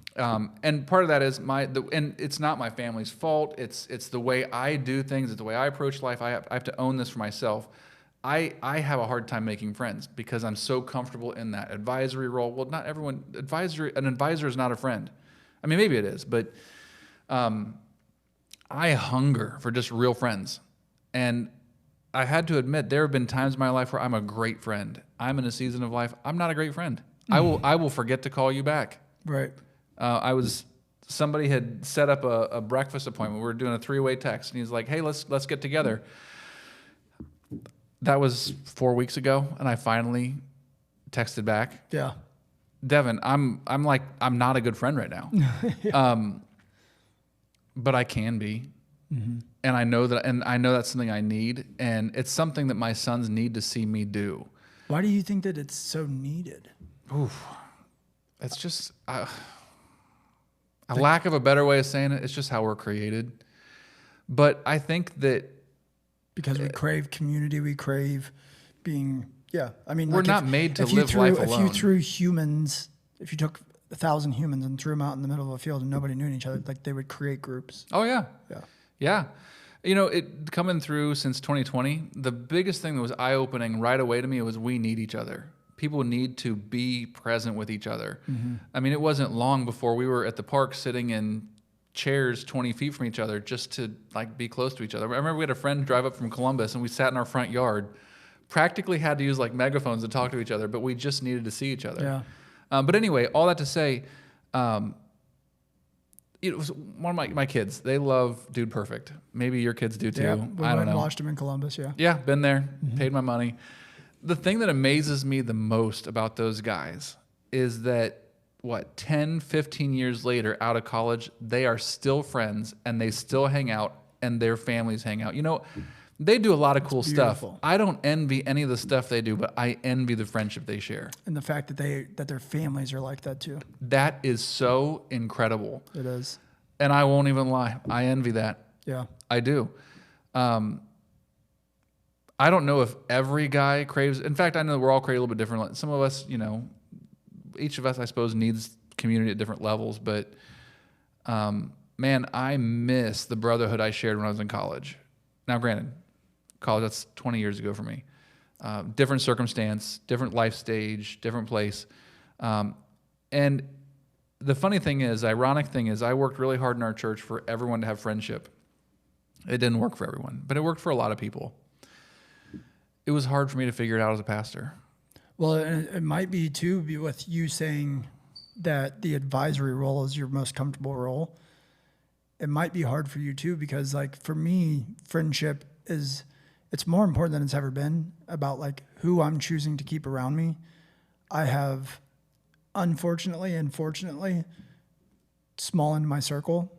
And part of that is and it's not my family's fault. It's the way I do things. It's the way I approach life. I have to own this for myself. I have a hard time making friends because I'm so comfortable in that advisory role. Well, not everyone an advisor is not a friend. I mean, maybe it is, but I hunger for just real friends. And I had to admit, there have been times in my life where I'm a great friend. I'm in a season of life, I'm not a great friend. I will forget to call you back. Right. Somebody had set up a breakfast appointment. We were doing a 3-way text, and he's like, "Hey, let's get together." That was 4 weeks ago, and I finally texted back. Yeah. Devin, I'm not a good friend right now. Yeah. But I can be. Mm-hmm. And I know that's something I need, and it's something that my sons need to see me do. Why do you think that it's so needed? Oof. It's just a lack of a better way of saying it. It's just how we're created. But I think that because we crave community, we crave being. Yeah, I mean, we're not made to live life alone. If you took 1,000 humans and threw them out in the middle of a field and nobody knew each other, like they would create groups. Oh yeah, yeah. It coming through since 2020. The biggest thing that was eye-opening right away to me was we need each other. People need to be present with each other. Mm-hmm. I mean, it wasn't long before we were at the park sitting in chairs 20 feet from each other just to be close to each other. I remember we had a friend drive up from Columbus and we sat in our front yard, practically had to use megaphones to talk to each other, but we just needed to see each other. Yeah. But anyway, all that to say, it was one of my kids. They love Dude Perfect. Maybe your kids do too. Yeah, I don't know. Watched them in Columbus. Yeah. Yeah, been there, paid my money. The thing that amazes me the most about those guys is that 10, 15 years later out of college, they are still friends and they still hang out and their families hang out. They do a lot of cool stuff. I don't envy any of the stuff they do, but I envy the friendship they share. And the fact that their families are like that too. That is so incredible. It is. And I won't even lie. I envy that. Yeah. I do. I don't know if every guy craves. In fact, I know we're all created a little bit different. Some of us, each of us, I suppose, needs community at different levels. But man, I miss the brotherhood I shared when I was in college. Now, granted, college, that's 20 years ago for me. Different circumstance, different life stage, different place. And the ironic thing is, I worked really hard in our church for everyone to have friendship. It didn't work for everyone, but it worked for a lot of people. It was hard for me to figure it out as a pastor. Well, it might be too, with you saying that the advisory role is your most comfortable role. It might be hard for you too, because for me, friendship it's more important than it's ever been about who I'm choosing to keep around me. I have, unfortunately and fortunately, smallened my circle,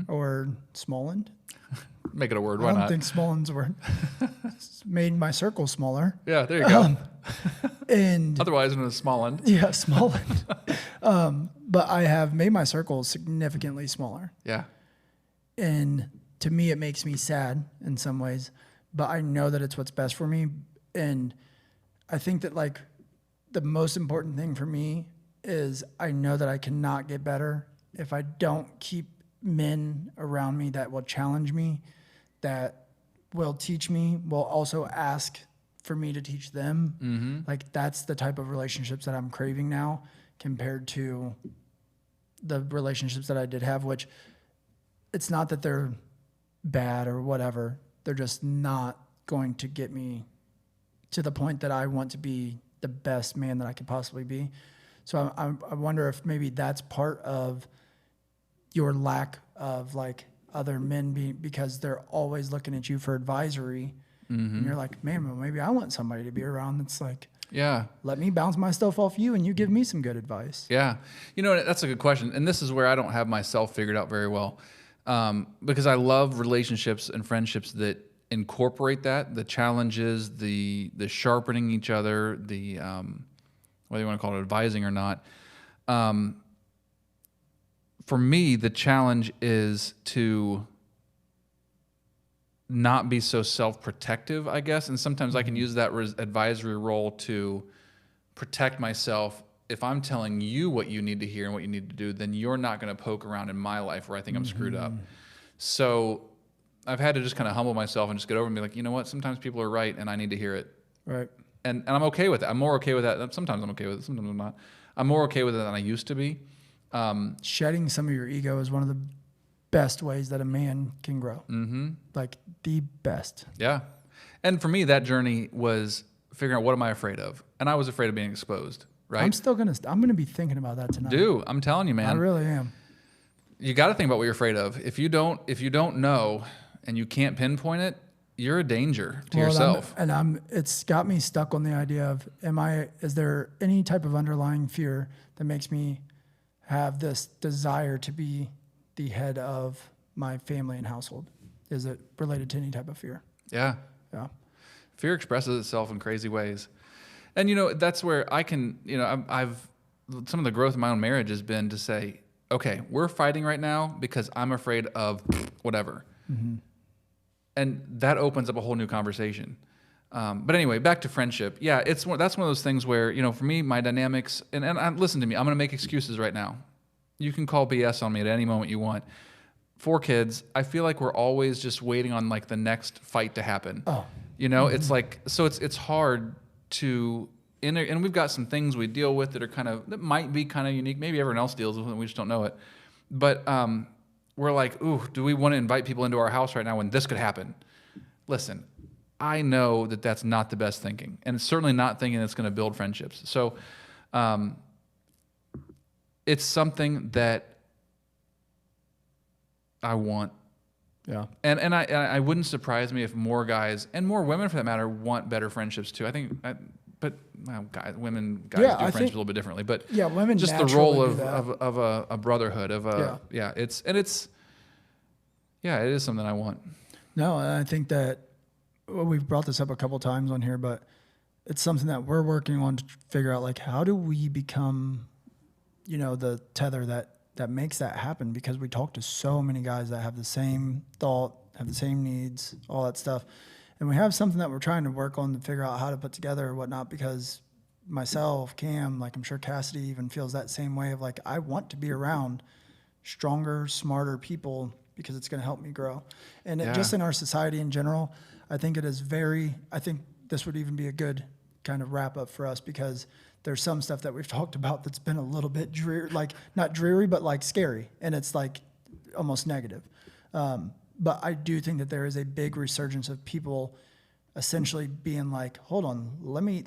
or smallened. Make it a word. Why not? I don't think smallened's a word. It's made my circle smaller. Yeah, there you go. And otherwise known as smallened. Yeah, smallened. But I have made my circle significantly smaller. Yeah. And to me, it makes me sad in some ways, but I know that it's what's best for me. And I think that the most important thing for me is I know that I cannot get better if I don't keep men around me that will challenge me, that will teach me, will also ask for me to teach them. Like that's the type of relationships that I'm craving now compared to the relationships that I did have, which it's not that they're bad or whatever. They're just not going to get me to the point that I want to be the best man that I could possibly be. So I wonder if maybe that's part of your lack of like other men because they're always looking at you for advisory. And you're like, man, well, maybe I want somebody to be around that's like, let me bounce my stuff off you and you give me some good advice. Yeah. You know, that's a good question. And this is where I don't have myself figured out very well. Because I love relationships and friendships that incorporate that, the challenges, the sharpening each other, the, whether you want to call it advising or not. For me, the challenge is to not be so self-protective, I guess. And sometimes I can use that advisory role to protect myself. If I'm telling you what you need to hear and what you need to do, then you're not going to poke around in my life where I think I'm screwed up. So I've had to just kind of humble myself and just get over and be like, you know what? Sometimes people are right and I need to hear it. Right. And I'm okay with it. I'm more okay with that. Sometimes I'm okay with it. Sometimes I'm not. I'm more okay with it than I used to be. Shedding some of your ego is one of the best ways that a man can grow. Like the best. Yeah. And for me, that journey was figuring out what am I afraid of? And I was afraid of being exposed, right? I'm going to be thinking about that tonight. I'm telling you, man. I really am. You got to think about what you're afraid of. If you don't know and you can't pinpoint it, you're a danger to yourself. It's got me stuck on the idea of, is there any type of underlying fear that makes me have this desire to be the head of my family and household? Is it related to any type of fear? Yeah. Yeah. Fear expresses itself in crazy ways. And, you know, that's where I can, you know, I've some of the growth in my own marriage has been to say, okay, we're fighting right now because I'm afraid of whatever. And that opens up a whole new conversation. But anyway, back to friendship. Yeah, that's one of those things where, you know, for me, my dynamics, and listen to me, I'm going to make excuses right now. You can call BS on me at any moment you want. 4 kids, I feel like we're always just waiting on like the next fight to happen. You know, it's like, so it's hard to, and we've got some things we deal with that might be kind of unique. Maybe everyone else deals with it and we just don't know it. But we're like, ooh, do we want to invite people into our house right now when this could happen? Listen, I know that that's not the best thinking. And it's certainly not thinking that's going to build friendships. So it's something that I want. Yeah. And I wouldn't surprise me if more guys, and more women for that matter, want better friendships too. I think, guys do friendships a little bit differently. But yeah, women just the role naturally of a brotherhood, it is something I want. No, and I think that we've brought this up a couple times on here, but it's something that we're working on to figure out, like, how do we become, you know, the tether that makes that happen? Because we talk to so many guys that have the same thought, have the same needs, all that stuff. And we have something that we're trying to work on to figure out how to put together or whatnot, because myself, Cam, like I'm sure Cassidy even feels that same way of like, I want to be around stronger, smarter people because it's going to help me grow. And just in our society in general, I think this would even be a good kind of wrap up for us, because there's some stuff that we've talked about that's been a little bit dreary, like not dreary, but like scary. And it's like almost negative. But I do think that there is a big resurgence of people essentially being like, hold on, let me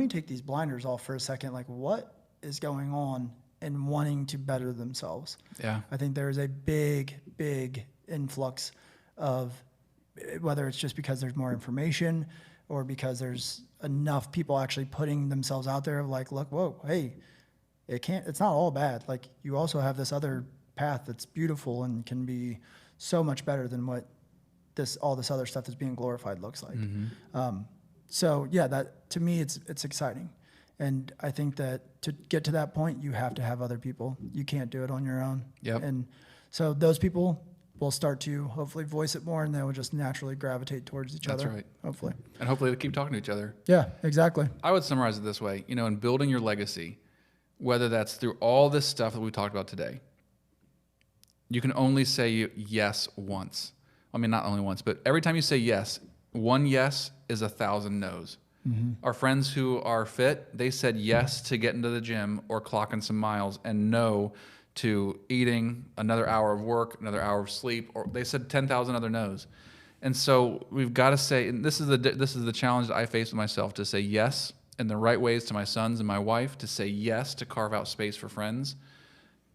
take these blinders off for a second. Like, what is going on, and wanting to better themselves. Yeah. I think there is a big, big influx of, whether it's just because there's more information or because there's enough people actually putting themselves out there of like, look, whoa, hey, it's not all bad. Like, you also have this other path that's beautiful and can be so much better than what all this other stuff that's being glorified looks like. So yeah, that to me, it's exciting. And I think that to get to that point, you have to have other people. You can't do it on your own. Yep. And so those people will start to hopefully voice it more, and they will just naturally gravitate towards each other. That's right. Hopefully. And hopefully they keep talking to each other. Yeah, exactly. I would summarize it this way, you know, in building your legacy, whether that's through all this stuff that we talked about today, you can only say yes once. I mean, not only once, but every time you say yes, one yes is 1,000 no's. Our friends who are fit, they said yes to getting to the gym or clocking some miles, and no to eating, another hour of work, another hour of sleep, or they said 10,000 other no's. And so we've got to say, and this is the challenge that I face with myself, to say yes in the right ways to my sons and my wife, to say yes to carve out space for friends,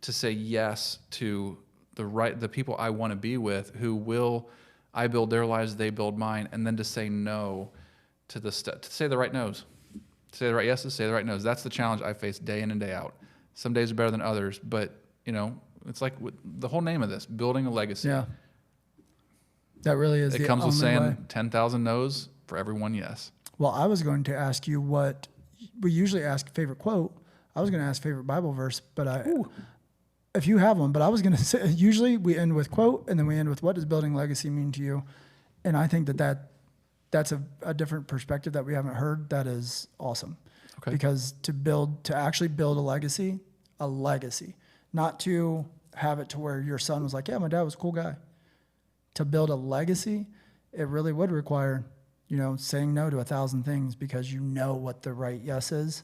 to say yes to the people I want to be with, who will I build their lives, they build mine, and then to say no to to say the right no's, to say the right yeses, say the right no's. That's the challenge I face day in and day out. Some days are better than others, but it's like the whole name of this, building a legacy. Yeah. That really is. It comes with saying 10,000 no's for every one yes. Well, I was going to ask you what we usually ask favorite quote. I was going to ask favorite Bible verse, but if you have one, but I was going to say, usually we end with quote and then we end with what does building legacy mean to you? And I think that's a different perspective that we haven't heard. That is awesome. Okay. Because to actually build a legacy, not to have it to where your son was like, yeah, my dad was a cool guy. To build a legacy, it really would require, saying no to 1,000 things because you know what the right yes is,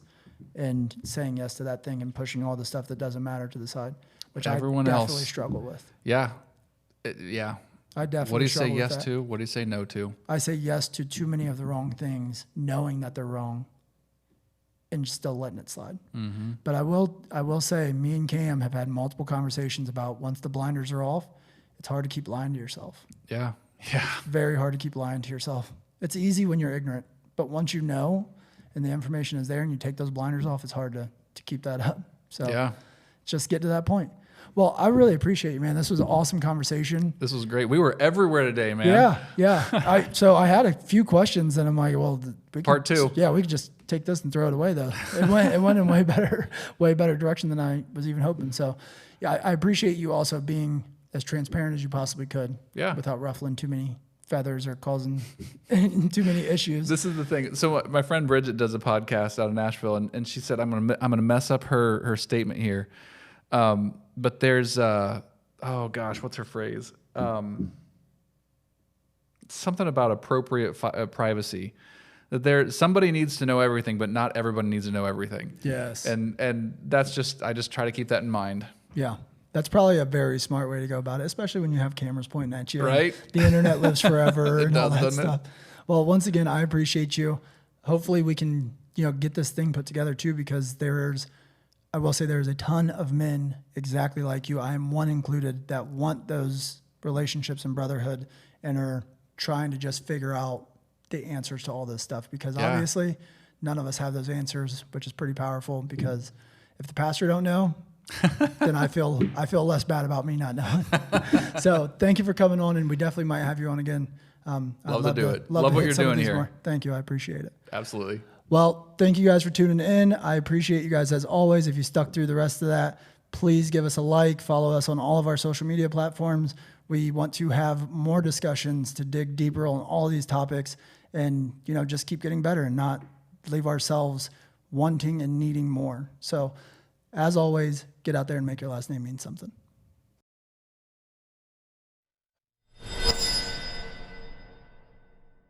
and saying yes to that thing and pushing all the stuff that doesn't matter to the side, which everyone I definitely struggle with. Yeah. I definitely. What do you say yes that. to? What do you say no to? I say yes to too many of the wrong things, knowing that they're wrong, and still letting it slide. Mm-hmm. But I will say, me and Cam have had multiple conversations about once the blinders are off, it's hard to keep lying to yourself. Yeah. Very hard to keep lying to yourself. It's easy when you're ignorant, but once you know and the information is there and you take those blinders off, it's hard to keep that up. So just get to that point. Well, I really appreciate you, man. This was an awesome conversation. This was great. We were everywhere today, man. Yeah. So I had a few questions, and I'm like, well, part two. Yeah, we could just take this and throw it away, though. It went in way better direction than I was even hoping. So, yeah, I appreciate you also being as transparent as you possibly could. Yeah. Without ruffling too many feathers or causing too many issues. This is the thing. So my friend Bridget does a podcast out of Nashville, and she said I'm gonna mess up her statement here. But there's oh gosh, what's her phrase? Something about appropriate privacy. That somebody needs to know everything, but not everybody needs to know everything. Yes. And that's I just try to keep that in mind. Yeah. That's probably a very smart way to go about it, especially when you have cameras pointing at you. Right. The internet lives forever and all that stuff. Well, once again, I appreciate you. Hopefully we can, get this thing put together too, because I will say there's a ton of men exactly like you. I am one included that want those relationships and brotherhood and are trying to just figure out the answers to all this stuff, because obviously none of us have those answers, which is pretty powerful, because if the pastor don't know, then I feel less bad about me not knowing. So thank you for coming on, and we definitely might have you on again. Love to do it. Love what you're doing here. More. Thank you. I appreciate it. Absolutely. Well, thank you guys for tuning in. I appreciate you guys as always. If you stuck through the rest of that, please give us a like, follow us on all of our social media platforms. We want to have more discussions to dig deeper on all these topics and, just keep getting better and not leave ourselves wanting and needing more. So as always, get out there and make your last name mean something.